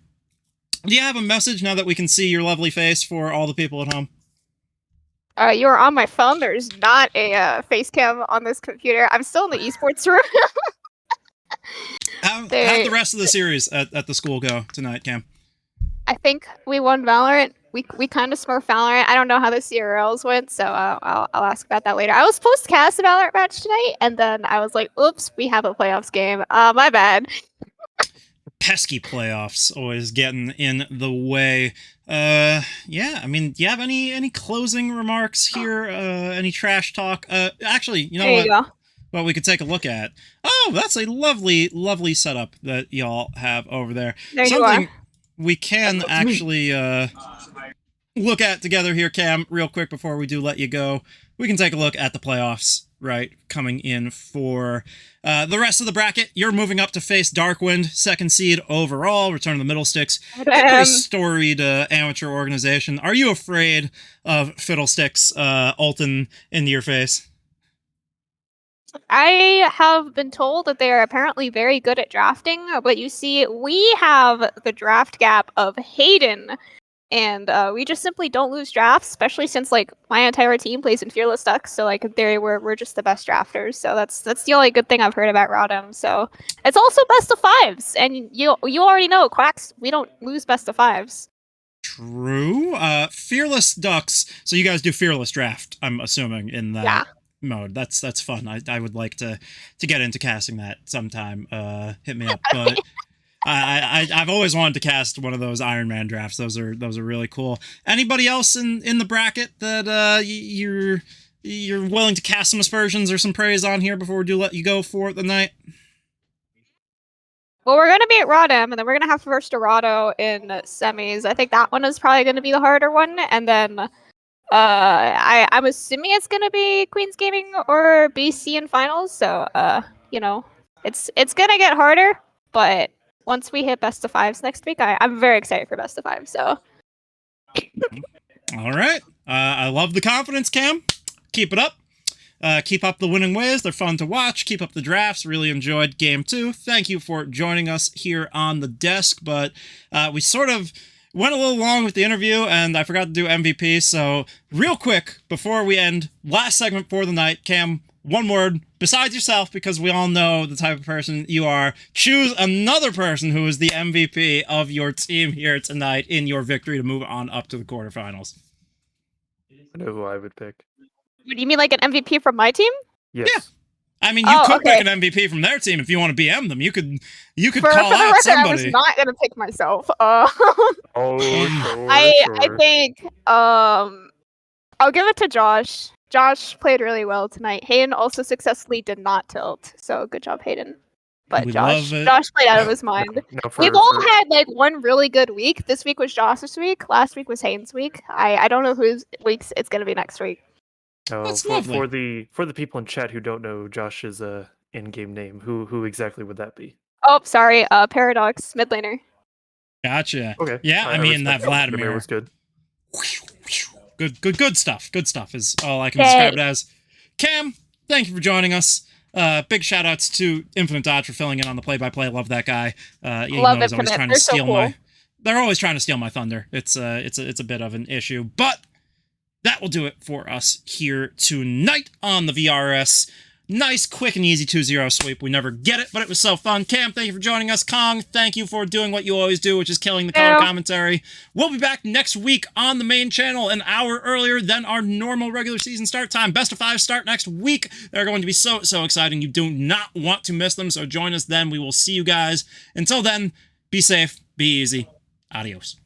Do you have a message now that we can see your lovely face for all the people at home? You are on my phone. There's not a face cam on this computer. I'm still in the esports room. How'd the rest of the series at the school go tonight, Cam? I think we won Valorant. We kind of smurfed Valorant. I don't know how the CRLs went, so I'll ask about that later. I was supposed to cast a Valorant match tonight, and then I was like, oops, we have a playoffs game. My bad. Pesky playoffs always getting in the way. Yeah, I mean, do you have any closing remarks here? Any trash talk? Actually, you know what? What we could take a look at. Oh, that's a lovely setup that y'all have over there. Something we can actually look at together here, Cam, real quick before we do let you go. We can take a look at the playoffs, right, coming in for the rest of the bracket. You're moving up to face Darkwind, second seed overall, Return of the Middle Sticks. Pretty storied amateur organization. Are you afraid of Fiddlesticks ulting into your face? I have been told that they are apparently very good at drafting, but you see, we have the draft gap of Hayden, and we just simply don't lose drafts, especially since like my entire team plays in Fearless Ducks, so like we're just the best drafters. So that's the only good thing I've heard about Rodham. So it's also best of fives, and you already know Quacks, we don't lose best of fives. True. Fearless Ducks. So you guys do Fearless Draft, I'm assuming, in that mode. That's fun. I would like to get into casting that sometime. Hit me up. But I've always wanted to cast one of those Iron Man drafts. Those are really cool. Anybody else in the bracket that you're willing to cast some aspersions or some praise on here before we do let you go for the night? Well, we're gonna be at Rodham, and then we're gonna have first Dorado in semis. I think that one is probably gonna be the harder one, and then I'm assuming it's gonna be Queens Gaming or BC in finals. So it's gonna get harder, but once we hit best of fives next week, I'm very excited for best of fives. So, all right, I love the confidence, Cam. Keep it up. Keep up the winning ways. They're fun to watch. Keep up the drafts. Really enjoyed Game 2. Thank you for joining us here on the desk. But we sort of went a little long with the interview, and I forgot to do MVP. So real quick, before we end, last segment for the night, Cam, one word, besides yourself, because we all know the type of person you are. Choose another person who is the MVP of your team here tonight in your victory to move on up to the quarterfinals. I know who I would pick. do you mean like an MVP from my team? Yes. Yeah. I mean, you Oh, could okay. pick an MVP from their team if you want to BM them. You could For call the out record, somebody. I was not gonna pick myself. Oh, sure, I sure. think I'll give it to Josh. Josh played really well tonight. Hayden also successfully did not tilt, so good job, Hayden. But We Josh, love it. Josh played out of his mind. No, We've all had like one really good week. This week was Josh's week. Last week was Hayden's week. I don't know whose weeks it's gonna be next week. That's for lovely. the people in chat who don't know Josh's in-game name, who exactly would that be? Oh, sorry. Paradox mid laner. Gotcha. Okay. Yeah, I mean that respect Vladimir was good. Good stuff. Good stuff is all I can describe it as. Cam, thank you for joining us. Big shout outs to Infinite Dodge for filling in on the play-by-play. Love that guy. Even Love though he's always Infinite. trying They're to so steal cool. my. They're always trying to steal my thunder. It's a bit of an issue, but that will do it for us here tonight on the VRS. Nice, quick, and easy 2-0 sweep. We never get it, but it was so fun. Cam, thank you for joining us. Kong, thank you for doing what you always do, which is killing the color commentary. We'll be back next week on the main channel, an hour earlier than our normal regular season start time. Best of 5 start next week. They're going to be so exciting. You do not want to miss them, so join us then. We will see you guys. Until then, be safe, be easy. Adios.